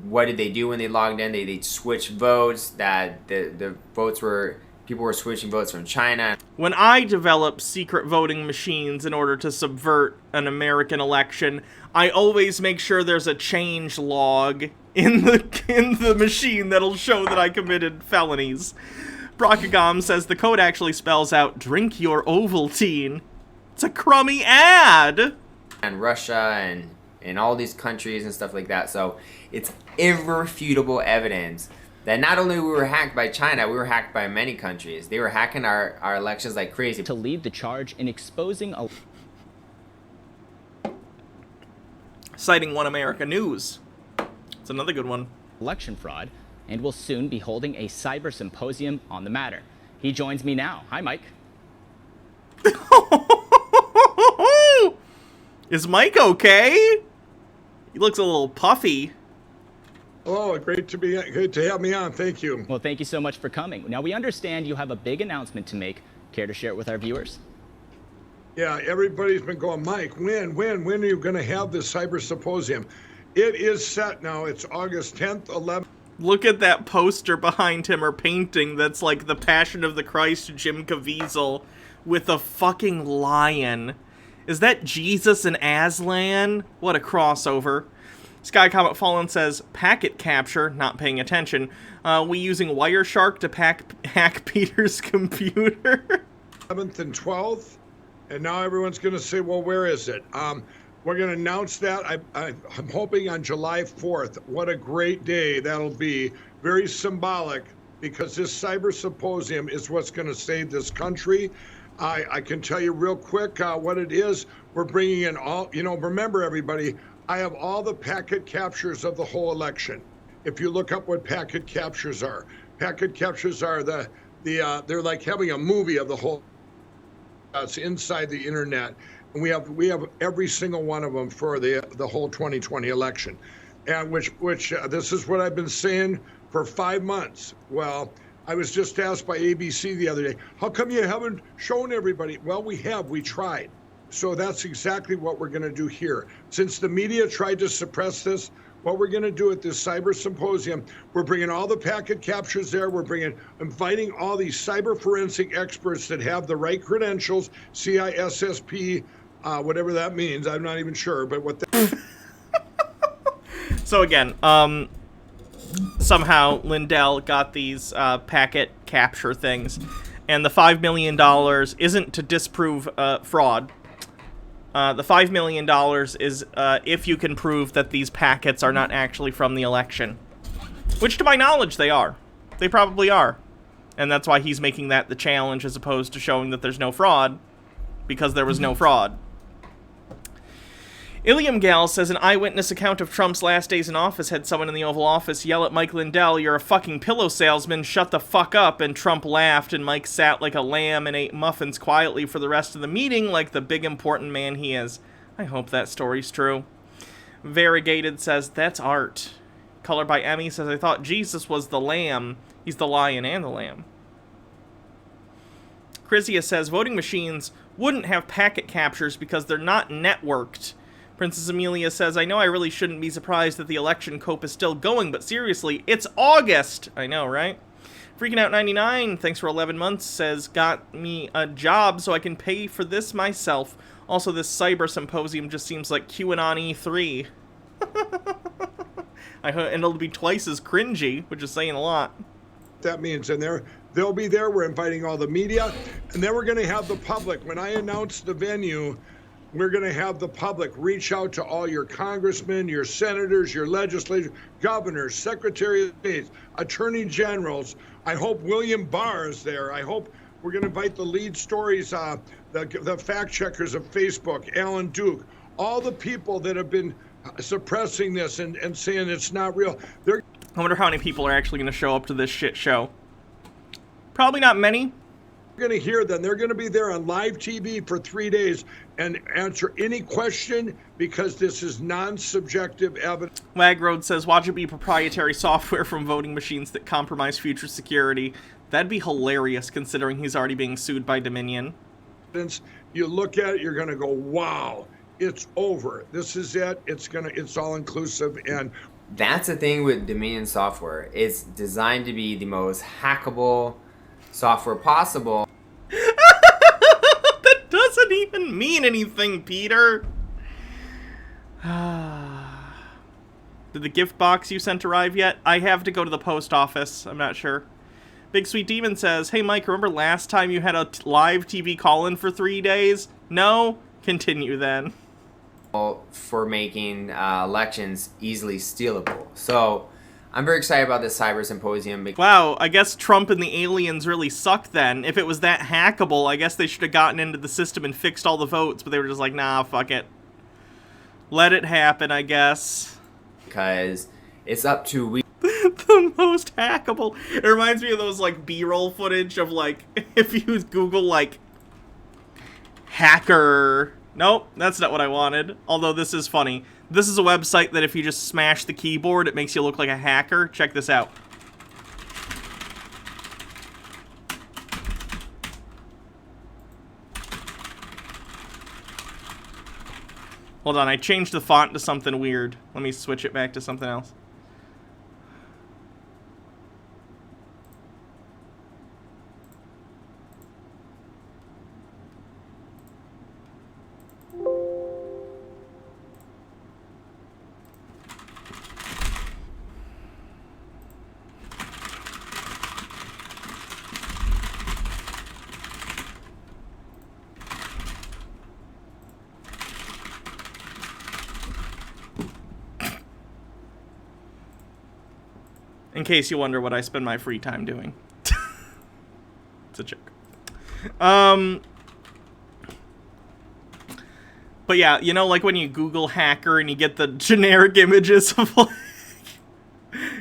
What did they do when they logged in? They switched votes. That the votes were. People were switching votes from China.
When I develop secret voting machines in order to subvert an American election, I always make sure there's a change log in the machine that'll show that I committed felonies. Brockagam says the code actually spells out drink your Ovaltine. It's a crummy ad.
And Russia and all these countries and stuff like that. So it's irrefutable evidence that not only we were hacked by China, we were hacked by many countries. They were hacking our elections like crazy.
To lead the charge in exposing
citing One America News. It's another good one.
Election fraud, and will soon be holding a cyber symposium on the matter. He joins me now. Hi, Mike.
Is Mike okay? He looks a little puffy.
Oh, great to have me on. Thank you.
Well, thank you so much for coming. Now, we understand you have a big announcement to make. Care to share it with our viewers?
Yeah, everybody's been going, Mike, when are you going to have this cyber symposium? It is set now. It's August 10th, 11th.
Look at that poster behind him or painting that's like the Passion of the Christ Jim Caviezel with a fucking lion. Is that Jesus and Aslan? What a crossover. Sky Comet Fallen says, packet capture, not paying attention. We using Wireshark to hack Peter's computer.
11th and 12th, and now everyone's going to say, well, where is it? We're going to announce that. I'm hoping on July 4th. What a great day that'll be. Very symbolic, because this cyber symposium is what's going to save this country. I can tell you real quick what it is. We're bringing in all, remember everybody, I have all the packet captures of the whole election. If you look up what packet captures are they're like having a movie of the whole. It's inside the internet, and we have every single one of them for the whole 2020 election, and which this is what I've been saying for 5 months. Well, I was just asked by ABC the other day, how come you haven't shown everybody? Well, we tried. So that's exactly what we're going to do here. Since the media tried to suppress this, what we're going to do at this cyber symposium, we're bringing all the packet captures there. We're inviting all these cyber forensic experts that have the right credentials, CISSP, whatever that means. I'm not even sure, but what that.
So again, somehow Lindell got these packet capture things, and the $5 million isn't to disprove fraud. The $5 million is if you can prove that these packets are not actually from the election. Which, to my knowledge, they are. They probably are. And that's why he's making that the challenge as opposed to showing that there's no fraud. Because there was no fraud. Ilium Gal says an eyewitness account of Trump's last days in office had someone in the Oval Office yell at Mike Lindell, "You're a fucking pillow salesman, shut the fuck up," and Trump laughed, and Mike sat like a lamb and ate muffins quietly for the rest of the meeting like the big important man he is. I hope that story's true. Variegated says, that's art. Color by Emmy says, I thought Jesus was the lamb. He's the lion and the lamb. Chrysia says, voting machines wouldn't have packet captures because they're not networked. Princess Amelia says, I know I really shouldn't be surprised that the election cope is still going, but seriously, it's August! I know, right? Freaking Out 99, thanks for 11 months, says, got me a job so I can pay for this myself. Also, this cyber symposium just seems like QAnon E3. And it'll be twice as cringy, which is saying a lot.
That means, and they'll be there. We're inviting all the media, and then we're going to have the public. When I announce the venue, we're going to have the public reach out to all your congressmen, your senators, your legislators, governors, secretary of state, attorney generals. I hope William Barr is there. I hope we're going to invite the lead stories, the fact checkers of Facebook, Alan Duke, all the people that have been suppressing this and saying it's not real. I
wonder how many people are actually going to show up to this shit show. Probably not many.
You're going to hear them. They're going to be there on live TV for 3 days and answer any question because this is non-subjective evidence.
Wagroad says, watch it be proprietary software from voting machines that compromise future security. That'd be hilarious considering he's already being sued by Dominion.
You look at it, you're going to go, wow, it's over. This is it. It's all inclusive. And
that's the thing with Dominion software. It's designed to be the most hackable software possible.
That doesn't even mean anything, Peter. Did the gift box you sent arrive yet? I have to go to the post office. I'm not sure. Big Sweet Demon says, hey Mike, remember last time you had a live TV call-in for 3 days? No? Continue then.
For making elections easily stealable. So I'm very excited about this cyber symposium.
Wow, I guess Trump and the aliens really suck then. If it was that hackable, I guess they should have gotten into the system and fixed all the votes, but they were just like, nah, fuck it. Let it happen, I guess.
Because it's up to
the most hackable. It reminds me of those, like, B-roll footage of, like, if you Google, like, hacker. Nope, that's not what I wanted. Although this is funny. This is a website that if you just smash the keyboard, it makes you look like a hacker. Check this out. Hold on, I changed the font to something weird. Let me switch it back to something else. In case you wonder what I spend my free time doing. It's a joke. But yeah, you know, like when you Google hacker and you get the generic images of like,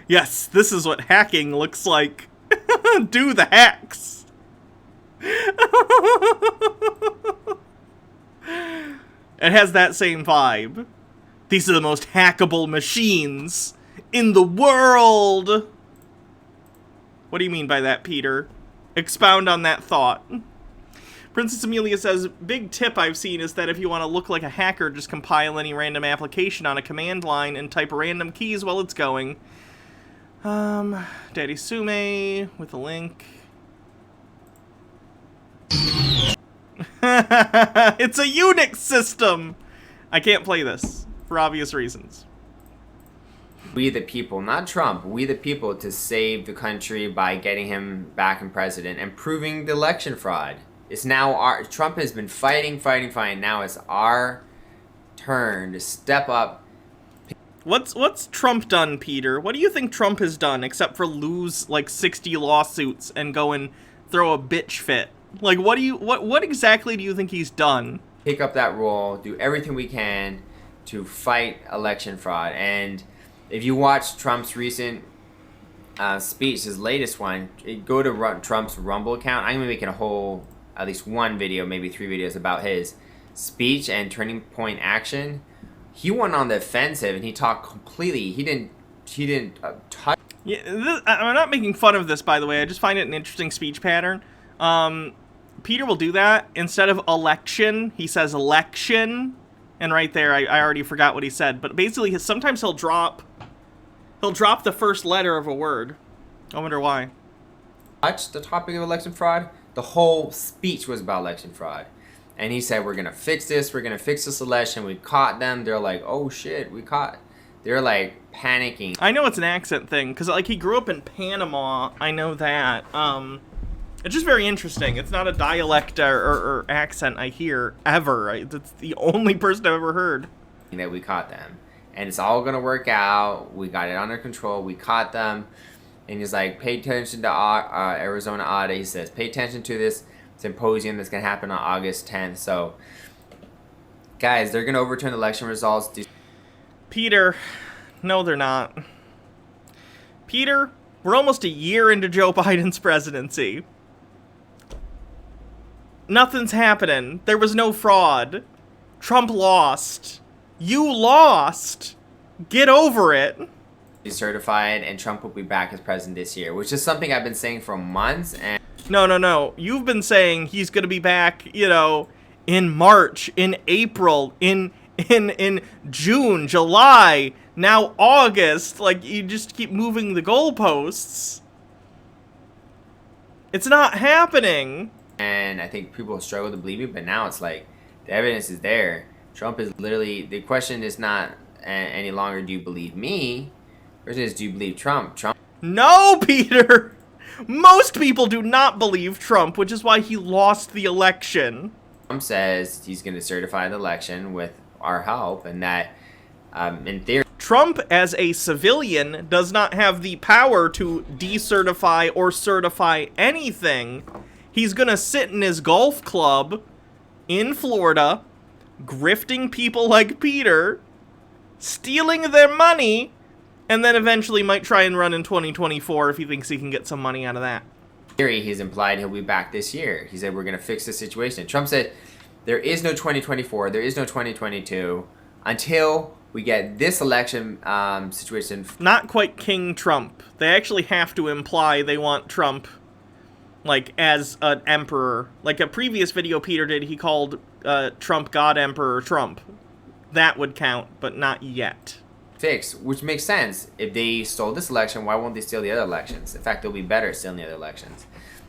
yes, this is what hacking looks like. Do the hacks. It has that same vibe. These are the most hackable machines in the world. What do you mean by that, Peter? Expound on that thought. Princess Amelia says, big tip I've seen is that if you want to look like a hacker, just compile any random application on a command line and type random keys while it's going. Daddy Sume with a link. It's a Unix system! I can't play this, for obvious reasons.
We the people, not Trump, we the people, to save the country by getting him back in president and proving the election fraud. It's now our, Trump has been fighting. Now it's our turn to step up.
What's Trump done, Peter? What do you think Trump has done except for lose like 60 lawsuits and go and throw a bitch fit? Like what exactly do you think he's done?
Pick up that role, do everything we can to fight election fraud. And if you watch Trump's recent speech, his latest one, go to Trump's Rumble account. I'm gonna be making a whole, at least one video, maybe 3 videos about his speech and turning point action. He went on the offensive and he talked completely. He didn't touch.
Yeah, I'm not making fun of this, by the way. I just find it an interesting speech pattern. Peter will do that instead of election. He says election, and right there, I already forgot what he said. But basically, sometimes he'll drop the first letter of a word. I wonder why.
Touch the topic of election fraud. The whole speech was about election fraud. And he said, we're going to fix this. We're going to fix this election. We caught them. They're like, oh, shit, we caught. They're, like, panicking.
I know it's an accent thing, because, like, he grew up in Panama. I know that. It's just very interesting. It's not a dialect or accent I hear, ever. It's the only person I've ever heard.
That we caught them. And it's all going to work out. We got it under control. We caught them. And he's like, pay attention to Arizona audit. He says, pay attention to this symposium that's going to happen on August 10th. So, guys, they're going to overturn the election results.
Peter, no, they're not. Peter, we're almost a year into Joe Biden's presidency. Nothing's happening. There was no fraud. Trump lost. You lost. Get over it.
He's certified, and Trump will be back as president this year, which is something I've been saying for months. And
No. You've been saying he's going to be back, you know, in March, in April, in June, July, now August. Like, you just keep moving the goalposts. It's not happening.
And I think people struggle to believe it, but now it's like, the evidence is there. Trump is literally, the question is not any longer, do you believe me? The question is, do you believe Trump?
No, Peter! Most people do not believe Trump, which is why he lost the election.
Trump says he's going to certify the election with our help, and that, in theory...
Trump, as a civilian, does not have the power to decertify or certify anything. He's going to sit in his golf club in Florida, grifting people like Peter, stealing their money, and then eventually might try and run in 2024 if he thinks he can get some money out of that.
In theory, he's implied he'll be back this year. He said, we're going to fix the situation. Trump said, there is no 2024, there is no 2022, until we get this election situation.
Not quite King Trump. They actually have to imply they want Trump, like, as an emperor. Like a previous video Peter did, he called Trump God Emperor Trump. That would count, but not yet.
Fix, which makes sense. If they stole this election, why won't they steal the other elections? In fact, they'll be better at stealing the other elections.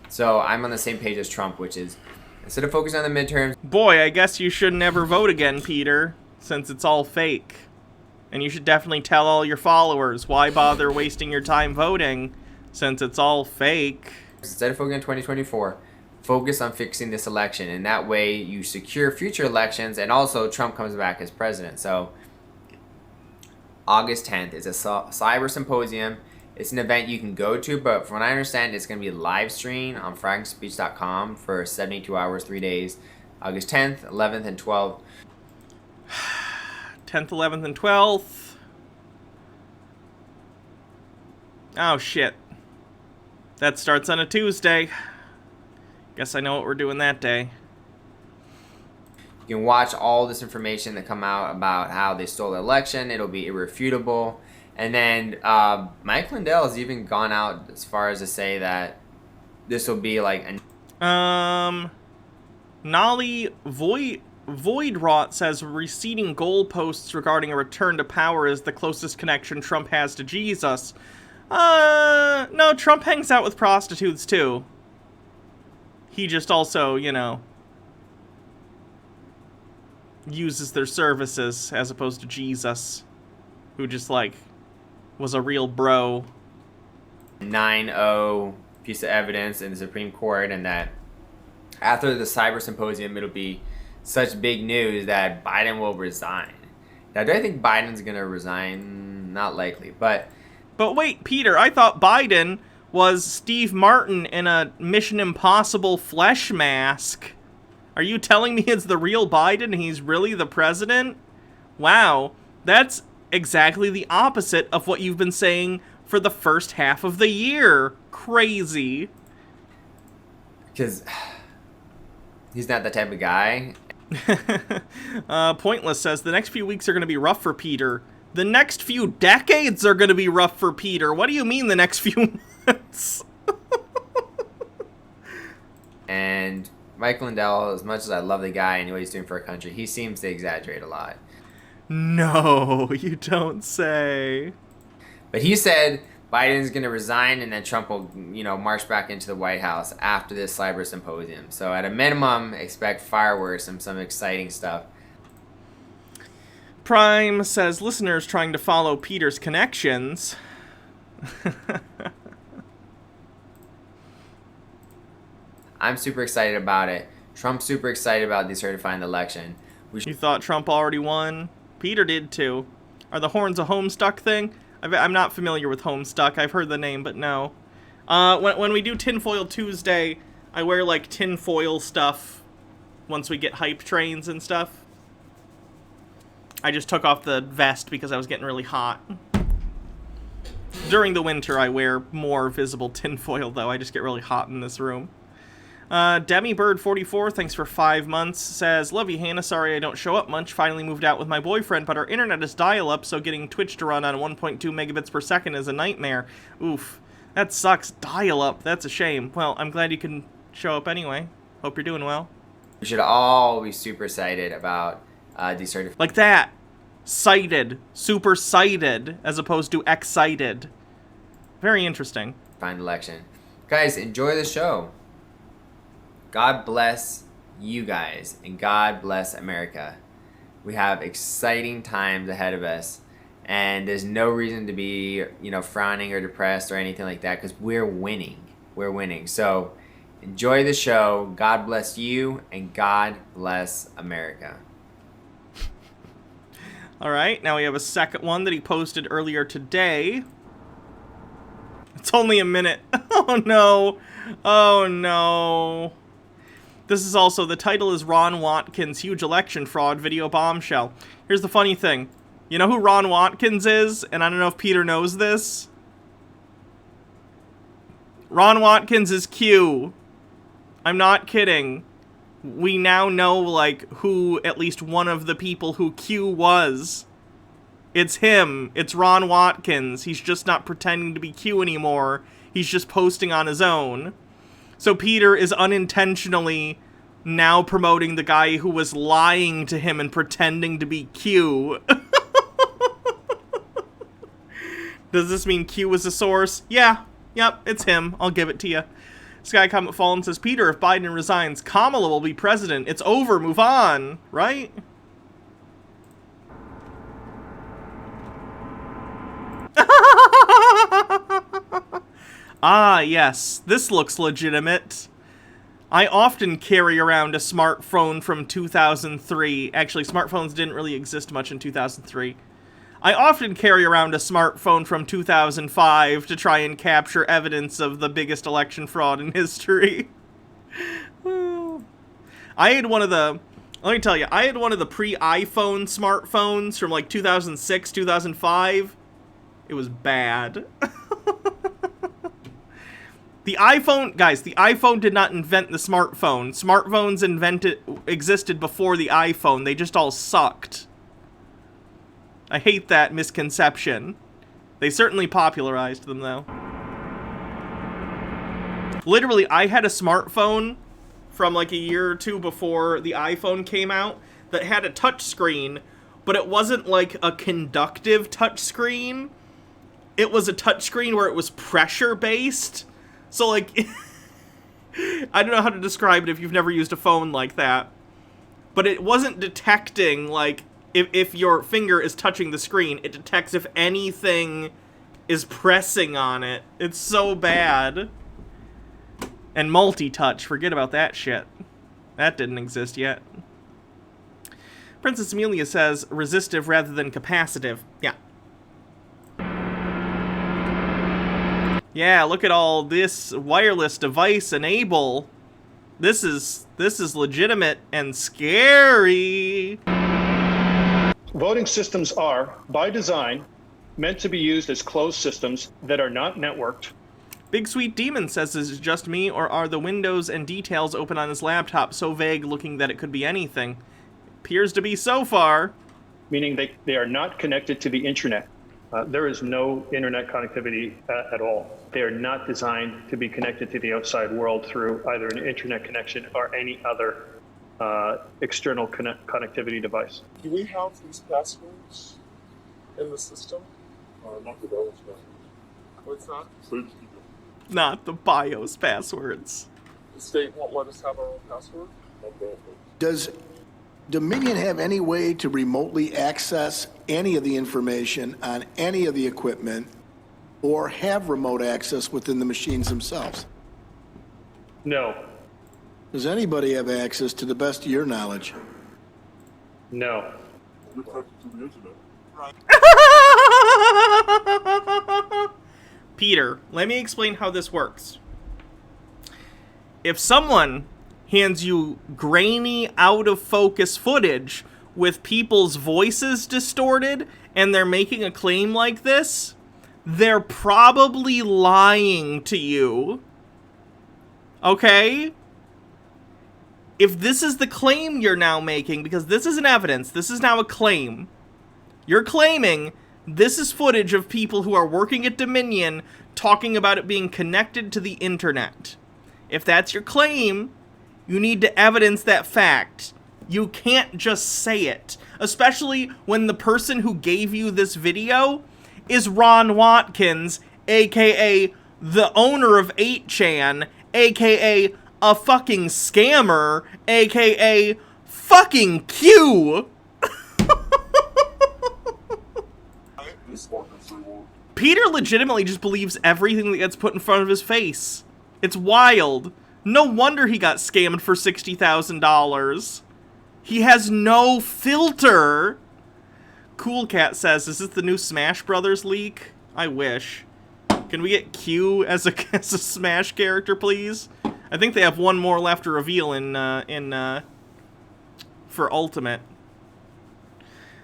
So I'm on the same page as Trump, which is, instead of focusing on the midterms...
Boy, I guess you should never vote again, Peter, since it's all fake. And you should definitely tell all your followers, why bother wasting your time voting, since it's all fake.
Instead of focusing on 2024, focus on fixing this election. And that way you secure future elections, and also Trump comes back as president. So... August 10th is a cyber symposium. It's an event you can go to, but from what I understand, it's going to be live streamed on fragmentspeech.com for 72 hours, 3 days, August 10th, 11th, and 12th.
10th, 11th, and 12th. Oh, shit. That starts on a Tuesday. Guess I know what we're doing that day.
You can watch all this information that come out about how they stole the election. It'll be irrefutable. And then Mike Lindell has even gone out as far as to say that this will be like
Nolly Voidrot says receding goalposts regarding a return to power is the closest connection Trump has to Jesus. No, Trump hangs out with prostitutes too. He just also, you know, uses their services as opposed to Jesus, who just like was a real bro.
9-0 piece of evidence in the Supreme Court, and that after the cyber symposium, it'll be such big news that Biden will resign. Now, do I think Biden's gonna resign? Not likely, but
wait, Peter, I thought Biden was Steve Martin in a Mission Impossible flesh mask. Are you telling me it's the real Biden and he's really the president? Wow, that's exactly the opposite of what you've been saying for the first half of the year. Crazy.
Because he's not that type of guy.
Pointless says, the next few weeks are going to be rough for Peter. The next few decades are going to be rough for Peter. What do you mean the next few months?
And Mike Lindell, as much as I love the guy and what he's doing for our country, he seems to exaggerate a lot.
No, you don't say.
But he said Biden's going to resign and then Trump will, you know, march back into the White House after this cyber symposium. So at a minimum, expect fireworks and some exciting stuff.
Prime says, listeners trying to follow Peter's connections.
I'm super excited about it. Trump's super excited about decertifying the election.
You thought Trump already won? Peter did too. Are the horns a Homestuck thing? I'm not familiar with Homestuck. I've heard the name, but no. When we do Tinfoil Tuesday, I wear like tinfoil stuff once we get hype trains and stuff. I just took off the vest because I was getting really hot. During the winter, I wear more visible tinfoil, though. I just get really hot in this room. Demibird44, thanks for 5 months, says, love you, Hannah. Sorry I don't show up much. Finally moved out with my boyfriend, but our internet is dial-up, so getting Twitch to run on 1.2 megabits per second is a nightmare. Oof. That sucks. Dial-up. That's a shame. Well, I'm glad you can show up anyway. Hope you're doing well.
We should all be super excited about decertifying.
Like that. Cited. Super cited, as opposed to excited. Very interesting.
Fine election. Guys, enjoy the show. God bless you guys, and God bless America. We have exciting times ahead of us, and there's no reason to be, you know, frowning or depressed or anything like that, because we're winning. We're winning. So enjoy the show. God bless you, and God bless America.
All right, now we have a second one that he posted earlier today. It's only a minute. Oh no. Oh no. This is also, the title is Ron Watkins' Huge Election Fraud Video Bombshell. Here's the funny thing. You know who Ron Watkins is? And I don't know if Peter knows this. Ron Watkins is Q. I'm not kidding. We now know, like, who at least one of the people who Q was. It's him. It's Ron Watkins. He's just not pretending to be Q anymore. He's just posting on his own. So Peter is unintentionally now promoting the guy who was lying to him and pretending to be Q. Does this mean Q was a source? Yeah. Yep, it's him. I'll give it to you. Sky Comet Fallen says, Peter, if Biden resigns, Kamala will be president. It's over. Move on. Right? Ah, yes. This looks legitimate. I often carry around a smartphone from 2003. Actually, smartphones didn't really exist much in 2003. I often carry around a smartphone from 2005 to try and capture evidence of the biggest election fraud in history. I had one of the... Let me tell you, I had one of the pre-iPhone smartphones from like 2006, 2005. It was bad. The iPhone, guys, the iPhone did not invent the smartphone. Smartphones existed before the iPhone. They just all sucked. I hate that misconception. They certainly popularized them, though. Literally, I had a smartphone from like a year or two before the iPhone came out that had a touch screen, but it wasn't like a conductive touch screen. It was a touch screen where it was pressure-based. So, like, I don't know how to describe it if you've never used a phone like that. But it wasn't detecting, like, if your finger is touching the screen, it detects if anything is pressing on it. It's so bad. And multi-touch, forget about that shit. That didn't exist yet. Princess Amelia says resistive rather than capacitive. Yeah. Yeah, look at all this wireless device enable. This is legitimate and scary.
Voting systems are, by design, meant to be used as closed systems that are not networked.
Big Sweet Demon says, is it just me, or are the windows and details open on his laptop so vague looking that it could be anything? Appears to be so far.
Meaning they are not connected to the internet. There is no internet connectivity at all. They are not designed to be connected to the outside world through either an internet connection or any other external connectivity device.
Do we have these passwords in the system? Not the BIOS passwords. What's that?
Not the BIOS passwords.
The state won't let us have our own password?
Does Dominion have any way to remotely access any of the information on any of the equipment or have remote access within the machines themselves?
No.
Does anybody have access to the best of your knowledge?
No.
Peter, let me explain how this works. If someone hands you grainy, out-of-focus footage with people's voices distorted and they're making a claim like this, they're probably lying to you. Okay? If this is the claim you're now making, because this isn't evidence, this is now a claim. You're claiming this is footage of people who are working at Dominion talking about it being connected to the internet. If that's your claim, you need to evidence that fact. You can't just say it. Especially when the person who gave you this video is Ron Watkins, aka the owner of 8chan, aka a fucking scammer, aka fucking Q. Peter legitimately just believes everything that gets put in front of his face. It's wild. No wonder he got scammed for $60,000. He has no filter. Cool Cat says, is this the new Smash Brothers leak? I wish. Can we get Q as a Smash character, please? I think they have one more left to reveal for Ultimate.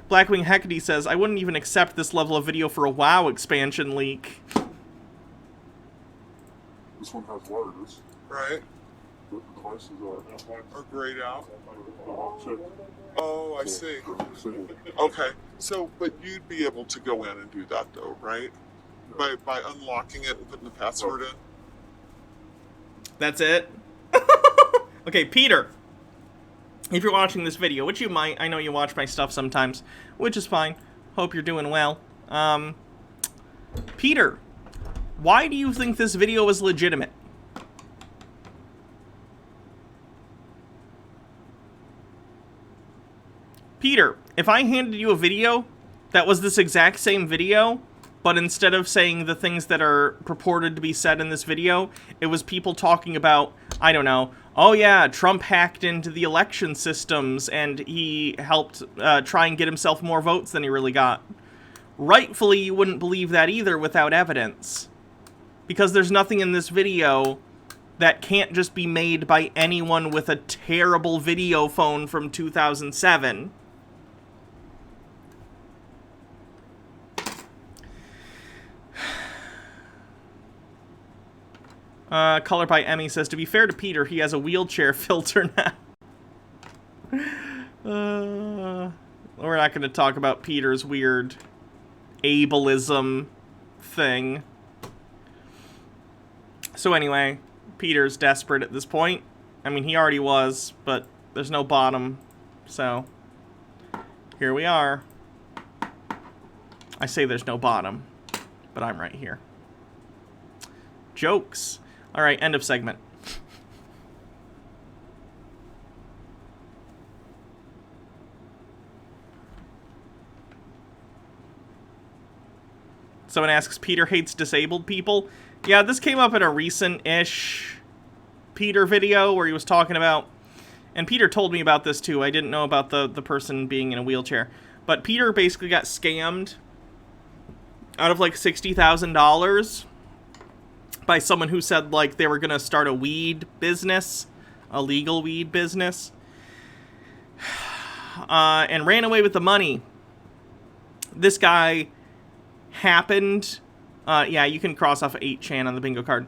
Blackwing Hecate says, I wouldn't even accept this level of video for a WoW expansion leak.
This one has wireless. Right. The devices are grayed out. Oh, I see. Okay. So, but you'd be able to go in and do that, though, right? By unlocking it and putting the password in?
That's it? Okay, Peter. If you're watching this video, which you might, I know you watch my stuff sometimes, which is fine. Hope you're doing well. Peter, why do you think this video is legitimate? Peter, if I handed you a video that was this exact same video, but instead of saying the things that are purported to be said in this video, it was people talking about, I don't know, oh yeah, Trump hacked into the election systems and he helped try and get himself more votes than he really got. rightfully you wouldn't believe that either without evidence. Because there's nothing in this video that can't just be made by anyone with a terrible video phone from 2007. Color by Emmy says, to be fair to Peter, he has a wheelchair filter now. We're not going to talk about Peter's weird ableism thing. So anyway, Peter's desperate at this point. I mean, he already was, but there's no bottom. So, here we are. I say there's no bottom, but I'm right here. Jokes. All right, end of segment. Someone asks, Peter hates disabled people? Yeah, this came up in a recent-ish Peter video where he was talking about, and Peter told me about this too. I didn't know about the person being in a wheelchair. But Peter basically got scammed out of like $60,000 by someone who said like they were going to start a weed business, a legal weed business, and ran away with the money. This guy happened, yeah, you can cross off 8chan on the bingo card.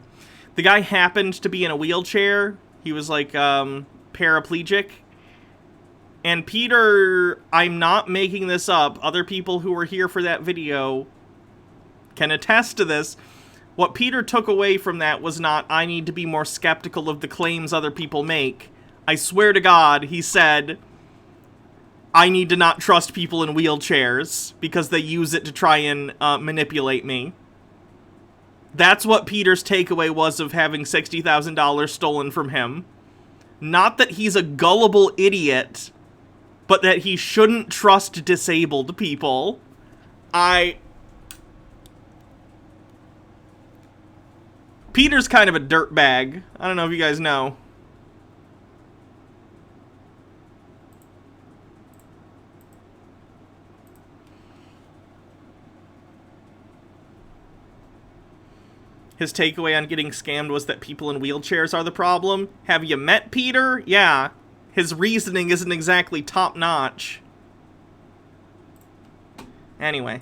The guy happened to be in a wheelchair. He was like paraplegic. And Peter, I'm not making this up. Other people who were here for that video can attest to this. What Peter took away from that was not, I need to be more skeptical of the claims other people make. I swear to God, he said, I need to not trust people in wheelchairs because they use it to try and manipulate me. That's what Peter's takeaway was of having $60,000 stolen from him. Not that he's a gullible idiot, but that he shouldn't trust disabled people. Peter's kind of a dirtbag. I don't know if you guys know. His takeaway on getting scammed was that people in wheelchairs are the problem. Have you met Peter? Yeah. His reasoning isn't exactly top-notch. Anyway.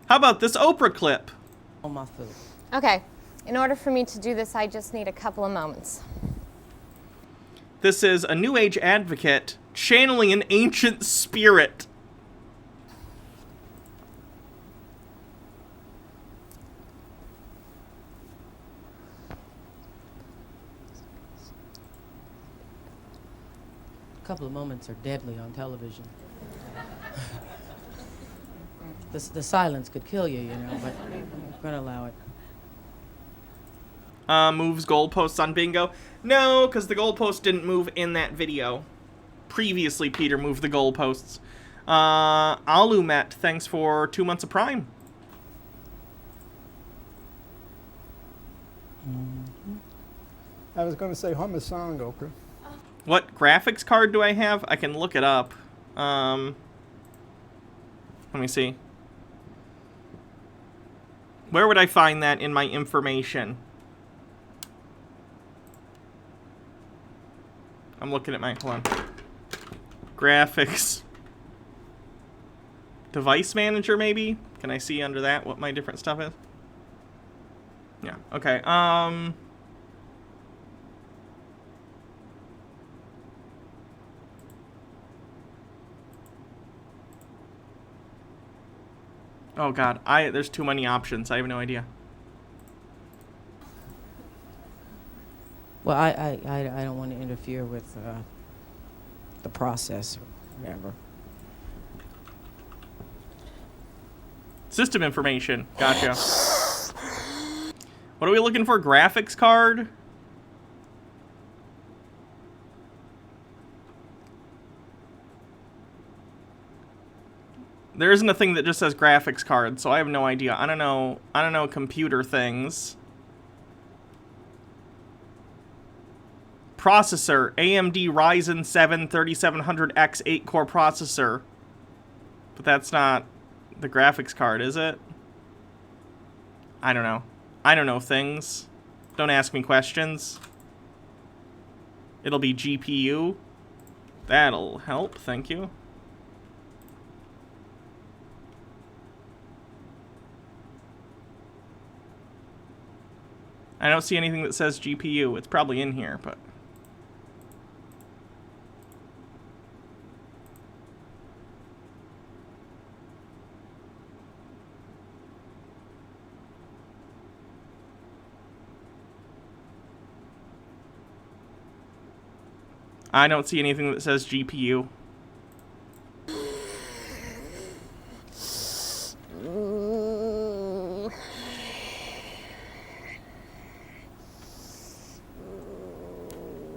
How about this Oprah clip?
On my food. Okay. In order for me to do this, I just need a couple of moments.
This is a New Age advocate channeling an ancient spirit.
A couple of moments are deadly on television. The silence could kill you, you know, but I'm gonna allow it.
Moves goalposts on bingo. No, because the goalpost didn't move in that video. Previously, Peter moved the goalposts. Alumet, thanks for 2 months of Prime.
I was going to say hum a song, Oprah.
What graphics card do I have? I can look it up. Let me see. Where would I find that in my information? I'm looking at my, hold on. Graphics. Device manager, maybe? Can I see under that what my different stuff is? Yeah, okay. Oh god, there's too many options. I have no idea.
Well, I don't want to interfere with the process or whatever.
System information. Gotcha. What are we looking for? Graphics card? There isn't a thing that just says graphics card, so I have no idea. I don't know computer things. Processor, AMD Ryzen 7 3700X 8-core processor. But that's not the graphics card, is it? I don't know. I don't know things. Don't ask me questions. It'll be GPU. That'll help, thank you. I don't see anything that says GPU. It's probably in here, but... I don't see anything that says GPU.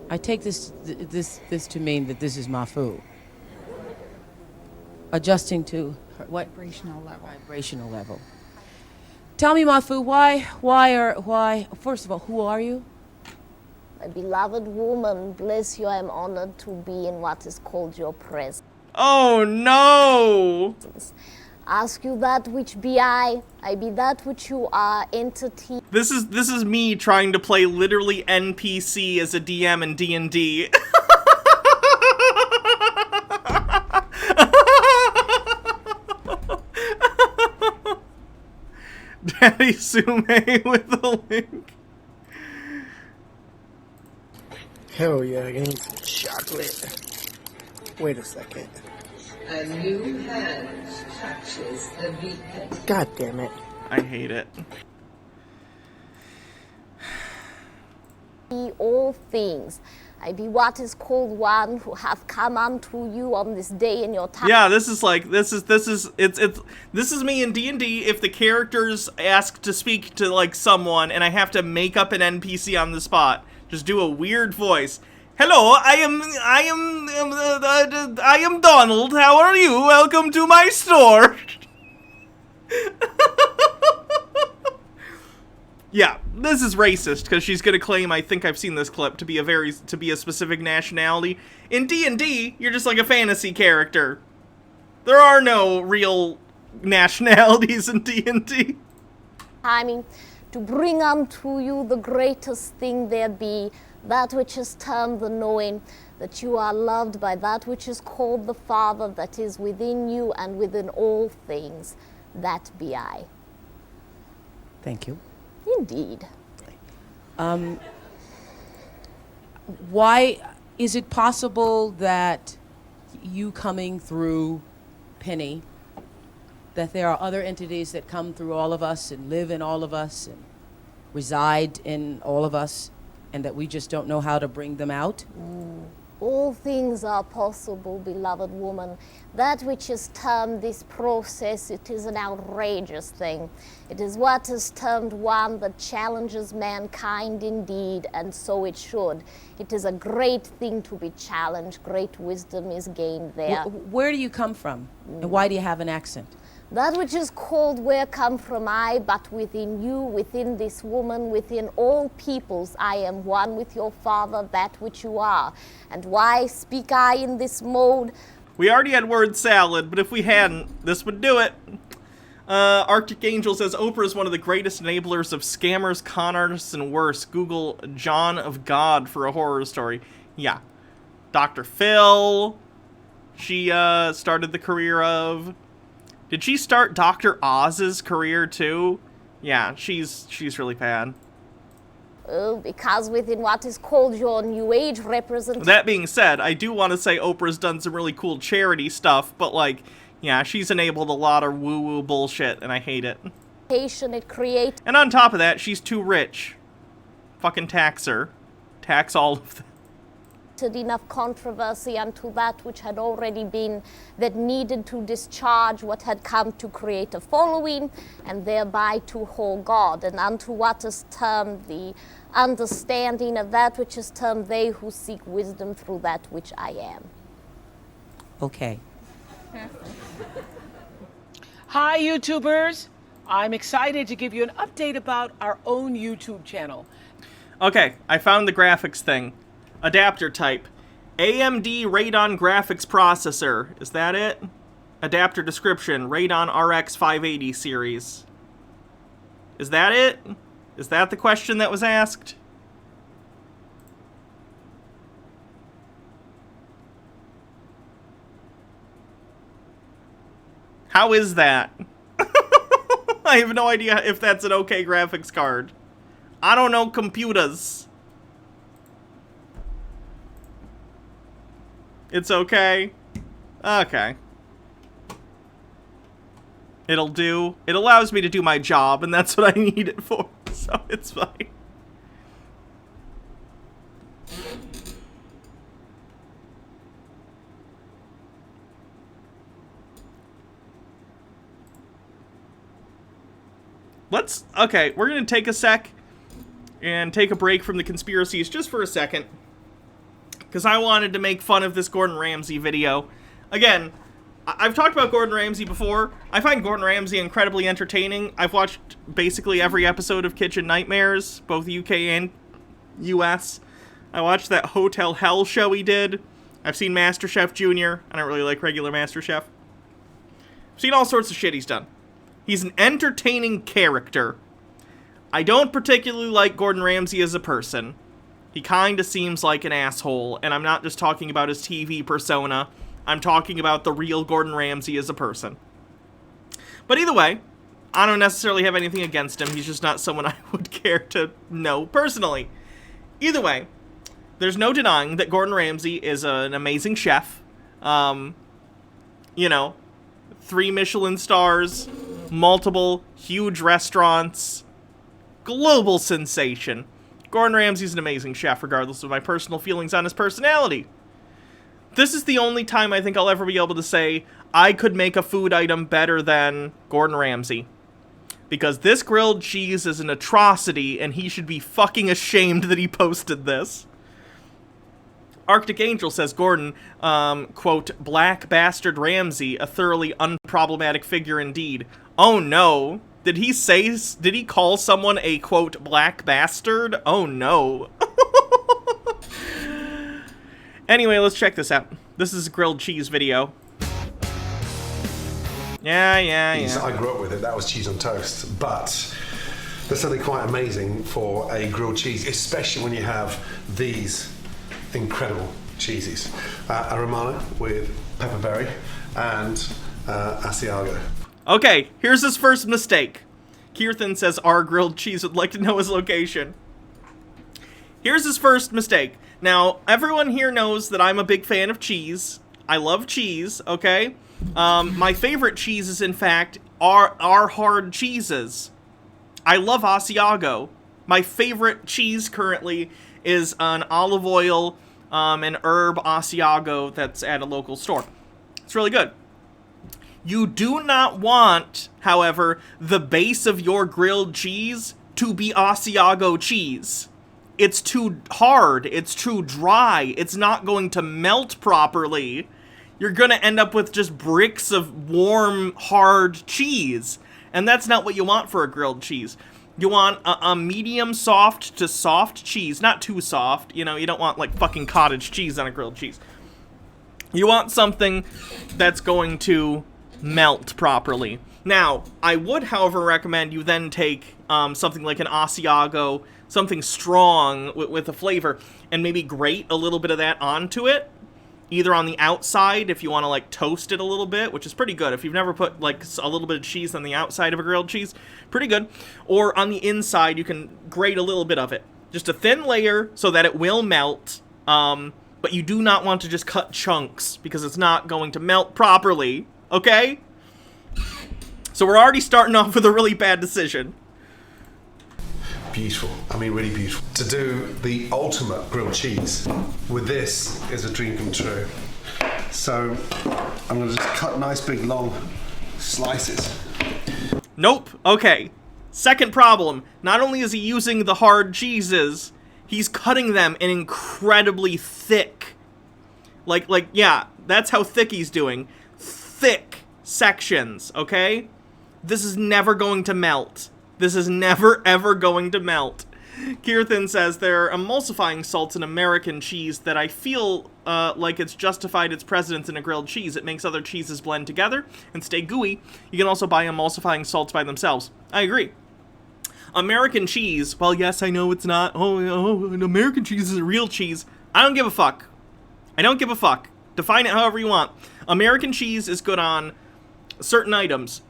I take this to mean that this is Mafu. Adjusting to her, what?
Vibrational level.
Vibrational level. Tell me, Mafu, why, first of all, who are you?
My beloved woman, bless you, I am honored to be in what is called your presence.
Oh no!
Ask you that which be I be that which you are, entity.
This is me trying to play literally NPC as a DM in D&D. Daddy Sume with the link.
Hell yeah, I need some chocolate. Wait a second.
A new hand touches the beacon.
God damn it.
I hate it.
Be all things. I be what is called one who have come unto you on this day in your time.
Yeah, this is me in D&D if the characters ask to speak to like someone and I have to make up an NPC on the spot. Just do a weird voice. Hello, I am Donald. How are you? Welcome to my store. Yeah, this is racist because she's gonna claim I think I've seen this clip to be a specific nationality. In D&D, you're just like a fantasy character. There are no real nationalities in D&D.
I mean, to bring unto you the greatest thing there be, that which is termed the knowing, that you are loved by that which is called the Father, that is within you and within all things, that be I.
Thank you.
Indeed.
Why is it possible that you coming through Penny, that there are other entities that come through all of us and live in all of us and reside in all of us, and that we just don't know how to bring them out?
All things are possible, beloved woman. That which is termed this process, it is an outrageous thing. It is what is termed one that challenges mankind indeed, and so it should. It is a great thing to be challenged. Great wisdom is gained there.
Where do you come from, and why do you have an accent?
That which is called where come from I, but within you, within this woman, within all peoples, I am one with your Father, that which you are. And why speak I in this mode?
We already had word salad, but if we hadn't, this would do it. Arctic Angel says, Oprah is one of the greatest enablers of scammers, con artists, and worse. Google John of God for a horror story. Yeah. Dr. Phil, she started the career of... Did she start Dr. Oz's career too? Yeah, she's really bad.
Oh, because within what is called your New Age representation.
That being said, I do want to say Oprah's done some really cool charity stuff, but like, yeah, she's enabled a lot of woo-woo bullshit, and I hate it.
It creates.
And on top of that, she's too rich. Fucking tax her. Tax all of them.
Enough controversy unto that which had already been, that needed to discharge what had come to create a following, and thereby to hold God, and unto what is termed the understanding of that which is termed they who seek wisdom through that which I am.
Okay.
Hi, YouTubers. I'm excited to give you an update about our own YouTube channel.
Okay, I found the graphics thing. Adapter type. AMD Radeon graphics processor. Is that it? Adapter description. Radeon RX 580 series. Is that it? Is that the question that was asked? How is that? I have no idea if that's an okay graphics card. I don't know computers. It's okay. Okay. It'll do. It allows me to do my job, and that's what I need it for, so it's fine. Okay, we're gonna take a sec and take a break from the conspiracies just for a second, because I wanted to make fun of this Gordon Ramsay video. Again, I've talked about Gordon Ramsay before. I find Gordon Ramsay incredibly entertaining. I've watched basically every episode of Kitchen Nightmares, both UK and US. I watched that Hotel Hell show he did. I've seen MasterChef Junior. I don't really like regular MasterChef. I've seen all sorts of shit he's done. He's an entertaining character. I don't particularly like Gordon Ramsay as a person. He kinda seems like an asshole, and I'm not just talking about his TV persona. I'm talking about the real Gordon Ramsay as a person. But either way, I don't necessarily have anything against him. He's just not someone I would care to know personally. Either way, there's no denying that Gordon Ramsay is an amazing chef. You know, 3 Michelin stars, multiple huge restaurants, global sensation. Gordon Ramsay's an amazing chef, regardless of my personal feelings on his personality. This is the only time I think I'll ever be able to say I could make a food item better than Gordon Ramsay. Because this grilled cheese is an atrocity, and he should be fucking ashamed that he posted this. Arctic Angel says Gordon, quote, black bastard Ramsay, a thoroughly unproblematic figure indeed. Oh no. Did he call someone a, quote, black bastard? Oh no. Anyway, let's check this out. This is a grilled cheese video. Yeah.
I grew up with it. That was cheese on toast. But there's something quite amazing for a grilled cheese, especially when you have these incredible cheeses. A Romano with pepperberry and Asiago.
Okay, here's his first mistake. Kirthan says our grilled cheese would like to know his location. Here's his first mistake. Now, everyone here knows that I'm a big fan of cheese. I love cheese, okay? My favorite cheeses, in fact, are hard cheeses. I love Asiago. My favorite cheese currently is an olive oil and herb Asiago that's at a local store. It's really good. You do not want, however, the base of your grilled cheese to be Asiago cheese. It's too hard, it's too dry, it's not going to melt properly. You're gonna end up with just bricks of warm, hard cheese. And that's not what you want for a grilled cheese. You want a medium soft to soft cheese, not too soft. You know, you don't want like fucking cottage cheese on a grilled cheese. You want something that's going to melt properly. Now, I would, however, recommend you then take something like an Asiago, something strong with a flavor, and maybe grate a little bit of that onto it, either on the outside if you want to like toast it a little bit, which is pretty good. If you've never put like a little bit of cheese on the outside of a grilled cheese, pretty good. Or on the inside, you can grate a little bit of it. Just a thin layer so that it will melt, but you do not want to just cut chunks because it's not going to melt properly, okay? So we're already starting off with a really bad decision.
Beautiful. I mean, really beautiful. To do the ultimate grilled cheese with this is a dream come true. So I'm going to just cut nice big long slices.
Nope. Okay. Second problem. Not only is he using the hard cheeses, he's cutting them in incredibly thick. Like, yeah, that's how thick he's doing. Thick sections, okay? This is never going to melt. This is never, ever going to melt. Kirthan says, there are emulsifying salts in American cheese that I feel like it's justified its presence in a grilled cheese. It makes other cheeses blend together and stay gooey. You can also buy emulsifying salts by themselves. I agree. American cheese, well, yes, I know it's not. Oh, American cheese isn't real cheese. I don't give a fuck. I don't give a fuck. Define it however you want. American cheese is good on certain items.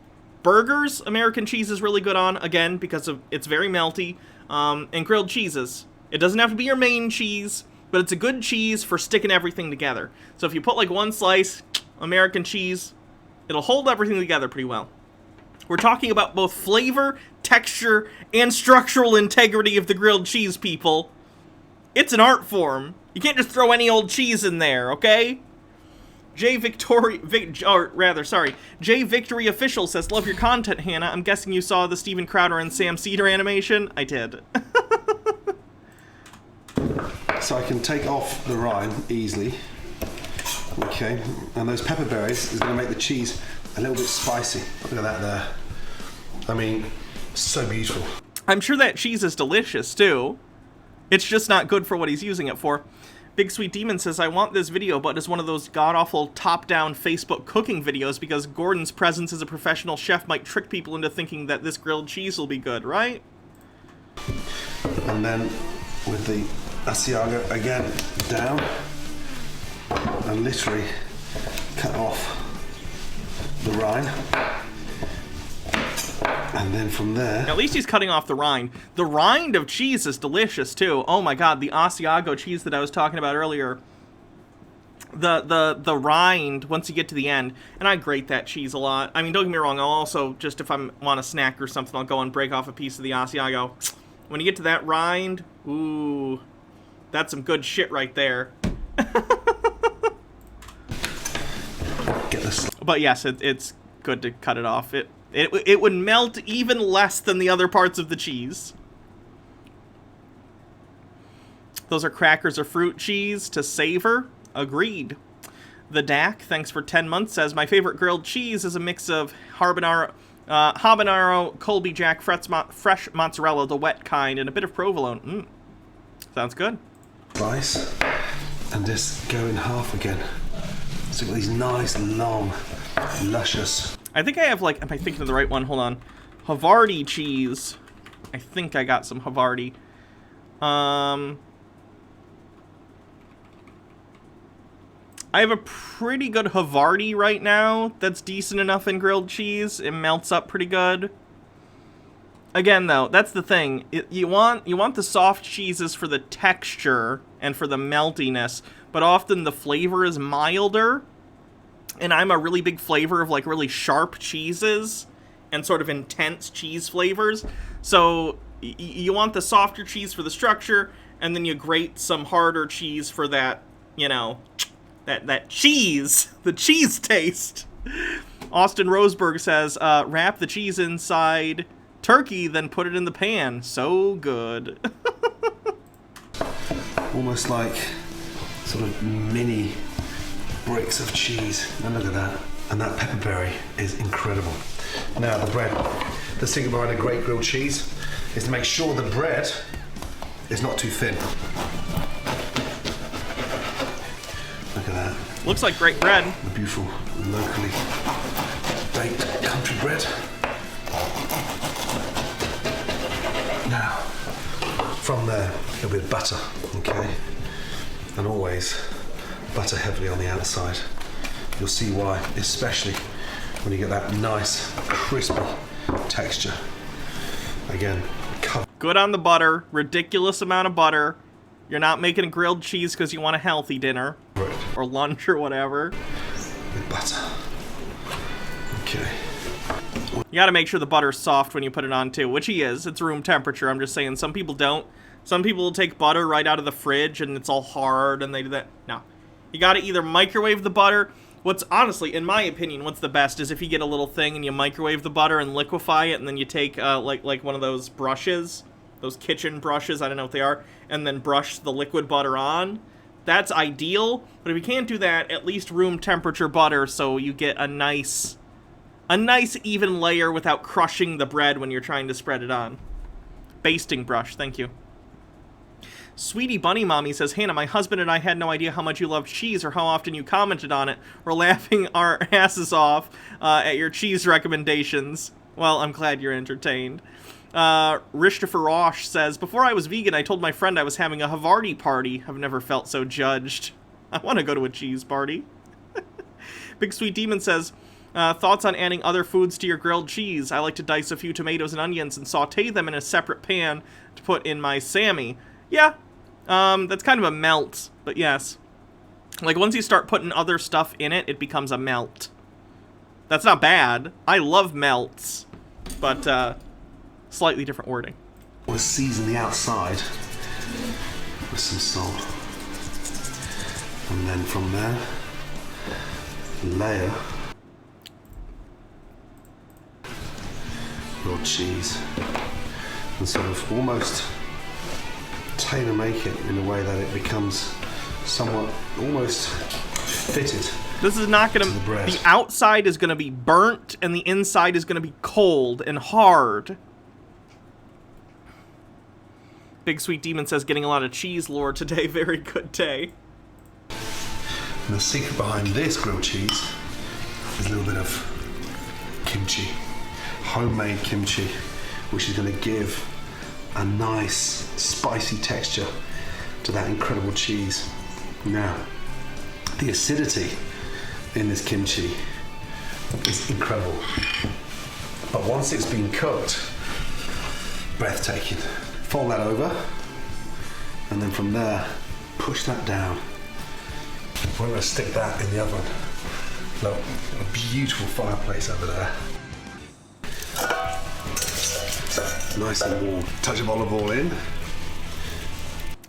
Burgers, American cheese is really good on, again, because it's very melty. And grilled cheeses. It doesn't have to be your main cheese, but it's a good cheese for sticking everything together. So if you put like one slice, American cheese, it'll hold everything together pretty well. We're talking about both flavor, texture, and structural integrity of the grilled cheese, people. It's an art form. You can't just throw any old cheese in there, okay? Jay Victory Official says, love your content, Hannah. I'm guessing you saw the Steven Crowder and Sam Cedar animation? I did.
So I can take off the rind easily. Okay, and those pepper berries is going to make the cheese a little bit spicy. Look at that there. I mean, so beautiful.
I'm sure that cheese is delicious, too. It's just not good for what he's using it for. Big Sweet Demon says, I want this video, but it's one of those god-awful top-down Facebook cooking videos because Gordon's presence as a professional chef might trick people into thinking that this grilled cheese will be good, right?
And then with the Asiago again down and literally cut off the rind. And then from there...
At least he's cutting off the rind. The rind of cheese is delicious, too. Oh my god, the Asiago cheese that I was talking about earlier. The rind, once you get to the end, and I grate that cheese a lot. I mean, don't get me wrong, I'll also, just if I want a snack or something, I'll go and break off a piece of the Asiago. When you get to that rind, ooh, that's some good shit right there.
Get this.
But yes, it's good to cut it off. It would melt even less than the other parts of the cheese. Those are crackers or fruit cheese to savor. Agreed. The Dak, thanks for 10 months, says, my favorite grilled cheese is a mix of habanero, Colby Jack, fresh mozzarella, the wet kind, and a bit of provolone. Sounds good.
Slice and just go in half again. So you've got these nice, long, luscious...
I think I have, like, am I thinking of the right one? Hold on. Havarti cheese. I think I got some Havarti. I have a pretty good Havarti right now that's decent enough in grilled cheese. It melts up pretty good. Again, though, that's the thing. You want the soft cheeses for the texture and for the meltiness, but often the flavor is milder. And I'm a really big flavor of, like, really sharp cheeses and sort of intense cheese flavors. So you want the softer cheese for the structure, and then you grate some harder cheese for that, you know, that cheese, the cheese taste. Austin Roseberg says, wrap the cheese inside turkey, then put it in the pan. So good.
Almost like sort of mini bricks of cheese. And look at that. And that pepperberry is incredible. Now the bread. The secret behind a great grilled cheese is to make sure the bread is not too thin. Look at that.
Looks like great bread.
The beautiful, locally baked country bread. Now, from there, a little bit of butter, okay? And always butter heavily on the outside. You'll see why, especially when you get that nice, crispy texture. Again,
good on the butter, ridiculous amount of butter. You're not making a grilled cheese because you want a healthy dinner.
Right.
Or lunch or whatever.
With butter. Okay.
You gotta make sure the butter's soft when you put it on too, which he is. It's room temperature, I'm just saying. Some people don't. Some people will take butter right out of the fridge and it's all hard and they do that. No. You gotta either microwave the butter. What's, honestly, in my opinion, what's the best is if you get a little thing and you microwave the butter and liquefy it, and then you take, like one of those brushes, those kitchen brushes, I don't know what they are, and then brush the liquid butter on. That's ideal, but if you can't do that, at least room temperature butter so you get a nice even layer without crushing the bread when you're trying to spread it on. Basting brush, thank you. Sweetie Bunny Mommy says, Hannah, my husband and I had no idea how much you loved cheese or how often you commented on it. We're laughing our asses off at your cheese recommendations. Well, I'm glad you're entertained. Rishtopher Rosh says, before I was vegan, I told my friend I was having a Havarti party. I've never felt so judged. I want to go to a cheese party. Big Sweet Demon says, thoughts on adding other foods to your grilled cheese? I like to dice a few tomatoes and onions and saute them in a separate pan to put in my Sammy. Yeah, that's kind of a melt, but yes. Like, once you start putting other stuff in it, it becomes a melt. That's not bad. I love melts, but slightly different wording.
We'll season the outside with some salt. And then from there, layer your cheese and sort of almost tailor make it in a way that it becomes somewhat almost fitted.
This is not gonna, the outside is gonna be burnt and the inside is gonna be cold and hard. Big Sweet Demon says, getting a lot of cheese lore today. Very good day.
And the secret behind this grilled cheese is a little bit of kimchi, homemade kimchi, which is going to give a nice spicy texture to that incredible cheese. Now, the acidity in this kimchi is incredible, but once it's been cooked, breathtaking. Fold that over, and then from there, push that down. We're going to stick that in the oven. Look, a beautiful fireplace over there. Nice and warm. Touch of olive oil in.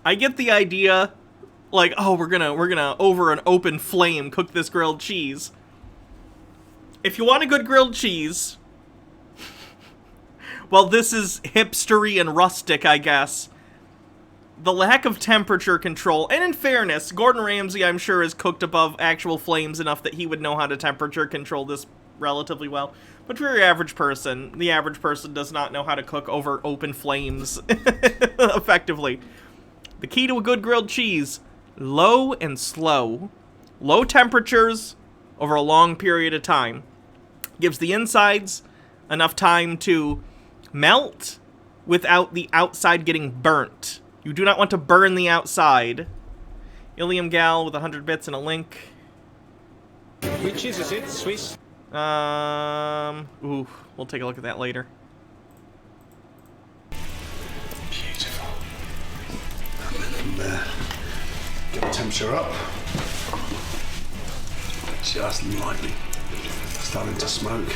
I get the idea, like, oh, we're gonna over an open flame cook this grilled cheese. If you want a good grilled cheese, well, this is hipstery and rustic, I guess. The lack of temperature control, and in fairness, Gordon Ramsay, I'm sure, is cooked above actual flames enough that he would know how to temperature control this relatively well. But for your average person, the average person does not know how to cook over open flames effectively. The key to a good grilled cheese, low and slow. Low temperatures over a long period of time. Gives the insides enough time to melt without the outside getting burnt. You do not want to burn the outside. Ilium Gal with 100 bits and a link.
Which cheese is it? Swiss?
Ooh, we'll take a look at that later.
Beautiful. And then from there, get the temperature up. Just lightly. Starting to smoke.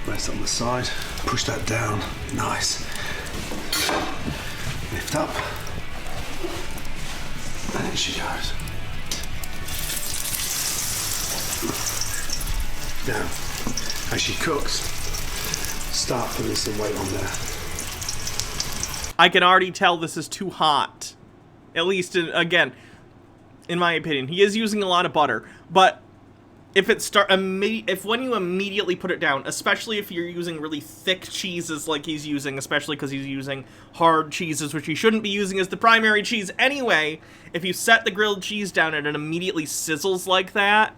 Rest on the side. Push that down. Nice. Lift up. And in she goes. Now, as she cooks, start putting some weight on there.
I can already tell this is too hot. At least, again, in my opinion. He is using a lot of butter, but if when you immediately put it down, especially if you're using really thick cheeses like he's using, especially because he's using hard cheeses, which he shouldn't be using as the primary cheese anyway, if you set the grilled cheese down and it immediately sizzles like that,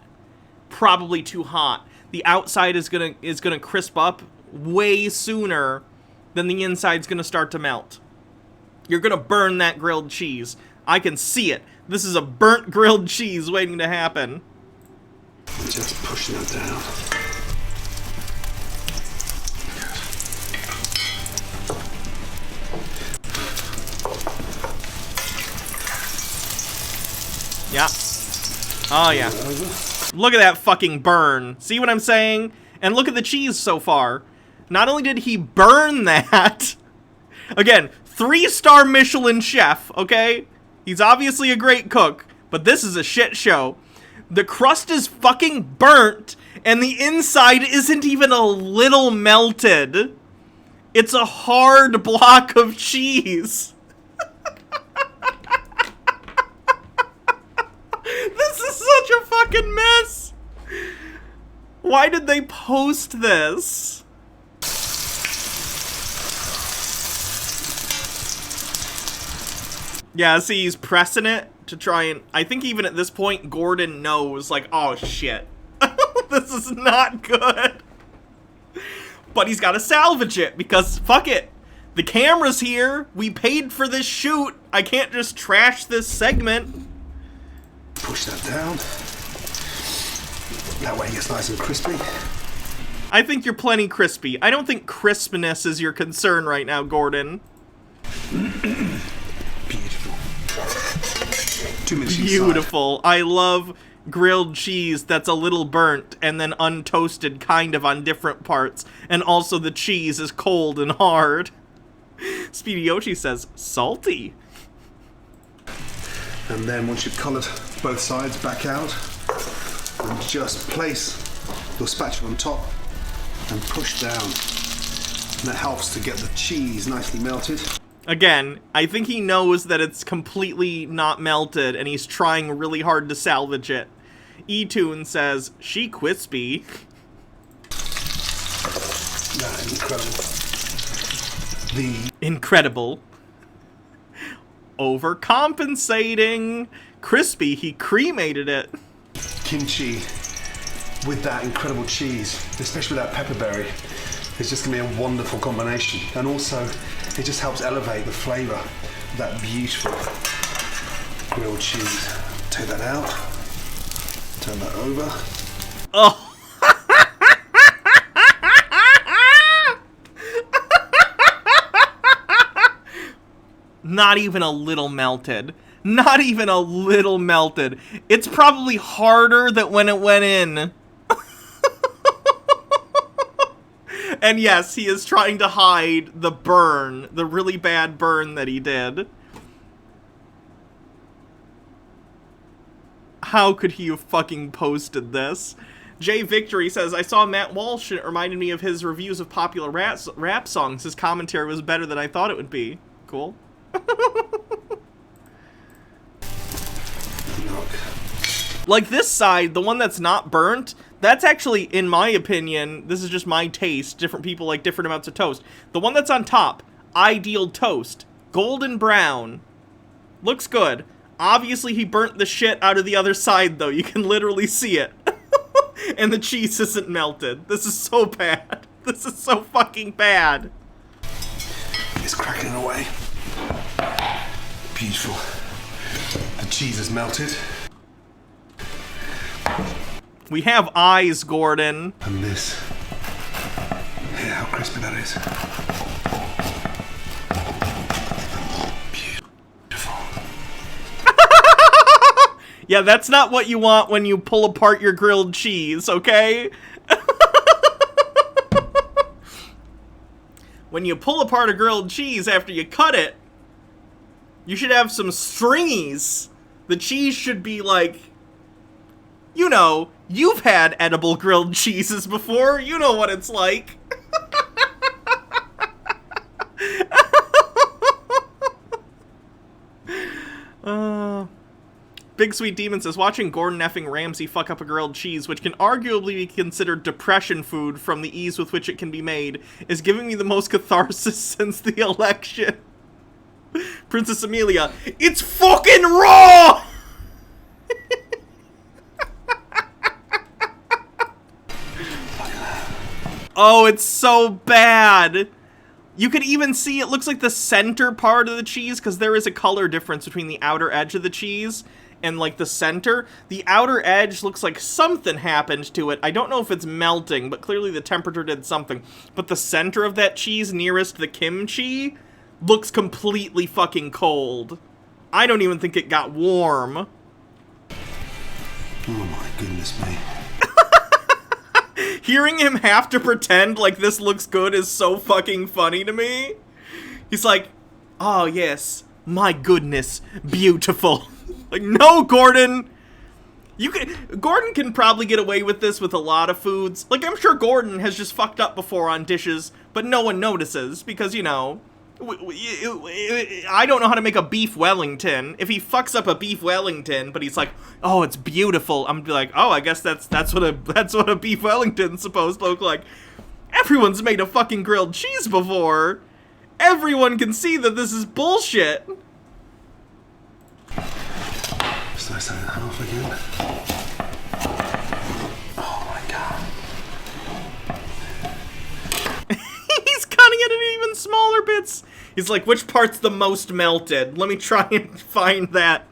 probably too hot. The outside is gonna crisp up way sooner than the inside's gonna start to melt. You're gonna burn that grilled cheese. I can see it. This is a burnt grilled cheese waiting to happen.
Just pushing it down.
Yeah. Oh, yeah. Look at that fucking burn. See what I'm saying? And look at the cheese so far. Not only did he burn that, again, 3-star Michelin chef, okay? He's obviously a great cook, but this is a shit show. The crust is fucking burnt, and the inside isn't even a little melted. It's a hard block of cheese. This is such a fucking mess. Why did they post this? Yeah, see, he's pressing it to try and... I think even at this point, Gordon knows, like, oh, shit. This is not good. But he's got to salvage it, because, fuck it. The camera's here. We paid for this shoot. I can't just trash this segment.
Push that down. That way it gets nice and crispy.
I think you're plenty crispy. I don't think crispness is your concern right now, Gordon.
Beautiful. 2 minutes inside.
Beautiful. I love grilled cheese that's a little burnt and then untoasted kind of on different parts. And also the cheese is cold and hard. Speedy Yoshi says, salty.
And then once you've coloured both sides back out, and just place your spatula on top and push down. And that helps to get the cheese nicely melted.
Again, I think he knows that it's completely not melted and he's trying really hard to salvage it. E-Tune says, she crispy.
Incredible.
Incredible. Overcompensating. Crispy, he cremated it.
Kimchi with that incredible cheese, especially with that pepperberry, is just going to be a wonderful combination. And also, it just helps elevate the flavour of that beautiful grilled cheese. Take that out. Turn that over.
Oh. Not even a little melted. Not even a little melted. It's probably harder than when it went in. And yes, he is trying to hide the burn, the really bad burn that he did. How could he have fucking posted this? Jay Victory says, I saw Matt Walsh and it reminded me of his reviews of popular rap songs. His commentary was better than I thought it would be. Cool. Like this side, the one that's not burnt, that's actually, in my opinion, this is just my taste, different people like different amounts of toast. The one that's on top, ideal toast, golden brown, looks good. Obviously he burnt the shit out of the other side though, you can literally see it. And the cheese isn't melted. This is so bad. This is so fucking bad.
It's cracking away. Beautiful. The cheese is melted.
We have eyes, Gordon.
And this. Yeah, how crispy that is. Beautiful.
Yeah, that's not what you want when you pull apart your grilled cheese, okay? When you pull apart a grilled cheese after you cut it, you should have some stringies. The cheese should be like, you know, you've had edible grilled cheeses before. You know what it's like. Big Sweet Demon says, watching Gordon effing Ramsay fuck up a grilled cheese, which can arguably be considered depression food from the ease with which it can be made, is giving me the most catharsis since the election. Princess Amelia, it's fucking raw! Oh, it's so bad. You could even see it looks like the center part of the cheese, because there is a color difference between the outer edge of the cheese and like the center. The outer edge looks like something happened to it. I don't know if it's melting, but clearly the temperature did something. But the center of that cheese nearest the kimchi looks completely fucking cold. I don't even think it got warm.
Oh my goodness me.
Hearing him have to pretend like this looks good is so fucking funny to me. He's like, oh yes, my goodness, beautiful. Like, no, Gordon. Gordon can probably get away with this with a lot of foods. Like, I'm sure Gordon has just fucked up before on dishes, but no one notices because, you know, I don't know how to make a beef Wellington. If he fucks up a beef Wellington, but he's like, "Oh, it's beautiful," I'm like, "Oh, I guess that's what a beef Wellington's supposed to look like." Everyone's made a fucking grilled cheese before. Everyone can see that this is bullshit.
slice that in half again. Oh my god.
He's cutting it in even smaller bits. He's like, which part's the most melted? Let me try and find that.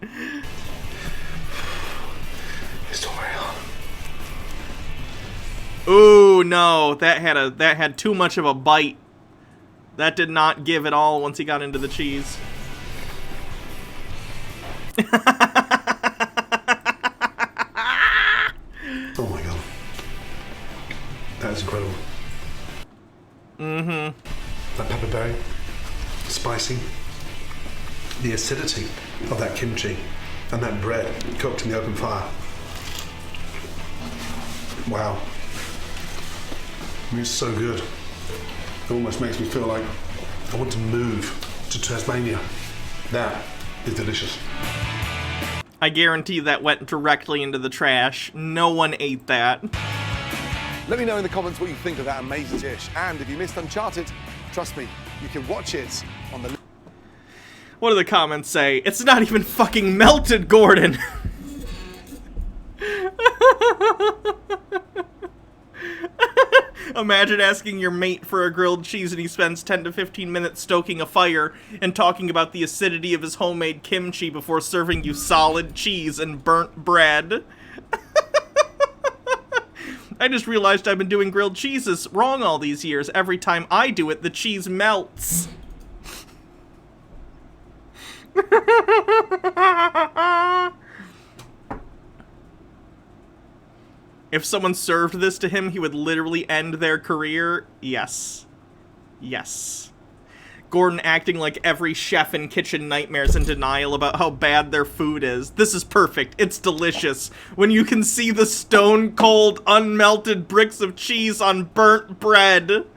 Ooh, no, that had too much of a bite. That did not give at all once he got into the cheese.
Oh my god. That is incredible.
Mm-hmm.
That pepperberry, spicy. The acidity of that kimchi and that bread cooked in the open fire. Wow. I mean, it's so good. It almost makes me feel like I want to move to Tasmania. That is delicious.
I guarantee that went directly into the trash. No one ate that.
Let me know in the comments what you think of that amazing dish. And if you missed Uncharted, trust me, you can watch it on the...
What do the comments say? It's not even fucking melted, Gordon! Imagine asking your mate for a grilled cheese and he spends 10 to 15 minutes stoking a fire and talking about the acidity of his homemade kimchi before serving you solid cheese and burnt bread. I just realized I've been doing grilled cheeses wrong all these years. Every time I do it, the cheese melts. If someone served this to him, he would literally end their career. Yes. Yes. Gordon acting like every chef in Kitchen Nightmares in denial about how bad their food is. This is perfect. It's delicious. When you can see the stone-cold, unmelted bricks of cheese on burnt bread.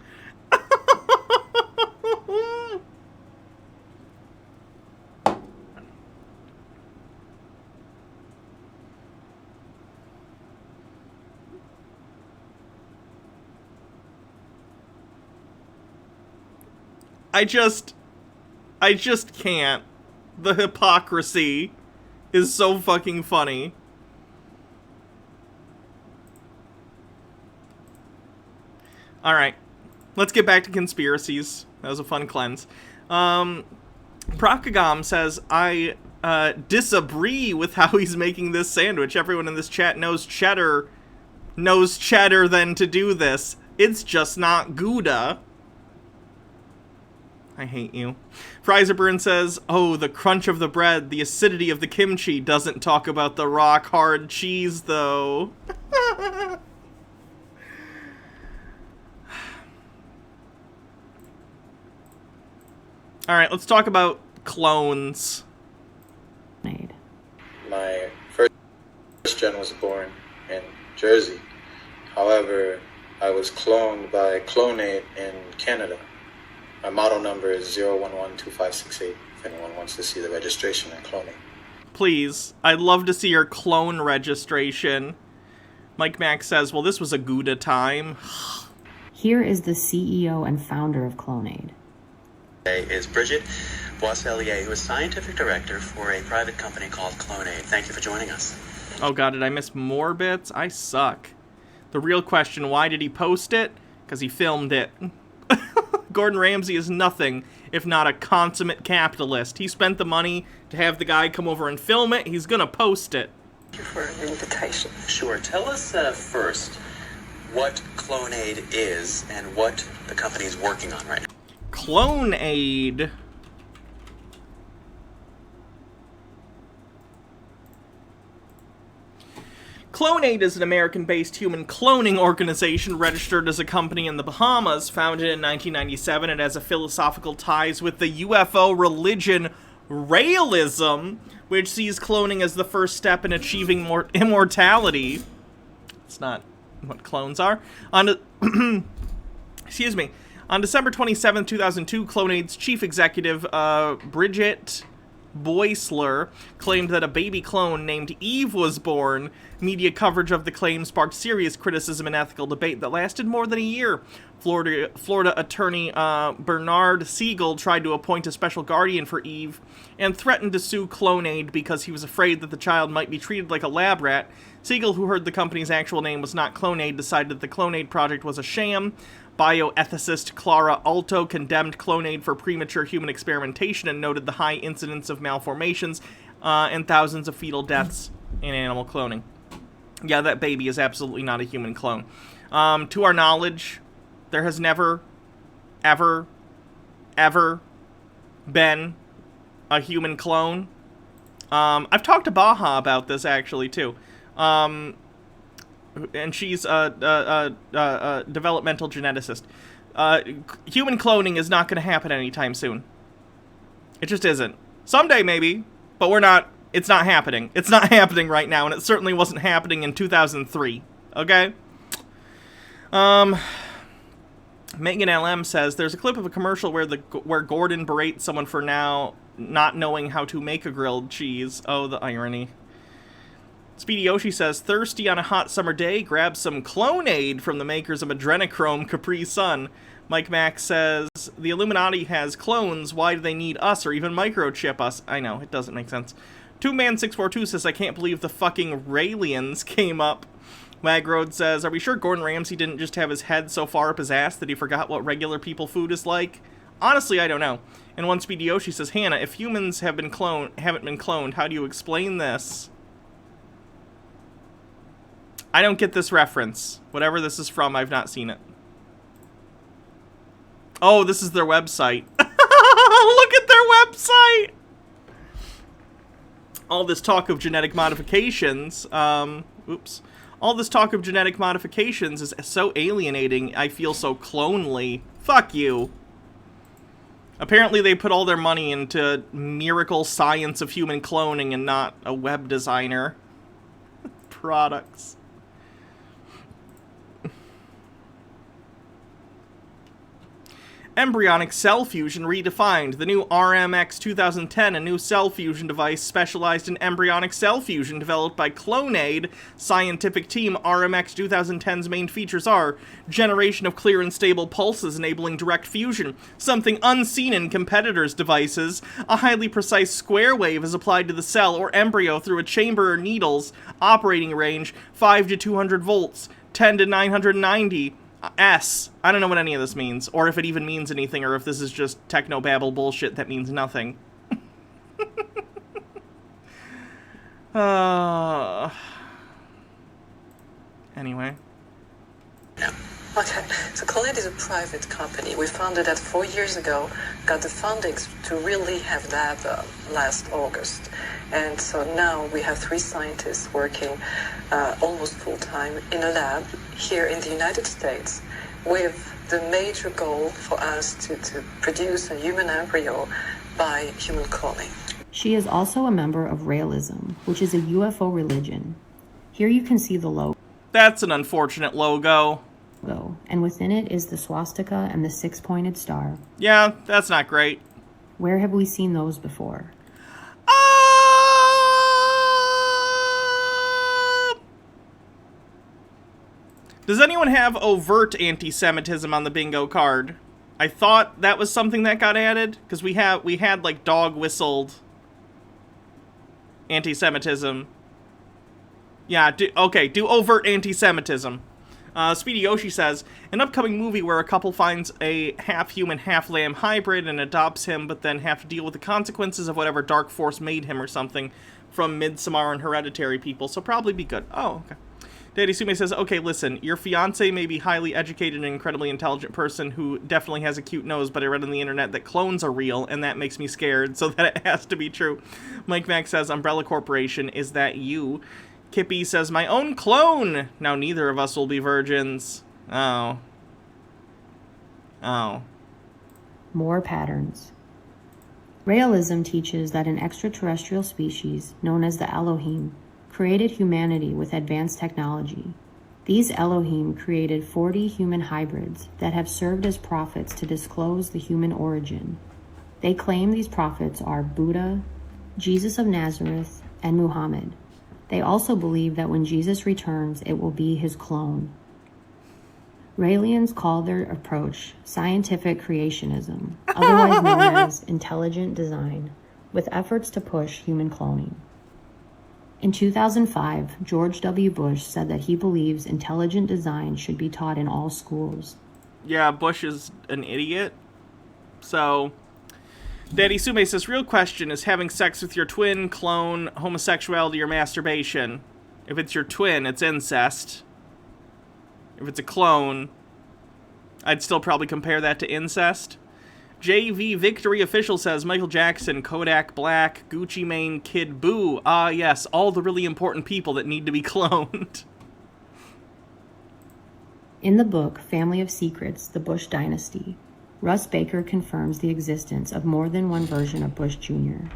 I just can't. The hypocrisy is so fucking funny. Alright. Let's get back to conspiracies. That was a fun cleanse. Procagom says, I disagree with how he's making this sandwich. Everyone in this chat knows cheddar than to do this. It's just not Gouda. I hate you. Freiserburn says, oh, the crunch of the bread, the acidity of the kimchi doesn't talk about the rock-hard cheese, though. Alright, let's talk about clones.
My first gen was born in Jersey. However, I was cloned by Clonate in Canada. My model number is 0112568, if anyone wants to see the registration and cloning.
Please. I'd love to see your clone registration. Mike Mack says, well, this was a Gouda time.
Here is the CEO and founder of Clonaid.
Is Bridget Boisselier, who is scientific director for a private company called Clonaid. Thank you for joining us.
Oh god, did I miss more bits? I suck. The real question, why did he post it? Because he filmed it. Gordon Ramsay is nothing if not a consummate capitalist. He spent the money to have the guy come over and film it. He's gonna post it.
Thank you for an invitation. Sure. Tell us first what Clonaid is and what the company is working on right now.
Clonaid. Clonaid is an American-based human cloning organization registered as a company in the Bahamas. Founded in 1997, it has a philosophical ties with the UFO religion Raelism, which sees cloning as the first step in achieving immortality. It's not what clones are. Excuse me. On December 27, 2002, Clonaid's chief executive, Bridget Boisler claimed that a baby clone named Eve was born. Media coverage of the claim sparked serious criticism and ethical debate that lasted more than a year. Florida attorney Bernard Siegel tried to appoint a special guardian for Eve and threatened to sue Clonaid because he was afraid that the child might be treated like a lab rat. Siegel, who heard the company's actual name was not Clonaid, decided that the Clonaid project was a sham. Bioethicist Clara Alto condemned Clonaid for premature human experimentation and noted the high incidence of malformations and thousands of fetal deaths in animal cloning. Yeah, that baby is absolutely not a human clone. To our knowledge, there has never, ever been a human clone. I've talked to Baha about this, actually, too. And she's a developmental geneticist. Human cloning is not going to happen anytime soon. It just isn't. Someday, maybe, but it's not happening. It's not happening right now, and it certainly wasn't happening in 2003, okay? Megan LM says, there's a clip of a commercial where Gordon berates someone for now not knowing how to make a grilled cheese. Oh, the irony. Speedy Yoshi says, thirsty on a hot summer day, grab some Clonaid from the makers of Adrenochrome Capri Sun. Mike Mack says, the Illuminati has clones, why do they need us or even microchip us? I know, it doesn't make sense. 2Man642 says, I can't believe the fucking Raelians came up. Wagroad says, are we sure Gordon Ramsay didn't just have his head so far up his ass that he forgot what regular people food is like? Honestly, I don't know. And one Speedy Yoshi says, Hannah, if humans haven't been cloned, how do you explain this? I don't get this reference. Whatever this is from, I've not seen it. Oh, this is their website. Look at their website! All this talk of genetic modifications, all this talk of genetic modifications is so alienating. I feel so clonely. Fuck you. Apparently they put all their money into miracle science of human cloning and not a web designer. Products. Embryonic cell fusion redefined. The new RMX 2010, a new cell fusion device specialized in embryonic cell fusion developed by Clonaid scientific team. RMX 2010's main features are generation of clear and stable pulses enabling direct fusion, something unseen in competitors' devices. A highly precise square wave is applied to the cell or embryo through a chamber or needles. Operating range 5 to 200 volts, 10 to 990. I don't know what any of this means, or if it even means anything, or if this is just technobabble bullshit that means nothing. Anyway.
Yeah. Okay, so Clonaid is a private company. We founded that 4 years ago, got the funding to really have that last August. And so now we have 3 scientists working almost full-time in a lab here in the United States with the major goal for us to produce a human embryo by human cloning.
She is also a member of Raelism, which is a UFO religion. Here you can see the logo.
That's an unfortunate logo.
And within it is the swastika and the 6-pointed star.
Yeah, that's not great.
Where have we seen those before?
Does anyone have overt anti-Semitism on the bingo card? I thought that was something that got added, because we had like dog-whistled anti-Semitism. Yeah, do overt anti-Semitism. Speedy Yoshi says, an upcoming movie where a couple finds a half-human, half-lamb hybrid and adopts him, but then have to deal with the consequences of whatever dark force made him or something from Midsommar and Hereditary people, so probably be good. Oh, okay. Daddy Sume says, okay, listen, your fiance may be highly educated and incredibly intelligent person who definitely has a cute nose, but I read on the internet that clones are real, and that makes me scared, so that it has to be true. Mike Mack says, Umbrella Corporation, is that you? Kippy says, my own clone! Now neither of us will be virgins. Oh.
More patterns. Raelism teaches that an extraterrestrial species, known as the Elohim, created humanity with advanced technology. These Elohim created 40 human hybrids that have served as prophets to disclose the human origin. They claim these prophets are Buddha, Jesus of Nazareth, and Muhammad. They also believe that when Jesus returns, it will be his clone. Raelians call their approach scientific creationism, otherwise known as intelligent design, with efforts to push human cloning. In 2005, George W. Bush said that he believes intelligent design should be taught in all schools.
Yeah, Bush is an idiot. So, Daddy Sume says, real question, is having sex with your twin, clone, homosexuality, or masturbation? If it's your twin, it's incest. If it's a clone, I'd still probably compare that to incest. JV Victory Official says, Michael Jackson, Kodak Black, Gucci Mane, Kid Boo. Ah, yes, all the really important people that need to be cloned.
In the book Family of Secrets, The Bush Dynasty, Russ Baker confirms the existence of more than one version of Bush Jr.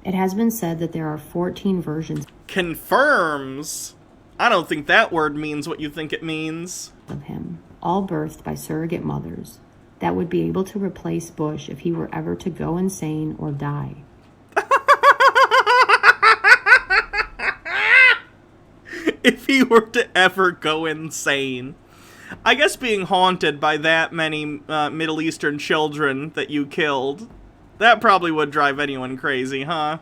It has been said that there are 14 versions.
Confirms? I don't think that word means what you think it means.
Of him, all birthed by surrogate mothers, that would be able to replace Bush if he were ever to go insane or die.
If he were to ever go insane. I guess being haunted by that many Middle Eastern children that you killed, that probably would drive anyone crazy, huh?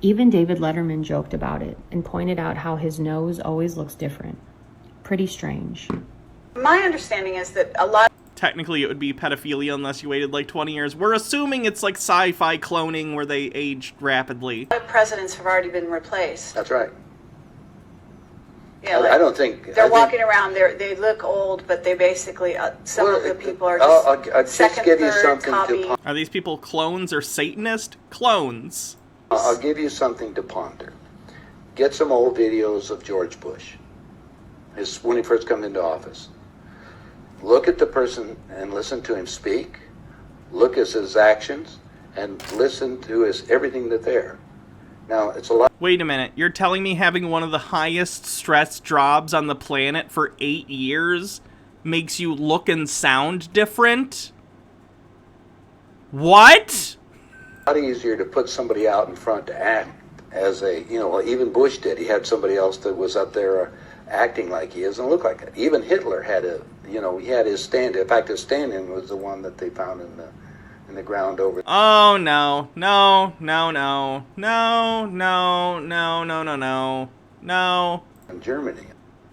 Even David Letterman joked about it and pointed out how his nose always looks different. Pretty strange.
My understanding is that a lot...
Technically, it would be pedophilia unless you waited like 20 years. We're assuming it's like sci-fi cloning where they aged rapidly.
A lot of presidents have already been replaced.
That's right.
Yeah,
I don't think...
They're walking around, they look old, but they basically, some of the people are just
I'll
second,
just give you
third
something
copy.
to...
Are these people clones or Satanist? Clones.
I'll give you something to ponder. Get some old videos of George Bush, when he first came into office. Look at the person and listen to him speak. Look at his actions and listen to everything that's there. Now, it's a lot...
Wait a minute. You're telling me having one of the highest stress jobs on the planet for 8 years makes you look and sound different? What?
A lot easier to put somebody out in front to act as a, even Bush did. He had somebody else that was up there acting like he is and look like it. Even Hitler had he had his stand. In fact, his stand-in was the one that they found in the ground over.
Oh, no. No. No, no. No, no, no, no, no, no. No.
In Germany.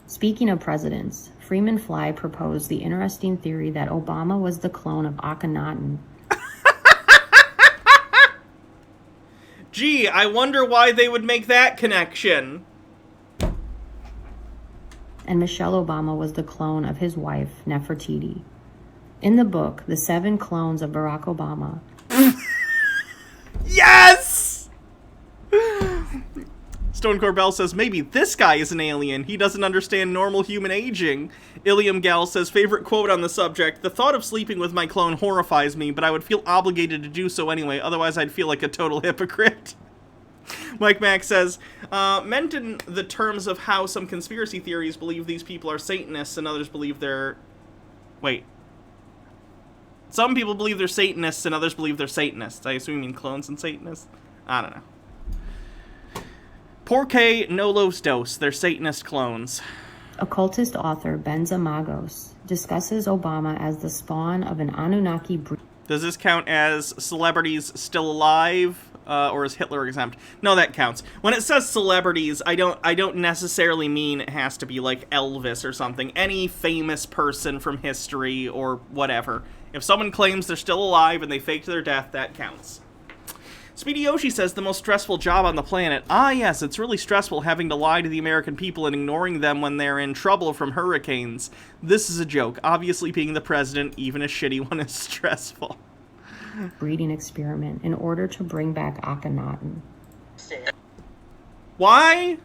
Speaking of presidents, Freeman Fly proposed the interesting theory that Obama was the clone of Akhenaten.
Gee, I wonder why they would make that connection.
And Michelle Obama was the clone of his wife, Nefertiti. In the book, The 7 Clones of Barack Obama.
Yes! Stone Corbell says, maybe this guy is an alien. He doesn't understand normal human aging. Ilium Gal says, favorite quote on the subject, the thought of sleeping with my clone horrifies me, but I would feel obligated to do so anyway, otherwise I'd feel like a total hypocrite. Mike Mack says, meant in the terms of how some conspiracy theories believe these people are Satanists and others believe they're... Wait. Some people believe they're Satanists and others believe they're Satanists. I assume you mean clones and Satanists? I don't know. Porque no los dos. They're Satanist clones.
Occultist author Benza Magos discusses Obama as the spawn of an Anunnaki breed.
Does this count as celebrities still alive, or is Hitler exempt? No, that counts. When it says celebrities, I don't necessarily mean it has to be like Elvis or something. Any famous person from history or whatever. If someone claims they're still alive and they faked their death, that counts. Speedy Yoshi says, the most stressful job on the planet. Ah, yes, it's really stressful having to lie to the American people and ignoring them when they're in trouble from hurricanes. This is a joke. Obviously, being the president, even a shitty one, is stressful.
Breeding experiment in order to bring back Akhenaten.
Why?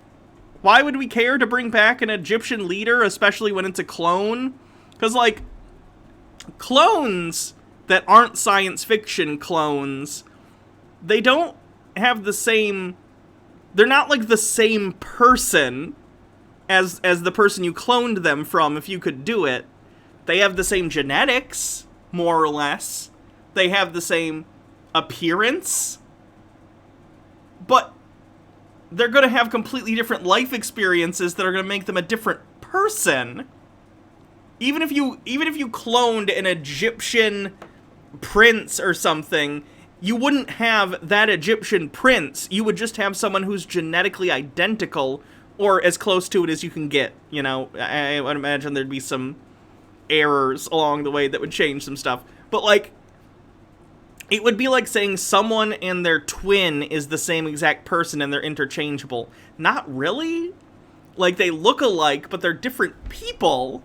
Why would we care to bring back an Egyptian leader, especially when it's a clone? Because, like, clones that aren't science fiction clones... They don't have the same... They're not like the same person as the person you cloned them from if you could do it. They have the same genetics, more or less. They have the same appearance. but they're going to have completely different life experiences that are going to make them a different person. Even if you cloned an Egyptian prince or something, you wouldn't have that Egyptian prince. You would just have someone who's genetically identical, or as close to it as you can get. You know, I would imagine there'd be some errors along the way that would change some stuff. But, like, it would be like saying someone and their twin is the same exact person and they're interchangeable. Not really. Like, they look alike, but they're different people.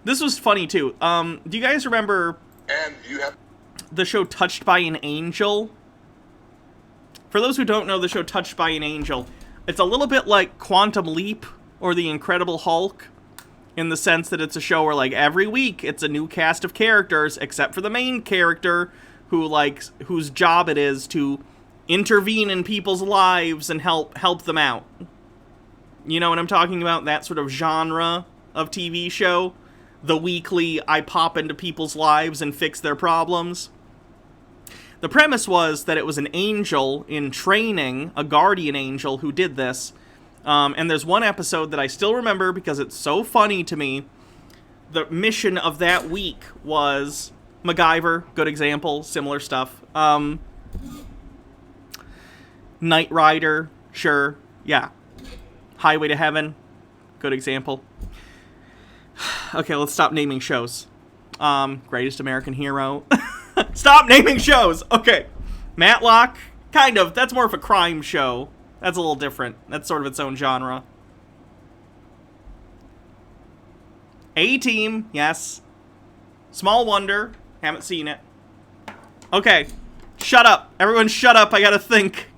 This was funny, too. Do you guys remember the show Touched by an Angel? For those who don't know the show Touched by an Angel, it's a little bit like Quantum Leap or The Incredible Hulk, in the sense that it's a show where, like, every week it's a new cast of characters, except for the main character, whose job it is to intervene in people's lives and help them out. You know what I'm talking about? That sort of genre of TV show. The weekly, I pop into people's lives and fix their problems. The premise was that it was an angel in training, a guardian angel, who did this. And there's one episode that I still remember because it's so funny to me. The mission of that week was MacGyver, good example, similar stuff. Knight Rider, sure, yeah. Highway to Heaven, good example. Okay, let's stop naming shows. Greatest American Hero. Stop naming shows! Okay. Matlock, kind of. That's more of a crime show. That's a little different. That's sort of its own genre. A-Team, yes. Small Wonder, haven't seen it. Okay, shut up. Everyone shut up, I gotta think.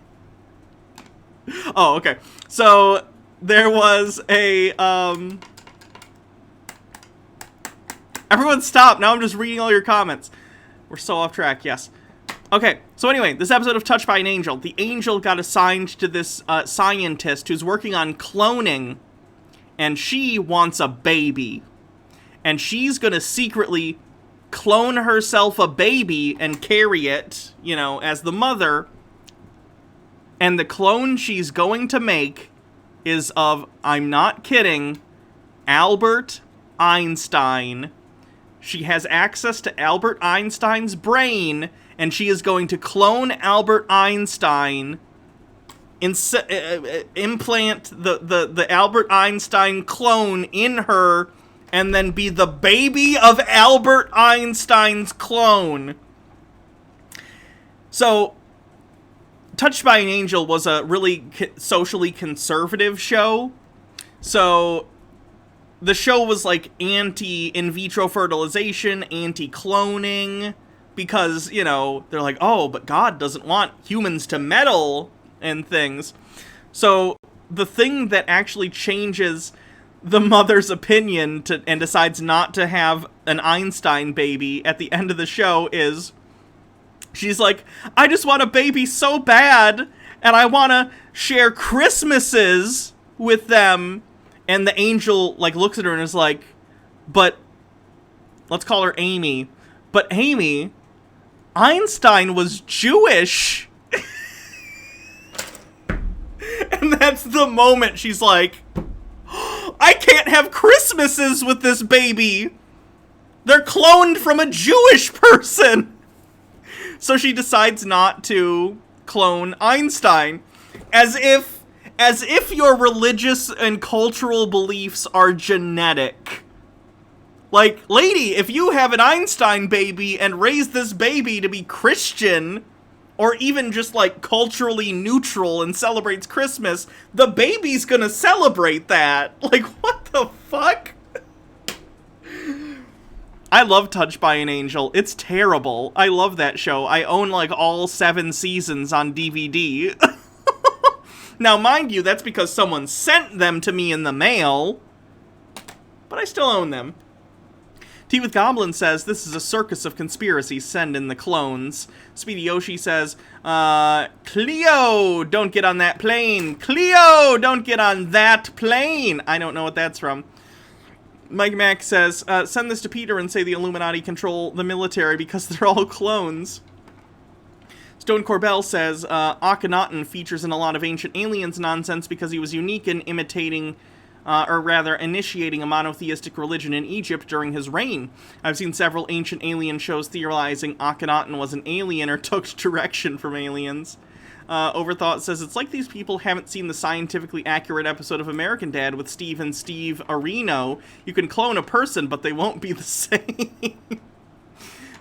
Oh, okay. So, there was a, Everyone stop, now I'm just reading all your comments. We're so off track, yes. Okay, so anyway, this episode of Touched by an Angel. The angel got assigned to this scientist who's working on cloning, and she wants a baby. And she's gonna secretly clone herself a baby and carry it, you know, as the mother. And the clone she's going to make is of, I'm not kidding, Albert Einstein. She has access to Albert Einstein's brain, and she is going to clone Albert Einstein, implant the Albert Einstein clone in her, and then be the baby of Albert Einstein's clone. So, Touched by an Angel was a really socially conservative show. So, the show was like anti-in vitro fertilization, anti-cloning, because, you know, they're like, oh, but God doesn't want humans to meddle and things. So the thing that actually changes the mother's opinion and decides not to have an Einstein baby at the end of the show is she's like, I just want a baby so bad, and I want to share Christmases with them. And the angel, like, looks at her and is like, but, let's call her Amy. But Amy, Einstein was Jewish. And that's the moment she's like, I can't have Christmases with this baby. They're cloned from a Jewish person. So she decides not to clone Einstein. As if your religious and cultural beliefs are genetic. Like, lady, if you have an Einstein baby and raise this baby to be Christian, or even just, like, culturally neutral and celebrates Christmas, the baby's gonna celebrate that. Like, what the fuck? I love Touched by an Angel. It's terrible. I love that show. I own, like, all 7 seasons on DVD. Now, mind you, that's because someone sent them to me in the mail, but I still own them. Tea with Goblin says, this is a circus of conspiracies, send in the clones. Speedy Yoshi says, Cleo, don't get on that plane. Cleo, don't get on that plane. I don't know what that's from. Mike Mack says, send this to Peter and say the Illuminati control the military because they're all clones. Stone Corbell says, Akhenaten features in a lot of Ancient Aliens nonsense because he was unique in initiating a monotheistic religion in Egypt during his reign. I've seen several Ancient Alien shows theorizing Akhenaten was an alien or took direction from aliens. Overthought says, it's like these people haven't seen the scientifically accurate episode of American Dad with Steve and Steve Areno. You can clone a person, but they won't be the same.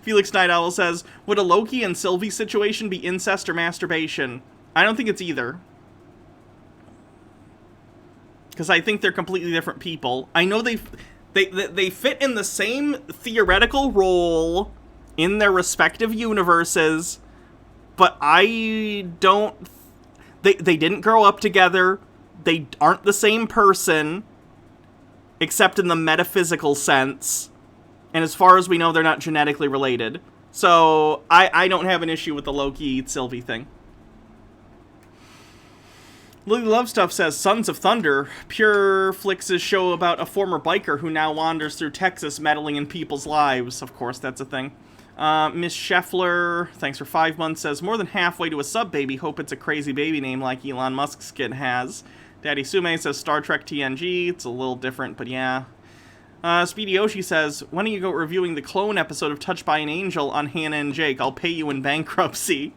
Felix Night Owl says, would a Loki and Sylvie situation be incest or masturbation? I don't think it's either. Because I think they're completely different people. I know they fit in the same theoretical role in their respective universes, but I don't... They didn't grow up together. They aren't the same person, except in the metaphysical sense. And as far as we know, they're not genetically related. So, I don't have an issue with the Loki-Sylvie thing. Lily Love Stuff says, Sons of Thunder, Pure Flix's show about a former biker who now wanders through Texas meddling in people's lives. Of course, that's a thing. Miss Scheffler, thanks for 5 months, says, more than halfway to a sub-baby. Hope it's a crazy baby name like Elon Musk's kid has. Daddy Sume says, Star Trek TNG. It's a little different, but yeah. Speedy Oshi says, when are you go reviewing the clone episode of Touched by an Angel on Hannah and Jake? I'll pay you in bankruptcy.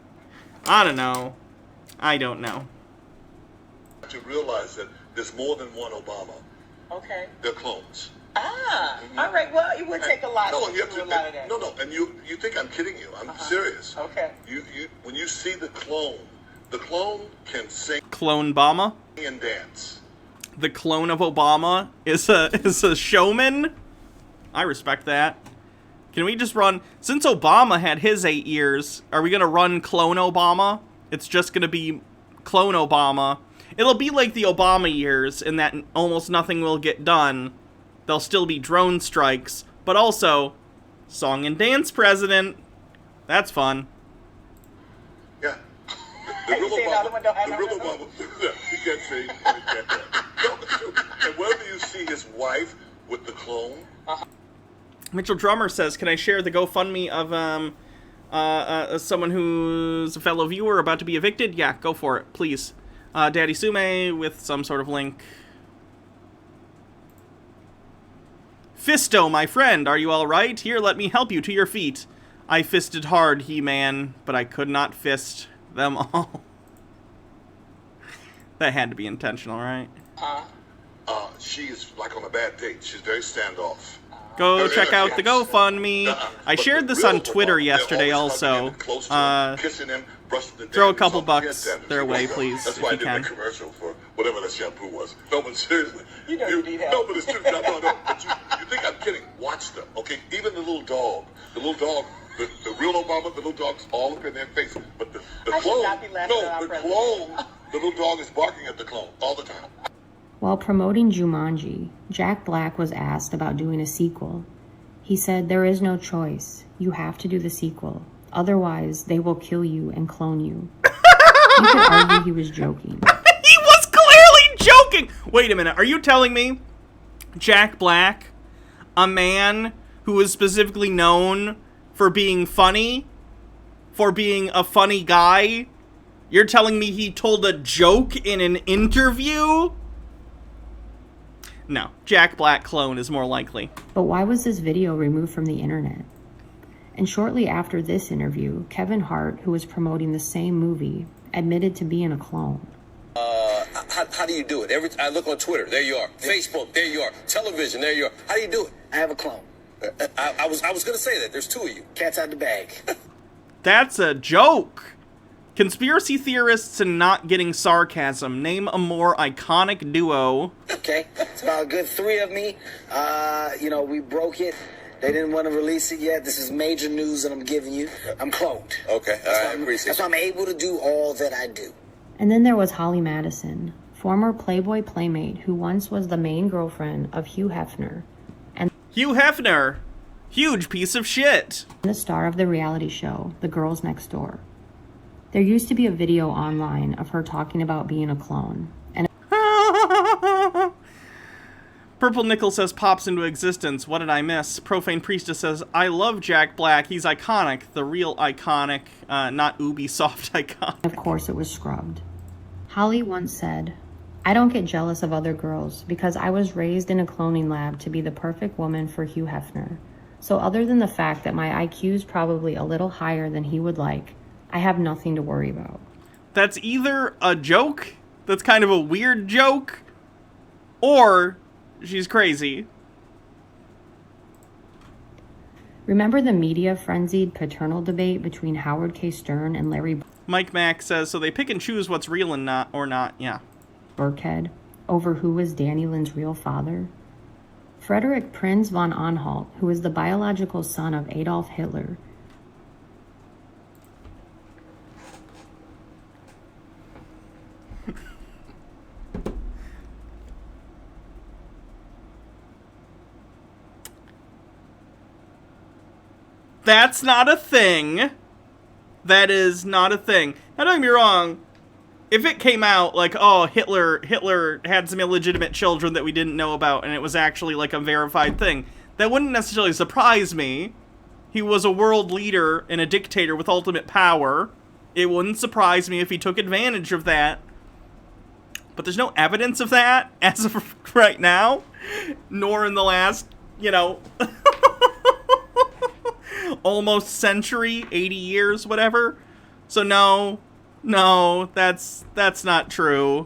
I don't know.
To realize that there's more than one Obama.
Okay.
They're clones.
All right. Well, it would take a lot.
No, you have
do
to.
a lot of that.
No, and you think I'm kidding you? I'm serious.
Okay.
You when you see the clone can sing,
Clone Obama?
and dance.
The clone of Obama is a showman? I respect that. Can we just run... Since Obama had his 8 years, are we going to run Clone Obama? It's just going to be Clone Obama. It'll be like the Obama years in that almost nothing will get done. There'll still be drone strikes, but also song and dance president. That's fun.
Yeah. The real Obama. You can't say. And whenever you see his wife with the clone.
Mitchell Drummer says, can I share the GoFundMe of someone who's a fellow viewer about to be evicted? Yeah, go for it, please. Daddy Sume with some sort of link. Fisto, my friend, are you all right? Here, let me help you to your feet. I fisted hard, He-Man, but I could not fist them all. That had to be intentional, right?
She is like on a bad date. She's very standoff.
Go check out the GoFundMe. I shared this on Twitter yesterday also. Throw a couple bucks their way, please,
That's
if
why
you
I did
can.
that commercial for whatever that shampoo was. No, but seriously.
You know you need help.
No, but it's true. No. But you think I'm kidding. Watch them, okay? Even the little dog, the real Obama, the little dog's all up in their face. But the
I should
clone,
not be laughing at our
the
president.
clone, the little dog is barking at the clone all the time.
While promoting Jumanji, Jack Black was asked about doing a sequel. He said, there is no choice. You have to do the sequel. Otherwise, they will kill you and clone you. You could argue he was joking.
He was clearly joking! Wait a minute, are you telling me Jack Black, a man who is specifically known for being funny, for being a funny guy, you're telling me he told a joke in an interview? No, Jack Black clone is more likely.
But why was this video removed from the internet? And shortly after this interview, Kevin Hart, who was promoting the same movie, admitted to being a clone.
How do you do it? I look on Twitter, there you are. Facebook, there you are. Television, there you are. How do you do it? I have a clone. I was going to say that. There's two of you. Cat's out the bag.
That's a joke. Conspiracy theorists and not getting sarcasm. Name a more iconic duo.
Okay, it's about a good 3 of me. We broke it. They didn't want to release it yet. This is major news that I'm giving you. I'm cloned. Okay, I appreciate it. That's why I'm able to do all that I do.
And then there was Holly Madison, former Playboy playmate who once was the main girlfriend of Hugh Hefner. And
Hugh Hefner, huge piece of shit.
The star of the reality show, The Girls Next Door. There used to be a video online of her talking about being a clone. And
Purple Nickel says pops into existence. What did I miss? Profane Priestess says, I love Jack Black. He's iconic. The real iconic, not Ubisoft iconic.
Of course it was scrubbed. Holly once said, I don't get jealous of other girls because I was raised in a cloning lab to be the perfect woman for Hugh Hefner. So other than the fact that my IQ's probably a little higher than he would like, I have nothing to worry about.
That's either a joke, that's kind of a weird joke, or she's crazy.
Remember the media-frenzied paternal debate between Howard K. Stern and Larry
Mike Mack says, so they pick and choose what's real and not, or not, yeah.
Burkhead over who was Danny Lynn's real father? Frederick Prinz von Anhalt, who is the biological son of Adolf Hitler,
That's not a thing. That is not a thing. Now, don't get me wrong. If it came out like, oh, Hitler had some illegitimate children that we didn't know about, and it was actually like a verified thing, that wouldn't necessarily surprise me. He was a world leader and a dictator with ultimate power. It wouldn't surprise me if he took advantage of that. But there's no evidence of that as of right now, nor in the last, almost century, 80 years, whatever. So no, that's not true.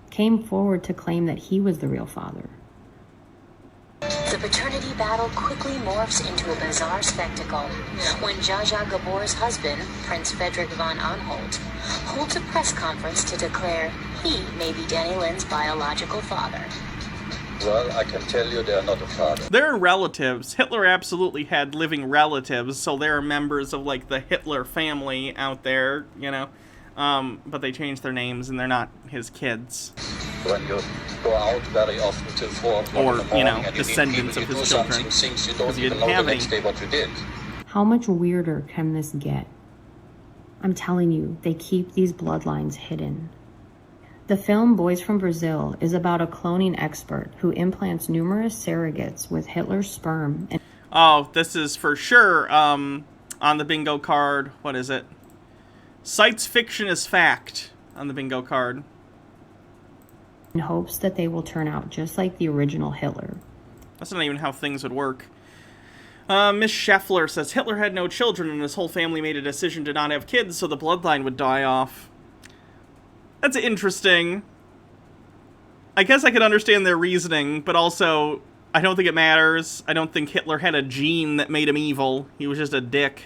Came forward to claim that he was the real father.
The paternity battle quickly morphs into a bizarre spectacle when Zsa Zsa Gabor's husband, Prince Frederick von Anhalt, holds a press conference to declare he may be Danny Lynn's biological father.
Well, I can tell you they are not a father.
They're relatives. Hitler absolutely had living relatives, so they're members of, like, the Hitler family out there, but they changed their names and they're not his kids.
When you go out very often till 4 o'clock
or,
in the morning and
descendants
you
of
do
his
something,
children.
things you don't
You
even
didn't
know
have
the next
any.
day what you did.
How much weirder can this get? I'm telling you, they keep these bloodlines hidden. The film Boys from Brazil is about a cloning expert who implants numerous surrogates with Hitler's sperm.
Oh, this is for sure on the bingo card. What is it? Cites fiction as fact on the bingo card.
In hopes that they will turn out just like the original Hitler.
That's not even how things would work. Miss Scheffler says, Hitler had no children and his whole family made a decision to not have kids so the bloodline would die off. That's interesting. I guess I could understand their reasoning, but also, I don't think it matters. I don't think Hitler had a gene that made him evil. He was just a dick.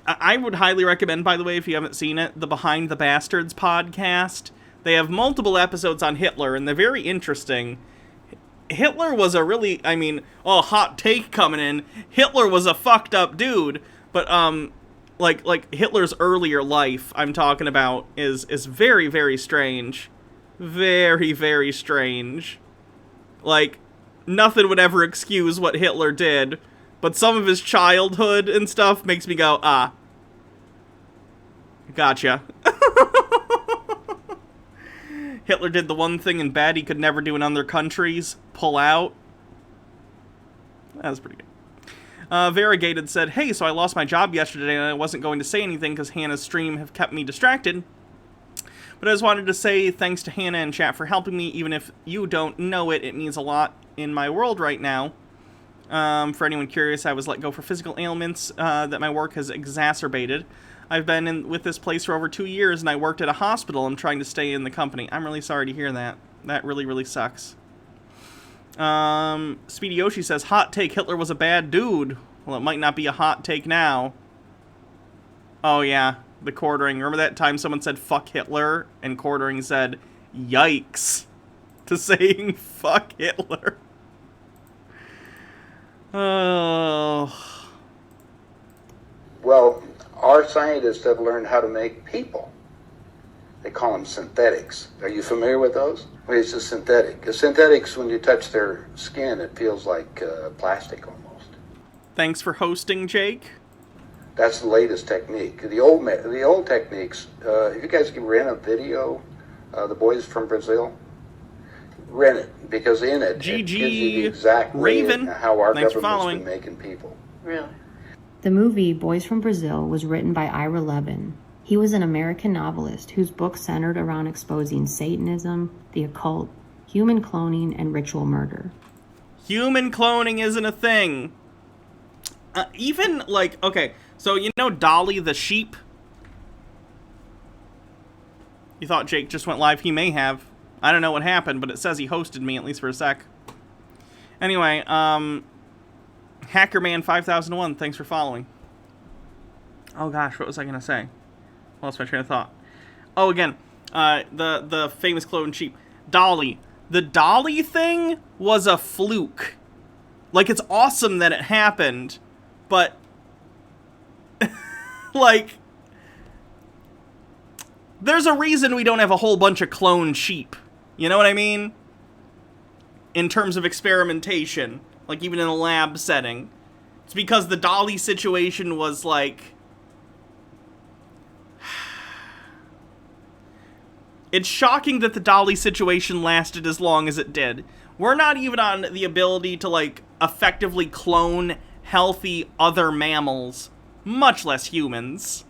I would highly recommend, by the way, if you haven't seen it, the Behind the Bastards podcast. They have multiple episodes on Hitler, and they're very interesting. Hitler was a really, hot take coming in. Hitler was a fucked up dude, but, like Hitler's earlier life, I'm talking about, is very, very strange. Very, very strange. Like, nothing would ever excuse what Hitler did, but some of his childhood and stuff makes me go, gotcha. Hitler did the one thing in bed he could never do in other countries, pull out. That was pretty good. Variegated said, hey, so I lost my job yesterday and I wasn't going to say anything because Hannah's stream have kept me distracted. But I just wanted to say thanks to Hannah and chat for helping me. Even if you don't know it, it means a lot in my world right now. For anyone curious, I was let go for physical ailments that my work has exacerbated. I've been with this place for over 2 years and I worked at a hospital. I'm trying to stay in the company. I'm really sorry to hear that. That really, really sucks. Speedy Yoshi says, hot take, Hitler was a bad dude. Well, it might not be a hot take now. Oh, yeah. The quartering. Remember that time someone said, fuck Hitler? And quartering said, yikes. To saying, fuck Hitler. Oh.
Well, our scientists have learned how to make people. They call them synthetics. Are you familiar with those? Well, it's a synthetic. A synthetics, when you touch their skin, it feels like plastic almost.
Thanks for hosting, Jake.
That's the latest technique. The old techniques, if you guys can rent a video, the Boys from Brazil, rent it, because in it,
GG
it gives you exactly
Raven.
how our
Thanks for
government's
following.
been making people.
Really?
The movie Boys from Brazil was written by Ira Levin. He was an American novelist whose book centered around exposing Satanism, the occult, human cloning, and ritual murder.
Human cloning isn't a thing. Even, like, okay, so you know Dolly the sheep? You thought Jake just went live? He may have. I don't know what happened, but it says he hosted me, at least for a sec. Anyway, Hackerman5001, thanks for following. Oh gosh, what was I gonna say? What lost my train of thought. Oh, again, the famous clone sheep. Dolly. The Dolly thing was a fluke. Like, it's awesome that it happened, but, like, there's a reason we don't have a whole bunch of clone sheep. You know what I mean? In terms of experimentation, like, even in a lab setting. It's because the Dolly situation was, like, it's shocking that the Dolly situation lasted as long as it did. We're not even on the ability to, like, effectively clone healthy other mammals, much less humans.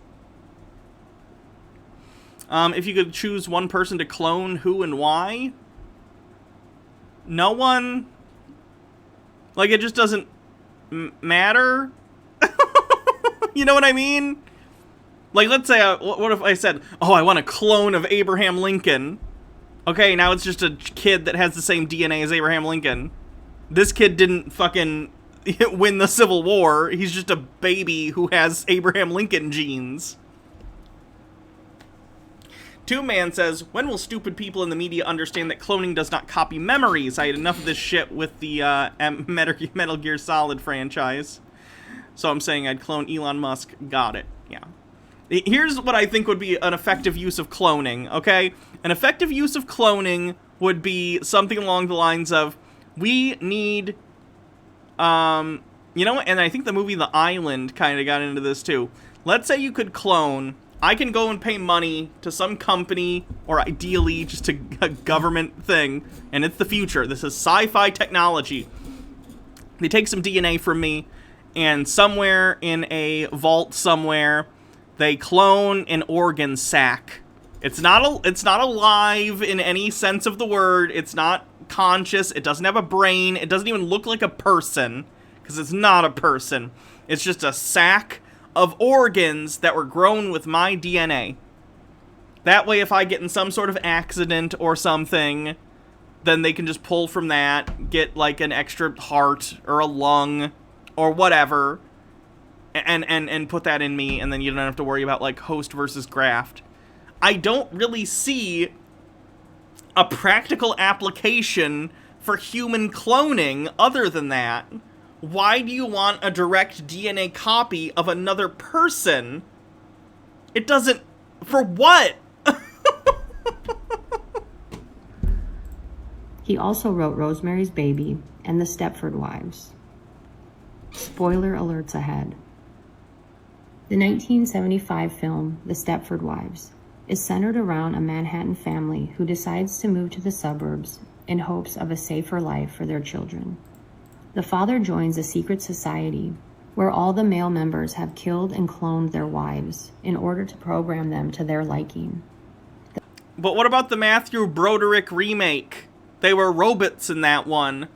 If you could choose one person to clone, who and why? No one? Like, it just doesn't matter? You know what I mean? Like, let's say, what if I said, oh, I want a clone of Abraham Lincoln. Okay, now it's just a kid that has the same DNA as Abraham Lincoln. This kid didn't fucking win the Civil War. He's just a baby who has Abraham Lincoln genes. Two Man says, when will stupid people in the media understand that cloning does not copy memories? I had enough of this shit with the Metal Gear Solid franchise. So I'm saying I'd clone Elon Musk. Got it. Yeah. Here's what I think would be an effective use of cloning, okay? An effective use of cloning would be something along the lines of, we need, you know, and I think the movie The Island kind of got into this too. Let's say you could clone, I can go and pay money to some company, or ideally just a government thing, and it's the future. This is sci-fi technology. They take some DNA from me, and somewhere in a vault somewhere, they clone an organ sac. It's not alive in any sense of the word. It's not conscious. It doesn't have a brain. It doesn't even look like a person, because it's not a person. It's just a sac of organs that were grown with my DNA. That way, if I get in some sort of accident or something, then they can just pull from that, get like an extra heart or a lung or whatever, and put that in me, and then you don't have to worry about, like, host versus graft. I don't really see a practical application for human cloning other than that. Why do you want a direct DNA copy of another person? It doesn't... For what?
He also wrote Rosemary's Baby and The Stepford Wives. Spoiler alerts ahead. The 1975 film, The Stepford Wives, is centered around a Manhattan family who decides to move to the suburbs in hopes of a safer life for their children. The father joins a secret society where all the male members have killed and cloned their wives in order to program them to their liking.
But what about the Matthew Broderick remake? They were robots in that one.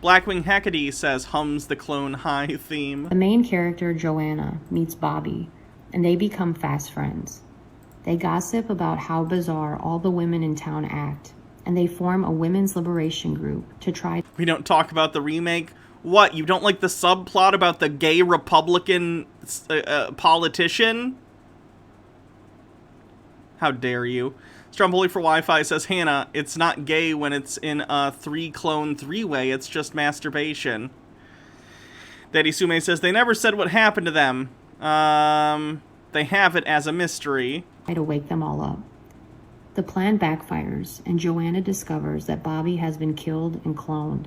Blackwing Hecate says, hums the Clone High theme.
The main character, Joanna, meets Bobby, and they become fast friends. They gossip about how bizarre all the women in town act, and they form a women's liberation group to try...
We don't talk about the remake? What, you don't like the subplot about the gay Republican politician? How dare you? Stromboli for Wi-Fi says, Hannah, it's not gay when it's in a 3-clone 3-way, it's just masturbation. Daddy Sume says, they never said what happened to them. They have it as a mystery.
To wake them all up. The plan backfires, and Joanna discovers that Bobby has been killed and cloned.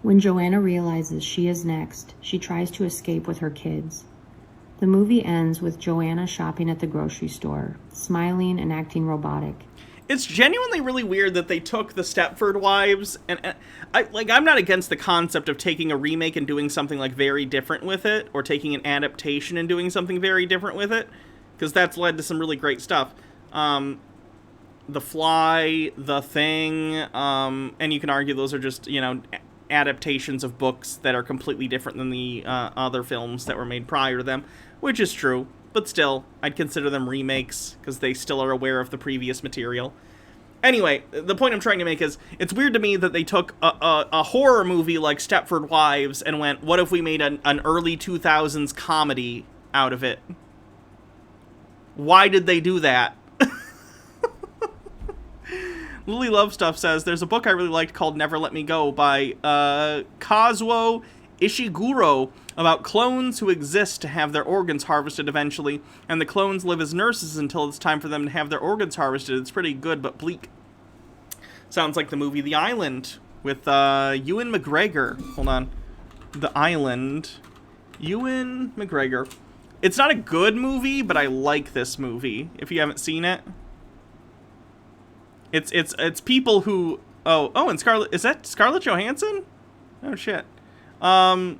When Joanna realizes she is next, she tries to escape with her kids. The movie ends with Joanna shopping at the grocery store, smiling and acting robotic.
It's genuinely really weird that they took the Stepford Wives, and I'm not against the concept of taking a remake and doing something like very different with it, or taking an adaptation and doing something very different with it, because that's led to some really great stuff. The Fly, The Thing, and you can argue those are just, you know, adaptations of books that are completely different than the other films that were made prior to them, which is true. But still, I'd consider them remakes, because they still are aware of the previous material. Anyway, the point I'm trying to make is, it's weird to me that they took a horror movie like Stepford Wives and went, what if we made an early 2000s comedy out of it? Why did they do that? Lily Love Stuff says, there's a book I really liked called Never Let Me Go by Kazuo Ishiguro, about clones who exist to have their organs harvested eventually, and the clones live as nurses until it's time for them to have their organs harvested. It's pretty good, but bleak. Sounds like the movie The Island, with Ewan McGregor. Hold on. The Island. Ewan McGregor. It's not a good movie, but I like this movie, if you haven't seen it. It's people who... Oh, and Scarlett... Is that Scarlett Johansson? Oh, shit. I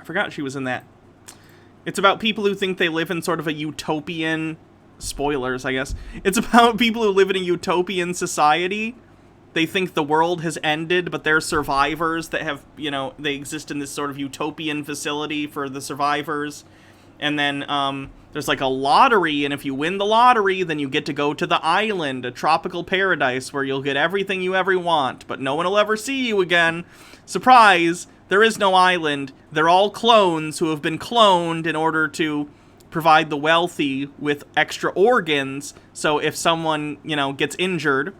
forgot she was in that. It's about people who think they live in sort of a utopian... Spoilers, I guess. It's about people who live in a utopian society. They think the world has ended, but they're survivors that have, you know, they exist in this sort of utopian facility for the survivors. And then there's like a lottery, and if you win the lottery, then you get to go to the island, a tropical paradise where you'll get everything you ever want, but no one will ever see you again. Surprise! There is no island. They're all clones who have been cloned in order to provide the wealthy with extra organs. So if someone, you know, gets injured,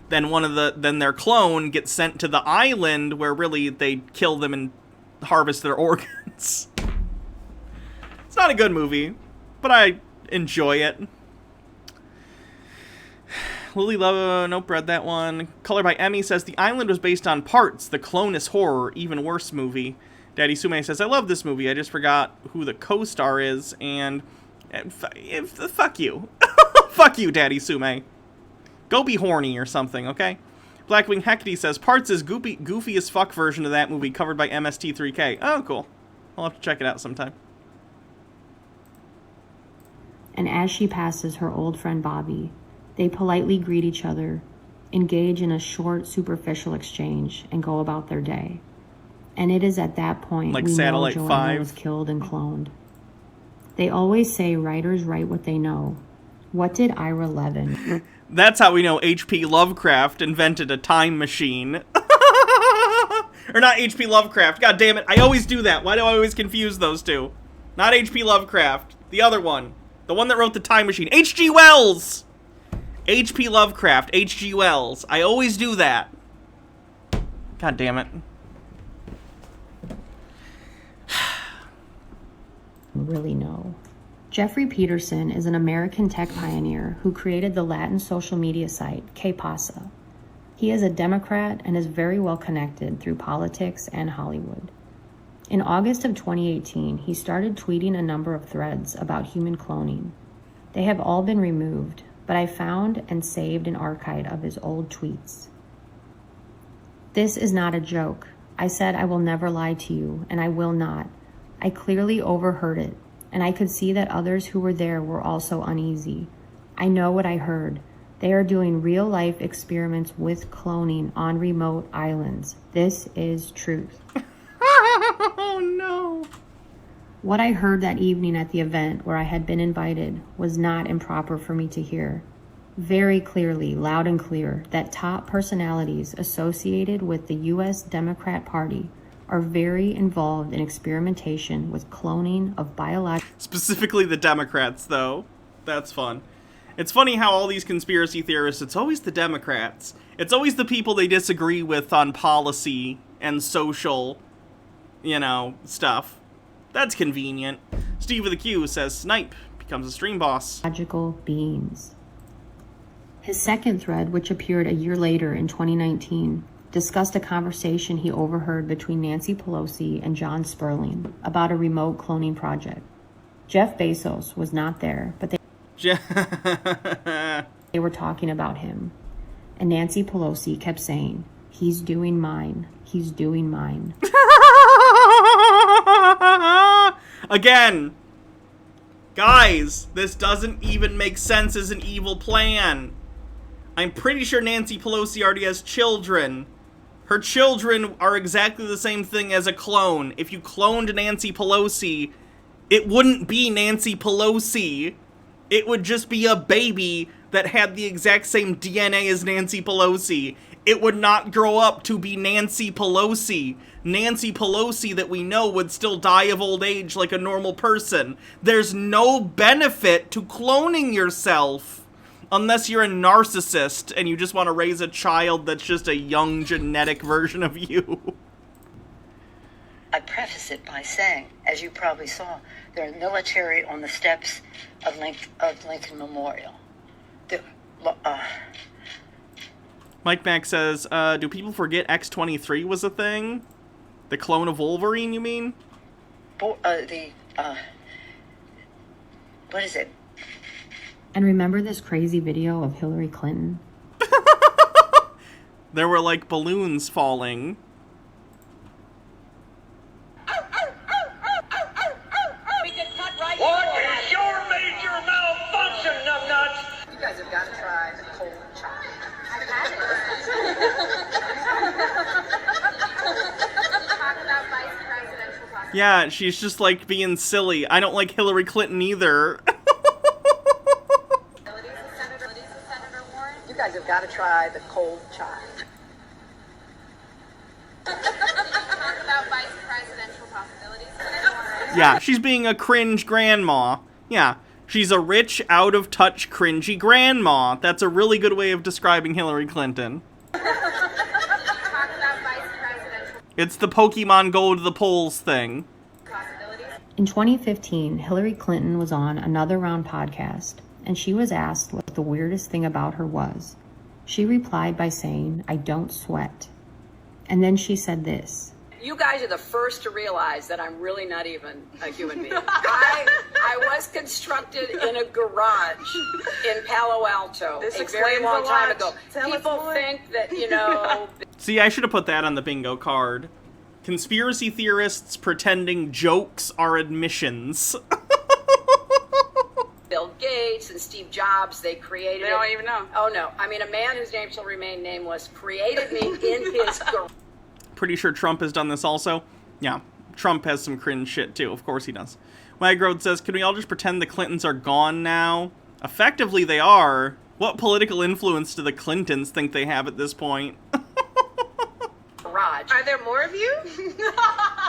then then their clone gets sent to the island where really they kill them and harvest their organs. It's not a good movie, but I enjoy it. Lily Love, nope, read that one. Color by Emmy says, The Island was based on Parts, the Clonus Horror, even worse movie. Daddy Sume says, I love this movie, I just forgot who the co-star is, and fuck you. Fuck you, Daddy Sume. Go be horny or something, okay? Blackwing Hecate says, Parts is goofy as fuck version of that movie, covered by MST3K. Oh, cool. I'll have to check it out sometime.
And as she passes her old friend Bobby, they politely greet each other, engage in a short, superficial exchange, and go about their day. And it is at that point
like
we
Satellite
know Joanna
5
was killed and cloned. They always say writers write what they know. What did Ira Levin?
That's how we know H.P. Lovecraft invented a time machine. Or not H.P. Lovecraft. God damn it. I always do that. Why do I always confuse those two? Not H.P. Lovecraft. The other one. The one that wrote the time machine. H.G. Wells! H.P. Lovecraft. H.G. Wells. I always do that. God damn it.
Really know. Jeffrey Peterson is an American tech pioneer who created the Latin social media site KPasa. He is a Democrat and is very well connected through politics and Hollywood. In August of 2018, he started tweeting a number of threads about human cloning. They have all been removed, but I found and saved an archive of his old tweets. This is not a joke. I said I will never lie to you, and I will not. I clearly overheard it, and I could see that others who were there were also uneasy. I know what I heard. They are doing real-life experiments with cloning on remote islands. This is truth.
Oh, no.
What I heard that evening at the event where I had been invited was not improper for me to hear. Very clearly, loud and clear, that top personalities associated with the U.S. Democrat Party are very involved in experimentation with cloning of biological...
Specifically the Democrats, though. That's fun. It's funny how all these conspiracy theorists, it's always the Democrats. It's always the people they disagree with on policy and social, you know, stuff. That's convenient. Steve with a Q says, Snipe becomes a stream boss.
Biological beings. His second thread, which appeared a year later in 2019, discussed a conversation he overheard between Nancy Pelosi and John Sperling about a remote cloning project. Jeff Bezos was not there, but they... They were talking about him. And Nancy Pelosi kept saying, "He's doing mine. He's doing mine."
Again, guys, this doesn't even make sense as an evil plan. I'm pretty sure Nancy Pelosi already has children. Her children are exactly the same thing as a clone. If you cloned Nancy Pelosi, it wouldn't be Nancy Pelosi. It would just be a baby that had the exact same DNA as Nancy Pelosi. It would not grow up to be Nancy Pelosi. Nancy Pelosi that we know would still die of old age like a normal person. There's no benefit to cloning yourself unless you're a narcissist and you just want to raise a child that's just a young genetic version of you.
I preface it by saying, as you probably saw, there are military on the steps of Lincoln Memorial.
Mike Mack says, do people forget X-23 was a thing? The clone of Wolverine, you mean?
What is it?
And remember this crazy video of Hillary Clinton?
There were like balloons falling.
What is your major malfunction, numbnuts?
You guys have got to try the cold chocolate.
Yeah, she's just like being silly. I don't like Hillary Clinton either.
You guys have got to try the cold chocolate.
Yeah, she's being a cringe grandma. Yeah, she's a rich, out-of-touch, cringy grandma. That's a really good way of describing Hillary Clinton. It's the Pokemon Go to the polls thing.
In 2015, Hillary Clinton was on Another Round podcast, and she was asked what the weirdest thing about her was. She replied by saying, "I don't sweat." And then she said this.
You guys are the first to realize that I'm really not even a human being. I was constructed in a garage in Palo Alto a very long time ago. People think that, you know...
See, I should have put that on the bingo card. Conspiracy theorists pretending jokes are admissions.
Bill Gates and Steve Jobs, they created
They don't even know.
Oh, no. I mean, a man whose name shall remain nameless created me in his garage.
Pretty sure Trump has done this also. Yeah, Trump has some cringe shit too. Of course he does. Wagrode says, can we all just pretend the Clintons are gone now? Effectively, they are. What political influence do the Clintons think they have at this point?
Garage.
Are there more of you?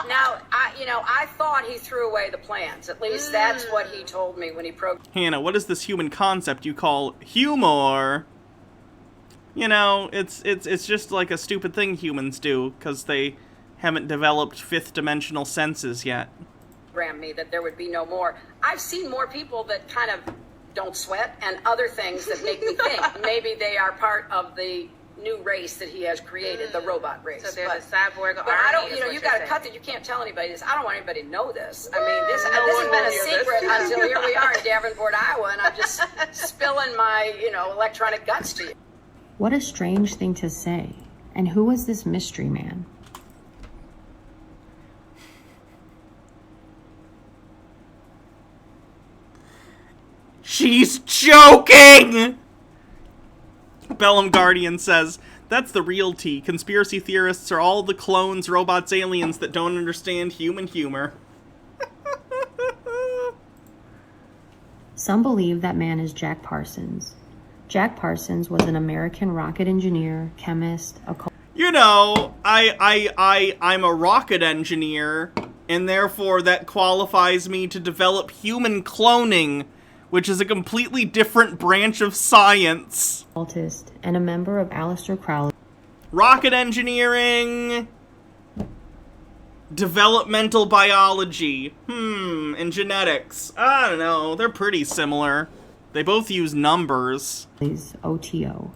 Now, I thought he threw away the plans. At least that's what he told me when he programmed.
Hannah, what is this human concept you call humor? You know, it's just like a stupid thing humans do, because they haven't developed fifth-dimensional senses yet.
Me that there would be no more. I've seen more people that kind of don't sweat, and other things that make me think maybe they are part of the new race that he has created, the robot race.
So there's a cyborg
but I don't, you got to cut
that.
that. You can't tell anybody this. I don't want anybody to know this. I mean, this has been a secret until here we are in Davenport, Iowa, and I'm just spilling my, electronic guts to you.
What a strange thing to say. And who was this mystery man?
She's joking! Bellum Guardian says, that's the real tea. Conspiracy theorists are all the clones, robots, aliens that don't understand human humor.
Some believe that man is Jack Parsons. Jack Parsons was an American rocket engineer, chemist,
You know, I'm a rocket engineer, and therefore that qualifies me to develop human cloning, which is a completely different branch of science.
Occultist and a member of Aleister Crowley.
Rocket engineering, developmental biology, and genetics. I don't know, they're pretty similar. They both use numbers.
OTO.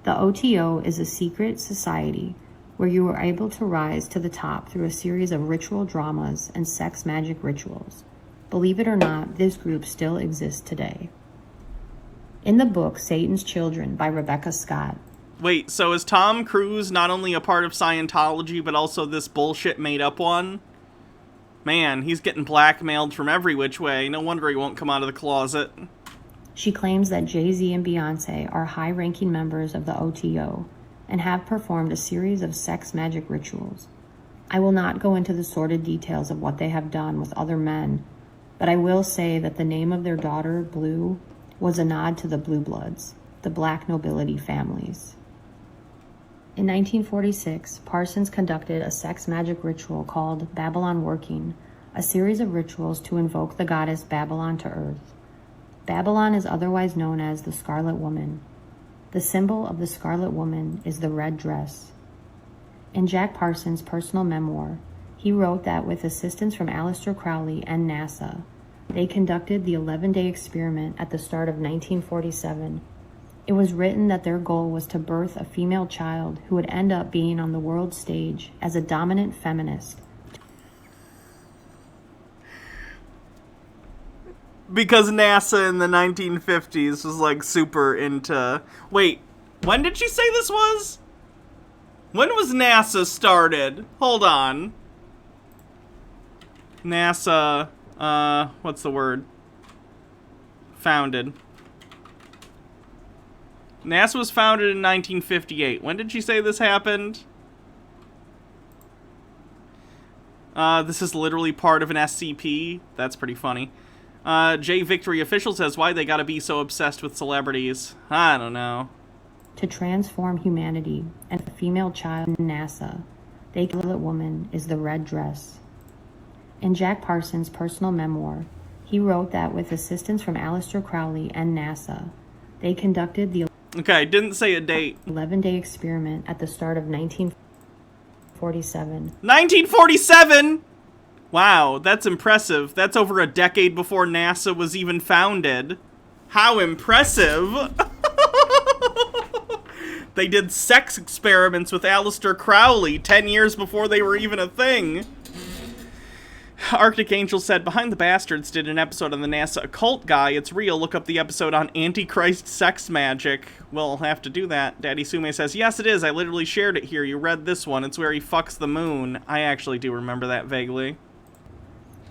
The OTO is a secret society where you are able to rise to the top through a series of ritual dramas and sex magic rituals. Believe it or not, this group still exists today. In the book Satan's Children by Rebecca Scott.
Wait, so is Tom Cruise not only a part of Scientology, but also this bullshit made-up one? Man, he's getting blackmailed from every which way. No wonder he won't come out of the closet.
She claims that Jay-Z and Beyonce are high-ranking members of the OTO and have performed a series of sex magic rituals. I will not go into the sordid details of what they have done with other men, but I will say that the name of their daughter, Blue, was a nod to the Blue Bloods, the black nobility families. In 1946, Parsons conducted a sex magic ritual called Babylon Working, a series of rituals to invoke the goddess Babylon to Earth. Babylon is otherwise known as the Scarlet Woman. The symbol of the Scarlet Woman is the red dress. In Jack Parsons' personal memoir, he wrote that with assistance from Aleister Crowley and NASA, they conducted the 11-day experiment at the start of 1947. It was written that their goal was to birth a female child who would end up being on the world stage as a dominant feminist.
Because NASA in the 1950s was like super into... Wait, when did she say this was? When was NASA started? Hold on. NASA, what's the word? Founded. NASA was founded in 1958. When did she say this happened? This is literally part of an SCP. That's pretty funny. J Victory Official says, why they gotta be so obsessed with celebrities? I don't know.
To transform humanity and a female child in NASA, the Scarlet Woman is the red dress. In Jack Parsons' personal memoir, he wrote that with assistance from Aleister Crowley and NASA, they conducted the
Okay, didn't say a date.
11-day experiment at the start of 1947.
1947? Wow, that's impressive. That's over a decade before NASA was even founded. How impressive! They did sex experiments with Aleister Crowley 10 years before they were even a thing. Arctic Angel said, Behind the Bastards did an episode on the NASA occult guy. It's real. Look up the episode on Antichrist sex magic. We'll have to do that. Daddy Sume says, yes, it is. I literally shared it here. You read this one. It's where he fucks the moon. I actually do remember that vaguely.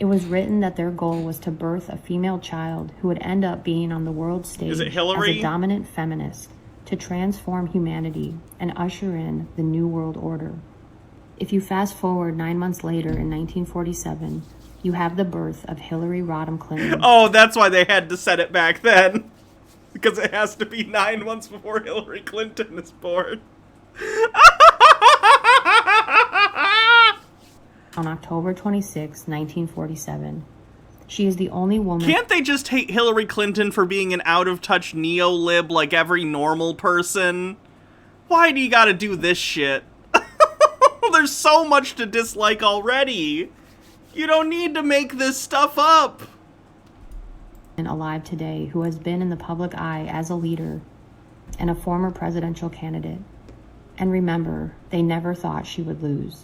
It was written that their goal was to birth a female child who would end up being on the world stage
Is it Hillary?
as a dominant feminist to transform humanity and usher in the New World Order. If you fast forward 9 months later in 1947, you have the birth of Hillary Rodham Clinton.
Oh, that's why they had to set it back then. Because it has to be 9 months before Hillary Clinton is born.
On October 26, 1947. She is the only woman...
Can't they just hate Hillary Clinton for being an out-of-touch neo-lib like every normal person? Why do you gotta do this shit? There's so much to dislike already. You don't need to make this stuff up.
Alive today who has been in the public eye as a leader and a former presidential candidate. And remember, they never thought she would lose.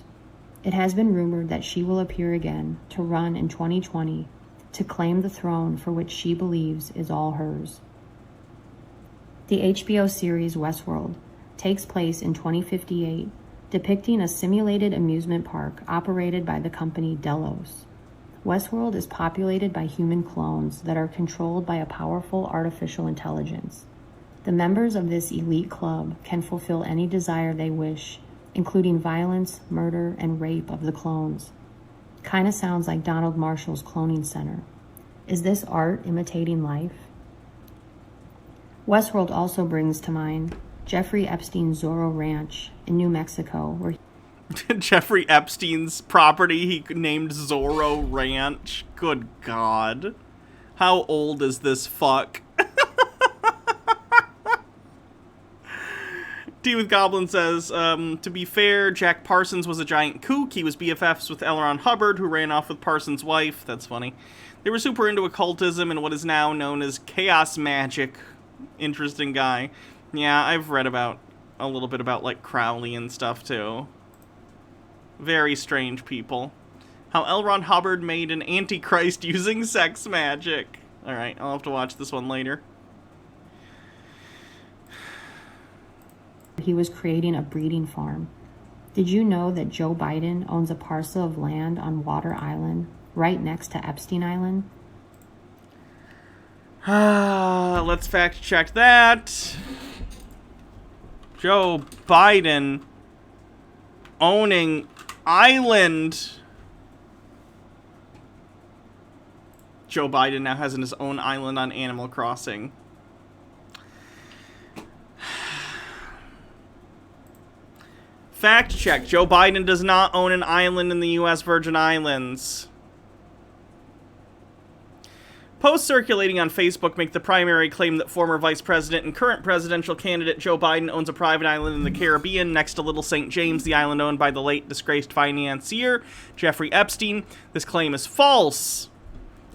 It has been rumored that she will appear again to run in 2020 to claim the throne for which she believes is all hers. The HBO series Westworld takes place in 2058, depicting a simulated amusement park operated by the company Delos. Westworld is populated by human clones that are controlled by a powerful artificial intelligence. The members of this elite club can fulfill any desire they wish, including violence, murder, and rape of the clones. Kinda sounds like Donald Marshall's cloning center. Is this art imitating life? Westworld also brings to mind Jeffrey Epstein's Zorro Ranch in New Mexico, where
Jeffrey Epstein's property he named Zorro Ranch. Good God. How old is this fuck? Tea with Goblin says, to be fair, Jack Parsons was a giant kook. He was BFFs with L. Ron Hubbard, who ran off with Parsons' wife. That's funny. They were super into occultism and what is now known as chaos magic. Interesting guy. Yeah, I've read about a little bit about, like, Crowley and stuff, too. Very strange people. How L. Ron Hubbard made an antichrist using sex magic. Alright, I'll have to watch this one later.
he was creating a breeding farm. Did you know that Joe Biden owns a parcel of land on Water Island, right next to Epstein Island?
Let's fact check that. Joe Biden owning island. Joe Biden now has his own island on Animal Crossing. Fact check. Joe Biden does not own an island in the U.S. Virgin Islands. Posts circulating on Facebook make the primary claim that former Vice President and current presidential candidate Joe Biden owns a private island in the Caribbean next to Little St. James, the island owned by the late disgraced financier Jeffrey Epstein. This claim is false.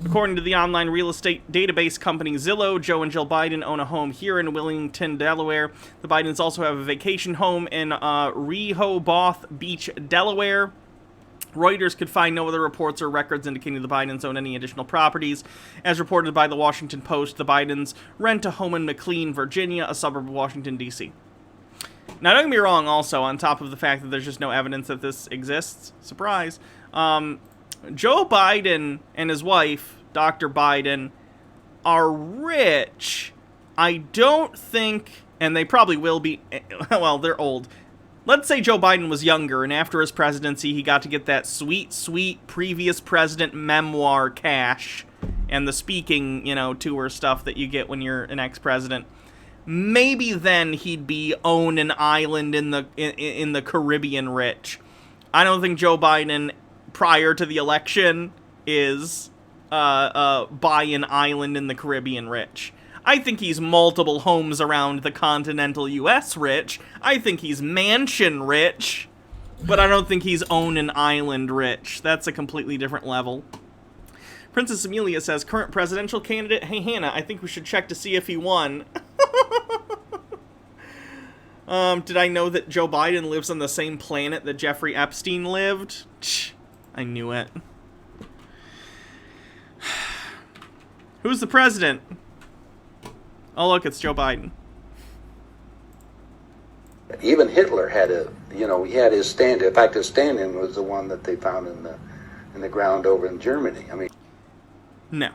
According to the online real estate database company Zillow, Joe and Jill Biden own a home here in Wilmington, Delaware. The Bidens also have a vacation home in Rehoboth Beach, Delaware. Reuters could find no other reports or records indicating the Bidens own any additional properties. As reported by the Washington Post, the Bidens rent a home in McLean, Virginia, a suburb of Washington, D.C. Now, don't get me wrong, also, on top of the fact that there's just no evidence that this exists, surprise, Joe Biden and his wife, Dr. Biden, are rich. I don't think, and they probably will be, well, they're old. Let's say Joe Biden was younger, and after his presidency, he got to get that sweet, sweet previous president memoir cash and the speaking, tour stuff that you get when you're an ex-president. Maybe then he'd own an island in the Caribbean rich. I don't think Joe Biden, prior to the election, is buy an island in the Caribbean rich. I think he's multiple homes around the continental U.S. rich. I think he's mansion rich. But I don't think he's own an island rich. That's a completely different level. Princess Amelia says, current presidential candidate, hey Hannah, I think we should check to see if he won. Did I know that Joe Biden lives on the same planet that Jeffrey Epstein lived? I knew it. Who's the president? Oh, look, it's Joe Biden.
Even Hitler had he had his stand. In fact, his stand-in was the one that they found in the ground over in Germany. I mean,
no.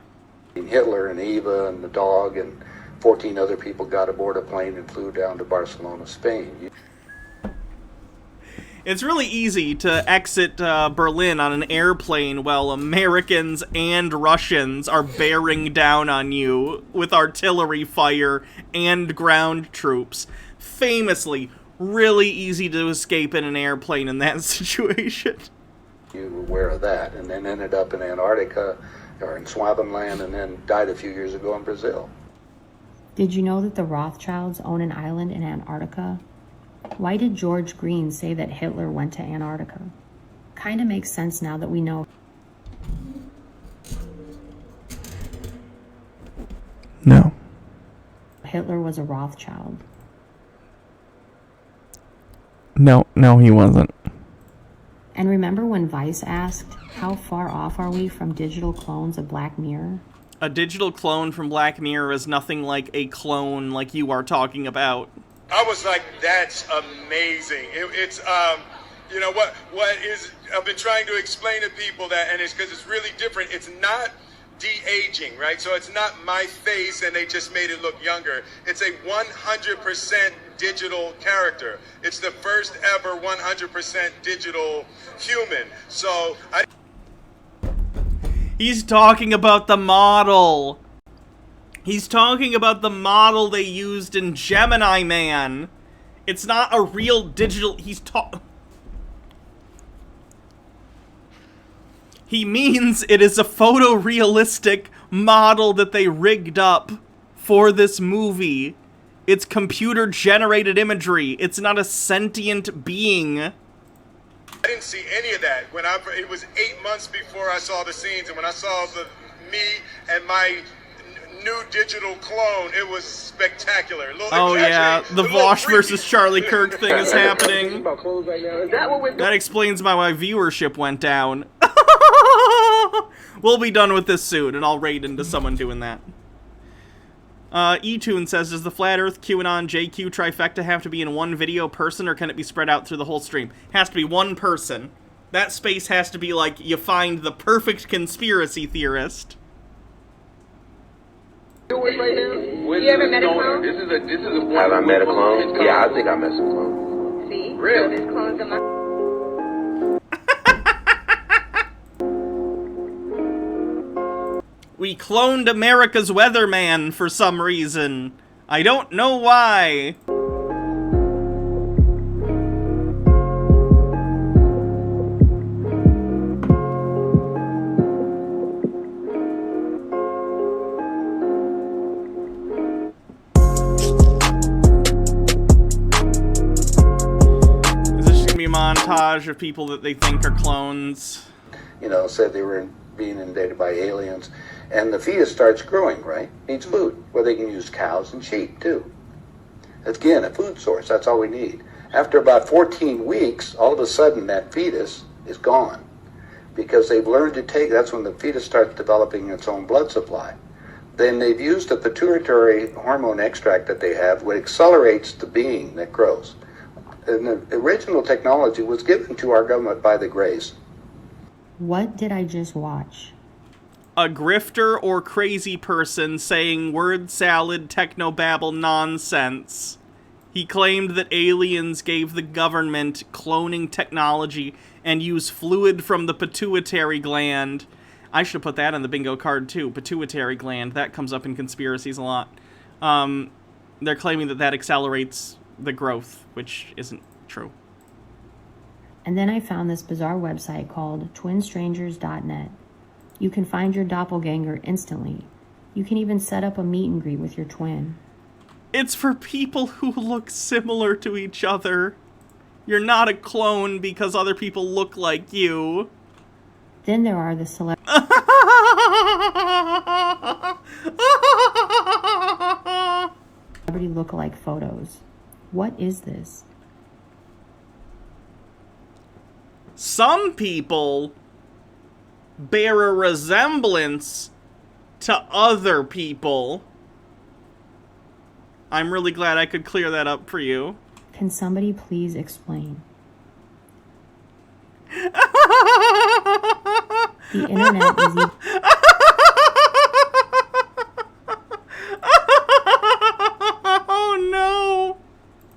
Hitler and Eva and the dog and 14 other people got aboard a plane and flew down to Barcelona, Spain.
It's really easy to exit Berlin on an airplane while Americans and Russians are bearing down on you with artillery fire and ground troops. Famously, really easy to escape in an airplane in that situation.
You were aware of that, and then ended up in Antarctica or in Swabenland, and then died a few years ago in Brazil.
Did you know that the Rothschilds own an island in Antarctica? Why did George Green say that Hitler went to Antarctica? Kinda makes sense now that we know.
No.
Hitler was a Rothschild.
No, he wasn't.
And remember when Vice asked, how far off are we from digital clones of Black Mirror?
A digital clone from Black Mirror is nothing like a clone like you are talking about.
I was like, that's amazing. It's what is, I've been trying to explain to people that, and it's because it's really different. It's not de-aging, right? So it's not my face and they just made it look younger. It's a 100% digital character. It's the first ever 100% digital human. So
He's talking about the model. He's talking about the model they used in Gemini Man. It's not a real digital... He means it is a photorealistic model that they rigged up for this movie. It's computer-generated imagery. It's not a sentient being.
I didn't see any of that. It was 8 months before I saw the scenes, and when I saw me and my new digital clone, it was spectacular.
Oh yeah, the Vosh versus Charlie Kirk thing is happening. That explains why my viewership went down. We'll be done with this soon, and I'll raid into someone doing that. eTune says, does the Flat Earth, QAnon, JQ trifecta have to be in one video person, or can it be spread out through the whole stream? Has to be one person. That space has to be like, you find the perfect conspiracy theorist.
Have I met a clone? Have I met a clone? Yeah, I think I met some clones.
See?
Really?
So there's clones of my...
We cloned America's weatherman for some reason. I don't know why. Is this just gonna be a montage of people that they think are clones?
You know, said they were being invaded by aliens. And the fetus starts growing, right? Needs food. Well, they can use cows and sheep, too. Again, a food source. That's all we need. After about 14 weeks, all of a sudden, that fetus is gone. Because they've learned to take... That's when the fetus starts developing its own blood supply. Then they've used a pituitary hormone extract that they have, which accelerates the being that grows. And the original technology was given to our government by the Greys.
What did I just watch?
A grifter or crazy person saying word salad technobabble nonsense. He claimed that aliens gave the government cloning technology and use fluid from the pituitary gland. I should have put that on the bingo card too. Pituitary gland. That comes up in conspiracies a lot. They're claiming that that accelerates the growth, which isn't true.
And then I found this bizarre website called twinstrangers.net. You can find your doppelganger instantly. You can even set up a meet and greet with your twin.
It's for people who look similar to each other. You're not a clone because other people look like you.
Then there are the celebrity look-alike photos. What is this?
Some people bear a resemblance to other people. I'm really glad I could clear that up for you.
Can somebody please explain? The internet is
oh no!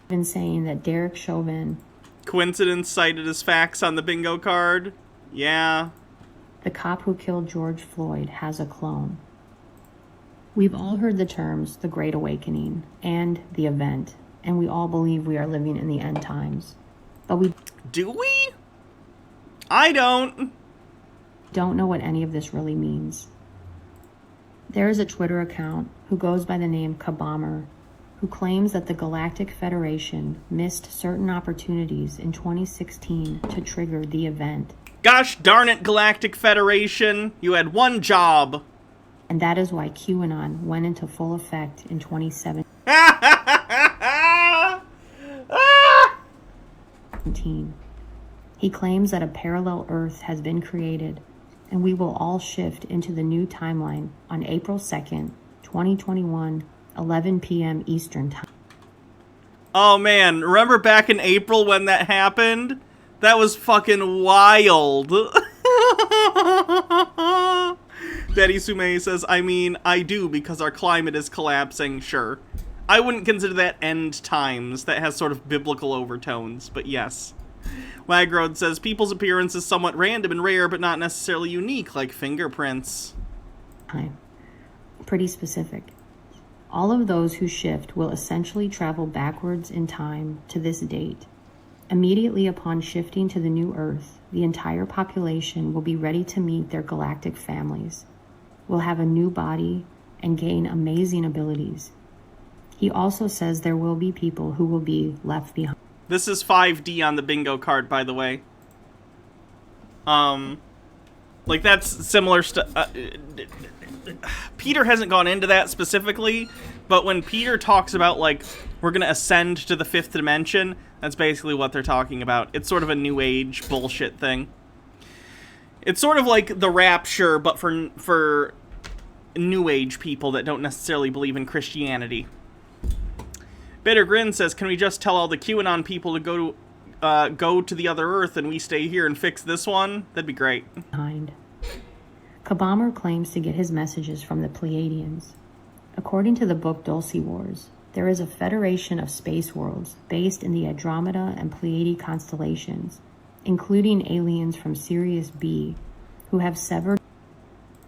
Even saying that Derek Chauvin,
coincidence cited as facts on the bingo card. Yeah.
The cop who killed George Floyd, has a clone. We've all heard the terms the Great Awakening and the event, and we all believe we are living in the end times. But we
do we? I don't
know what any of this really means. There is a Twitter account who goes by the name Kabomber, who claims that the Galactic Federation missed certain opportunities in 2016 to trigger the event.
Gosh darn it, Galactic Federation. You had one job.
And that is why QAnon went into full effect in 2017. He claims that a parallel Earth has been created, and we will all shift into the new timeline on April 2nd, 2021, 11 p.m. Eastern Time.
Oh man, remember back in April when that happened? That was fucking wild. Daddy Sume says, I mean, I do because our climate is collapsing, sure. I wouldn't consider that end times. That has sort of biblical overtones, but yes. Wagrod says, people's appearance is somewhat random and rare, but not necessarily unique, like fingerprints.
Pretty specific. All of those who shift will essentially travel backwards in time to this date. Immediately upon shifting to the new Earth, the entire population will be ready to meet their galactic families, will have a new body, and gain amazing abilities. He also says there will be people who will be left behind.
This is 5D on the bingo card, by the way. Like, that's similar stuff. Peter hasn't gone into that specifically, but when Peter talks about, like, we're gonna ascend to the 5th dimension, that's basically what they're talking about. It's sort of a new age bullshit thing. It's sort of like the rapture, but for New Age people that don't necessarily believe in Christianity. Bitter Grin says, can we just tell all the QAnon people to go to the other Earth and we stay here and fix this one? That'd be great.
Kabamar claims to get his messages from the Pleiadians. According to the book Dulce Wars, there is a federation of space worlds based in the Andromeda and Pleiade constellations, including aliens from Sirius B, who have severed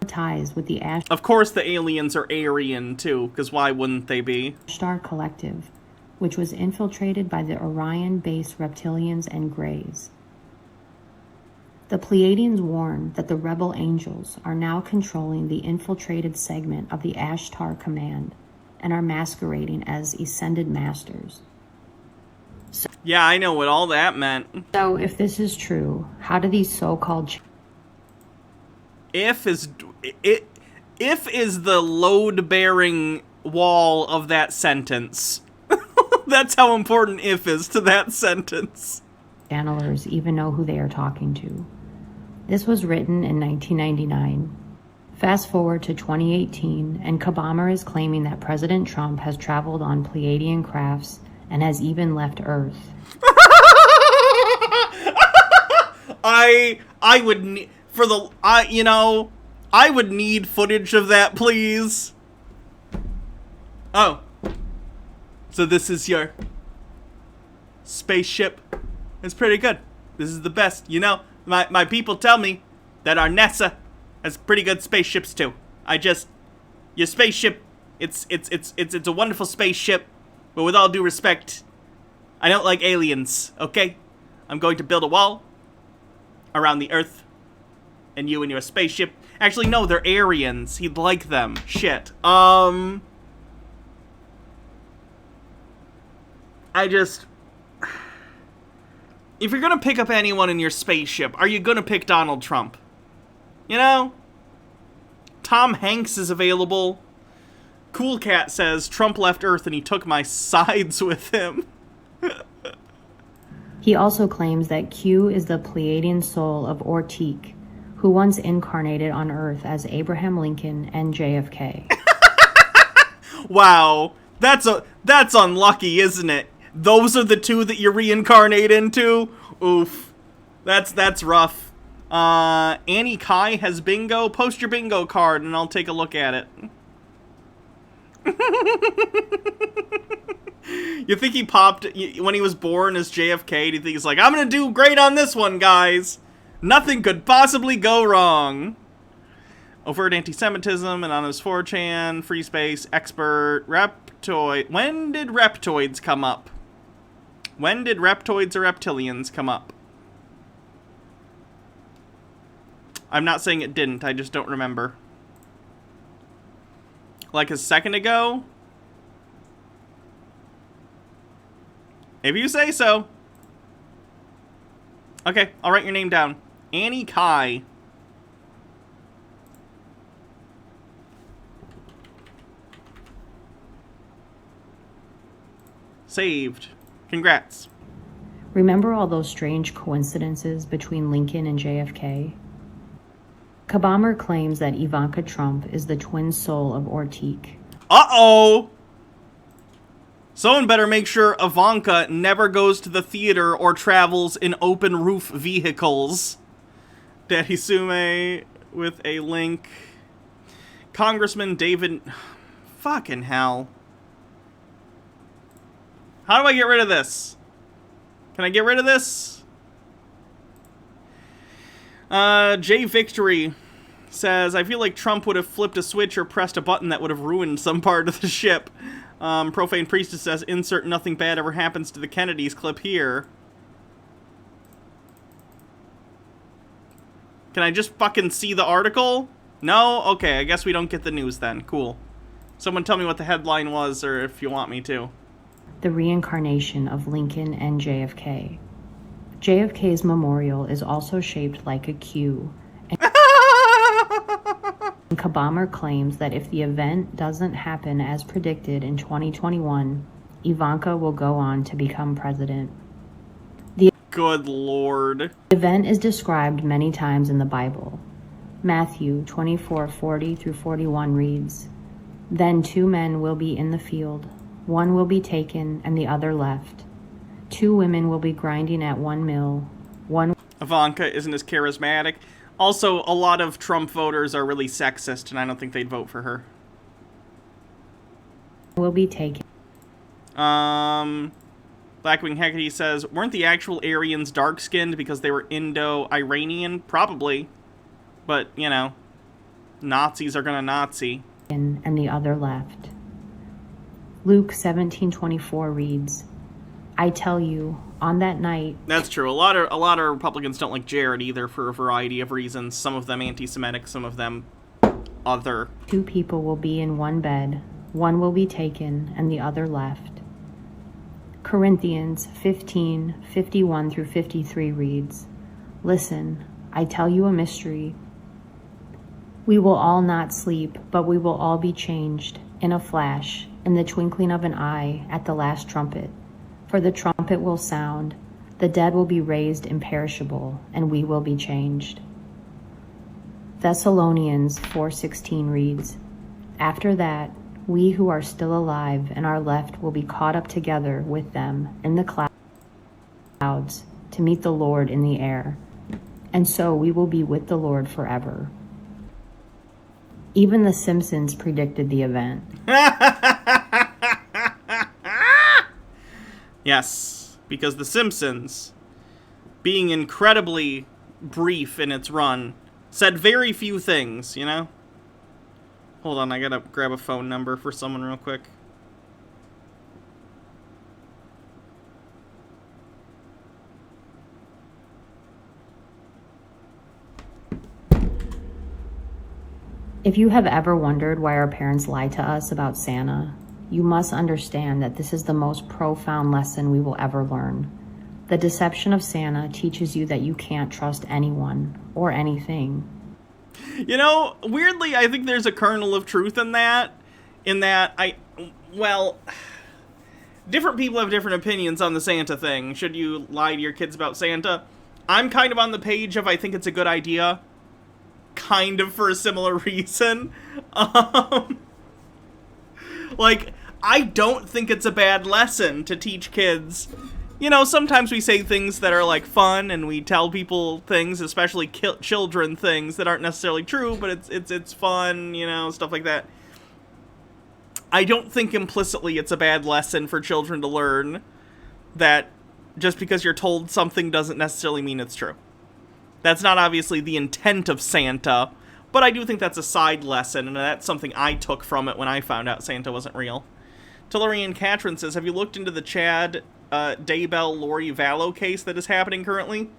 ties with the
Of course the aliens are Aryan, too, because why wouldn't they be?
Star Collective, which was infiltrated by the Orion-based reptilians and Greys. The Pleiadians warn that the rebel angels are now controlling the infiltrated segment of the Ashtar Command and are masquerading as Ascended Masters.
Yeah, I know what all that meant.
So if this is true, how do these so-called...
If is the load-bearing wall of that sentence. That's how important if is to that sentence.
Channelers even know who they are talking to. This was written in 1999. Fast forward to 2018, and Kabamar is claiming that President Trump has traveled on Pleiadian crafts and has even left Earth.
I would need I would need footage of that, please. Oh. So this is your spaceship. It's pretty good. This is the best. You know, my people tell me that our NASA has pretty good spaceships too. Your spaceship, it's a wonderful spaceship, but with all due respect, I don't like aliens, okay? I'm going to build a wall around the Earth, and you and your spaceship. Actually, no, they're Aryans. He'd like them. Shit. If you're gonna pick up anyone in your spaceship, are you gonna pick Donald Trump? You know? Tom Hanks is available. Cool Cat says, Trump left Earth and he took my sides with him.
He also claims that Q is the Pleiadian soul of Ortique, who once incarnated on Earth as Abraham Lincoln and JFK.
Wow, that's unlucky, isn't it? Those are the two that you reincarnate into? Oof. That's rough. Annie Kai has bingo. Post your bingo card and I'll take a look at it. You think he popped when he was born as JFK? Do you think he's like, I'm gonna do great on this one, guys? Nothing could possibly go wrong. Overt anti-Semitism, anonymous 4chan, free space, expert, reptoid. When did reptoids come up? When did reptoids or reptilians come up? I'm not saying it didn't, I just don't remember. Like a second ago? If you say so. Okay, I'll write your name down. Annie Kai. Saved. Congrats.
Remember all those strange coincidences between Lincoln and JFK? Kabamar claims that Ivanka Trump is the twin soul of Ortique.
Uh-oh! Someone better make sure Ivanka never goes to the theater or travels in open-roof vehicles. Daddy Sume with a link. Congressman David... Fucking hell. How do I get rid of this? Can I get rid of this? J Victory says, I feel like Trump would have flipped a switch or pressed a button that would have ruined some part of the ship. Profane Priestess says, insert nothing bad ever happens to the Kennedys clip here. Can I just fucking see the article? No? Okay, I guess we don't get the news then. Cool. Someone tell me what the headline was, or if you want me to.
The reincarnation of Lincoln and JFK. JFK's memorial is also shaped like a Q. And Kabamar claims that if the event doesn't happen as predicted in 2021, Ivanka will go on to become president.
Good lord.
The event is described many times in the Bible. Matthew 24:40 through 41 reads, "Then 2 men will be in the field. One will be taken and the other left. 2 women will be grinding at one mill. One..."
Ivanka isn't as charismatic. Also, a lot of Trump voters are really sexist, and I don't think they'd vote for her.
Will be taken.
Blackwing Hecate says, weren't the actual Aryans dark-skinned because they were Indo-Iranian? Probably. But, you know, Nazis are gonna Nazi.
And the other left. Luke 17:24 reads, "I tell you, on that night..."
That's true. A lot of Republicans don't like Jared either for a variety of reasons. Some of them anti-Semitic, some of them other.
"2 people will be in one bed. One will be taken and the other left." Corinthians 15:51 through 53 reads, "Listen, I tell you a mystery. We will all not sleep, but we will all be changed in a flash, in the twinkling of an eye, at the last trumpet. For the trumpet will sound, the dead will be raised imperishable, and we will be changed." Thessalonians 4:16 reads, "After that, we who are still alive and are left will be caught up together with them in the clouds to meet the Lord in the air. And so we will be with the Lord forever." Even The Simpsons predicted the event.
Yes, because The Simpsons, being incredibly brief in its run, said very few things, you know? Hold on, I gotta grab a phone number for someone real quick.
If you have ever wondered why our parents lie to us about Santa, you must understand that this is the most profound lesson we will ever learn. The deception of Santa teaches you that you can't trust anyone or anything.
You know, weirdly, I think there's a kernel of truth in that. Well, different people have different opinions on the Santa thing. Should you lie to your kids about Santa? I'm kind of on the page of I think it's a good idea. Kind of for a similar reason. Like, I don't think it's a bad lesson to teach kids. You know, sometimes we say things that are, like, fun, and we tell people things, especially children things, that aren't necessarily true, but it's fun, you know, stuff like that. I don't think implicitly it's a bad lesson for children to learn that just because you're told something doesn't necessarily mean it's true. That's not obviously the intent of Santa, but I do think that's a side lesson, and that's something I took from it when I found out Santa wasn't real. Tellurian Catron says, have you looked into the Chad Daybell Lori Vallow case that is happening currently?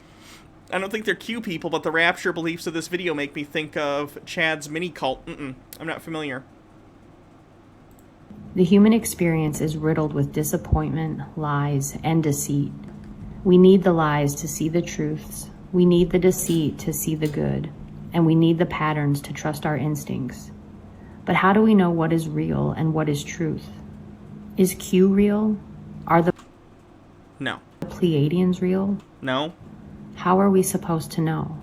I don't think they're Q people, but the rapture beliefs of this video make me think of Chad's mini-cult. I'm not familiar.
The human experience is riddled with disappointment, lies, and deceit. We need the lies to see the truths. We need the deceit to see the good. And we need the patterns to trust our instincts. But how do we know what is real and what is truth? Is Q real? Are the
No.
Pleiadians real?
No.
How are we supposed to know?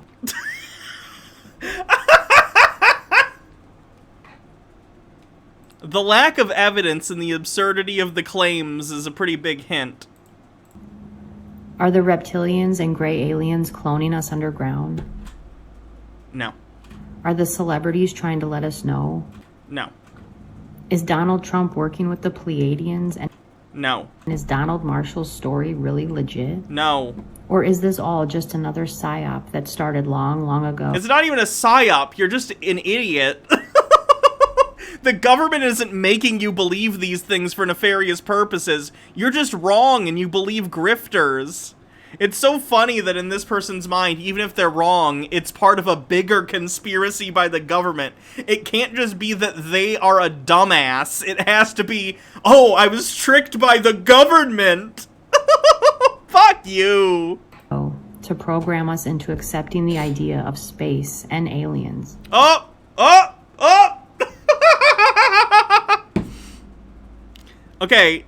The lack of evidence and the absurdity of the claims is a pretty big hint.
Are the reptilians and gray aliens cloning us underground?
No.
Are the celebrities trying to let us know?
No.
Is Donald Trump working with the Pleiadians? And
no.
Is Donald Marshall's story really legit?
No.
Or is this all just another psyop that started long, long ago?
It's not even a psyop. You're just an idiot. The government isn't making you believe these things for nefarious purposes. You're just wrong and you believe grifters. It's so funny that in this person's mind, even if they're wrong, it's part of a bigger conspiracy by the government. It can't just be that they are a dumbass. It has to be, oh, I was tricked by the government. Fuck you.
To program us into accepting the idea of space and aliens.
Oh! Okay.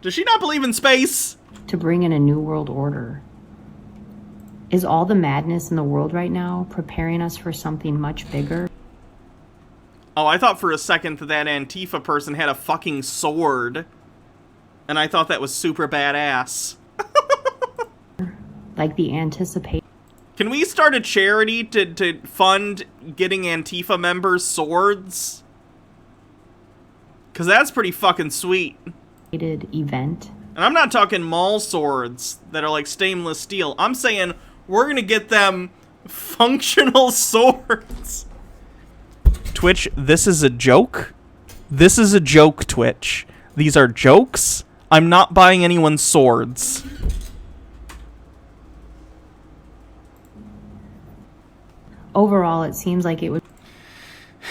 Does she not believe in space?
To bring in a new world order. Is all the madness in the world right now preparing us for something much bigger?
Oh, I thought for a second that Antifa person had a fucking sword. And I thought that was super badass.
Like the anticipation.
Can we start a charity to fund getting Antifa members swords? Because that's pretty fucking sweet.
Event.
And I'm not talking mall swords that are like stainless steel. I'm saying we're going to get them functional swords. Twitch, this is a joke. This is a joke, Twitch. These are jokes. I'm not buying anyone's swords.
Overall, it seems like it would...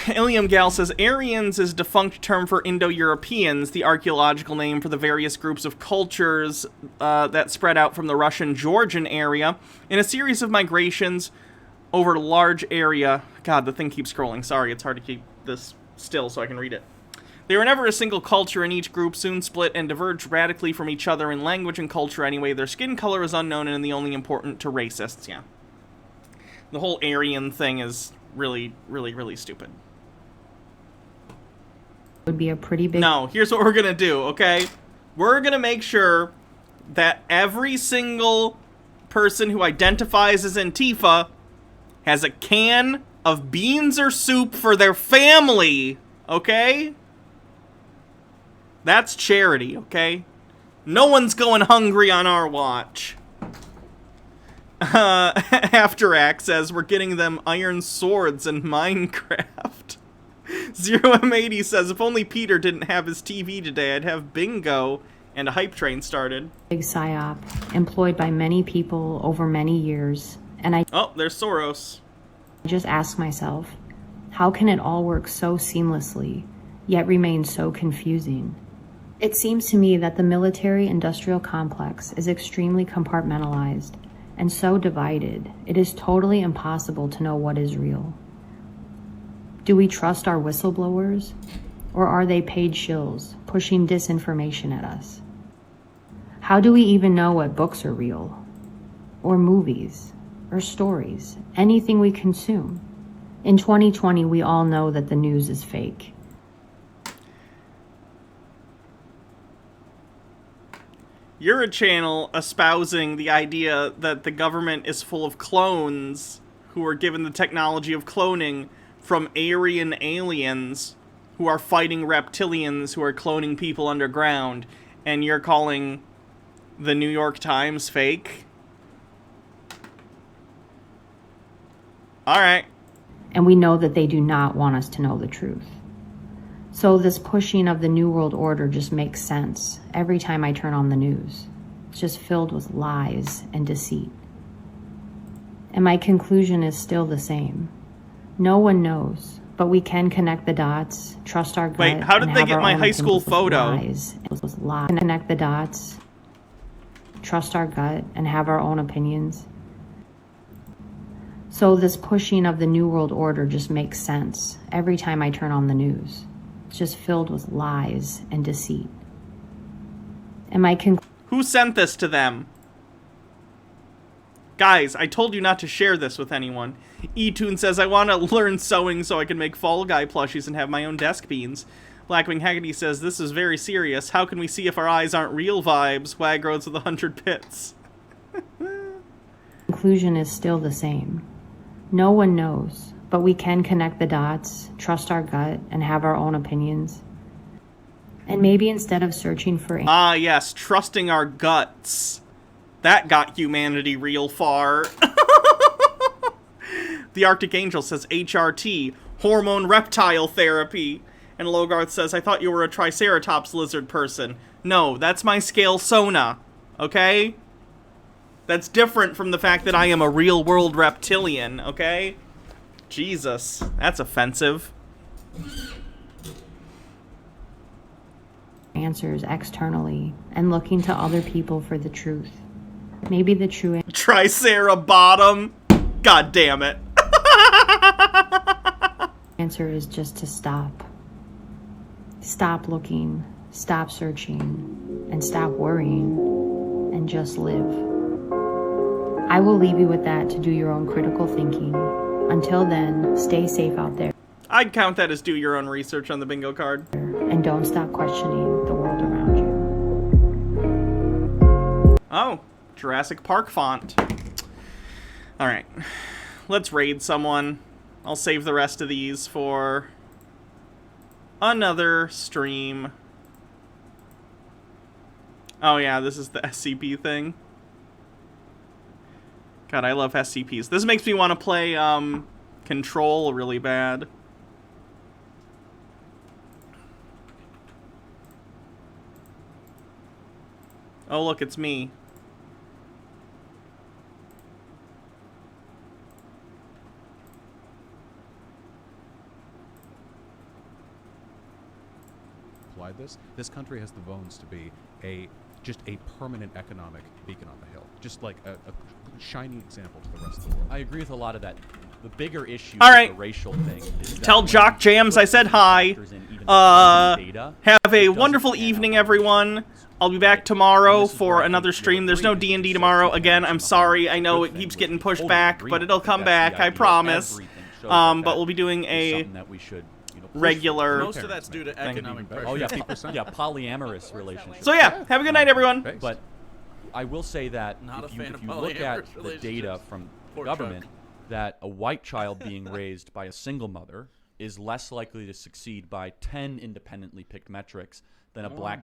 Ilium Gal says, Aryans is a defunct term for Indo-Europeans, the archaeological name for the various groups of cultures that spread out from the Russian-Georgian area in a series of migrations over a large area. God, the thing keeps scrolling. Sorry, it's hard to keep this still so I can read it. They were never a single culture, and each group soon split and diverged radically from each other in language and culture anyway. Their skin color is unknown and the only important to racists, yeah. The whole Aryan thing is really, really, really stupid.
Would be a pretty big...
No, here's what we're gonna do, okay? We're gonna make sure that every single person who identifies as Antifa has a can of beans or soup for their family, okay? That's charity, okay? No one's going hungry on our watch. After Act says we're getting them iron swords in Minecraft. 0M80 says if only Peter didn't have his TV today, I'd have bingo and a hype train started.
Big psyop, employed by many people over many years, and
Oh, there's Soros.
I just ask myself, how can it all work so seamlessly, yet remain so confusing? It seems to me that the military-industrial complex is extremely compartmentalized, and so divided, it is totally impossible to know what is real. Do we trust our whistleblowers? Or are they paid shills, pushing disinformation at us? How do we even know what books are real? Or movies? Or stories? Anything we consume? In 2020, we all know that the news is fake.
You're a channel espousing the idea that the government is full of clones who are given the technology of cloning from Aryan aliens who are fighting reptilians who are cloning people underground, and you're calling the New York Times fake? Alright.
And we know that they do not want us to know the truth. So this pushing of the New World Order just makes sense every time I turn on the news. It's just filled with lies and deceit. And my conclusion is still the same. No one knows, but we can connect the dots, trust our gut.
Wait, how did they get my high school photo?
Lies. Connect the dots, trust our gut, and have our own opinions. So this pushing of the New World Order just makes sense every time I turn on the news. It's just filled with lies and deceit. And my
Who sent this to them? Guys, I told you not to share this with anyone. eToon says, I want to learn sewing so I can make Fall Guy plushies and have my own desk beans. Blackwing Haggerty says, this is very serious. How can we see if our eyes aren't real vibes? Wag roads with 100 pits.
Conclusion is still the same. No one knows, but we can connect the dots, trust our gut, and have our own opinions. And maybe instead of searching for...
Ah, yes, trusting our guts. That got humanity real far. The Arctic Angel says HRT, hormone reptile therapy. And Logarth says, I thought you were a Triceratops lizard person. No, that's my scale Sona, okay? That's different from the fact that I am a real-world reptilian, okay? Jesus, that's offensive.
Answers externally and looking to other people for the truth. Maybe the true
Tricerabottom. God damn it.
Answer is just to stop. Stop looking, stop searching, and stop worrying, and just live. I will leave you with that to do your own critical thinking. Until then, stay safe out there.
I'd count that as do your own research on the bingo card.
And don't stop questioning the world around you.
Oh, Jurassic Park font. Alright, let's raid someone. I'll save the rest of these for another stream. Oh yeah, this is the SCP thing. God, I love SCPs. This makes me want to play Control really bad. Oh look, it's me.
This country has the bones to be just a permanent economic beacon on the hill, just like a shining example to the rest of the world.
I agree with a lot of that. The bigger issue
All right.
with the racial thing is
Tell Jock Jams I said hi. Have a wonderful evening, everyone. I'll be back tomorrow for another stream. There's no D&D tomorrow. Again, I'm sorry. I know it keeps getting pushed back, but it'll come back. I promise. But we'll be doing a regular.
Most of that's due to economic pressure.
Oh yeah, yeah, polyamorous relationships.
So yeah, have a good night, everyone.
But I will say that if you look at the data from the government, that a white child being raised by a single mother is less likely to succeed by 10 independently picked metrics than a black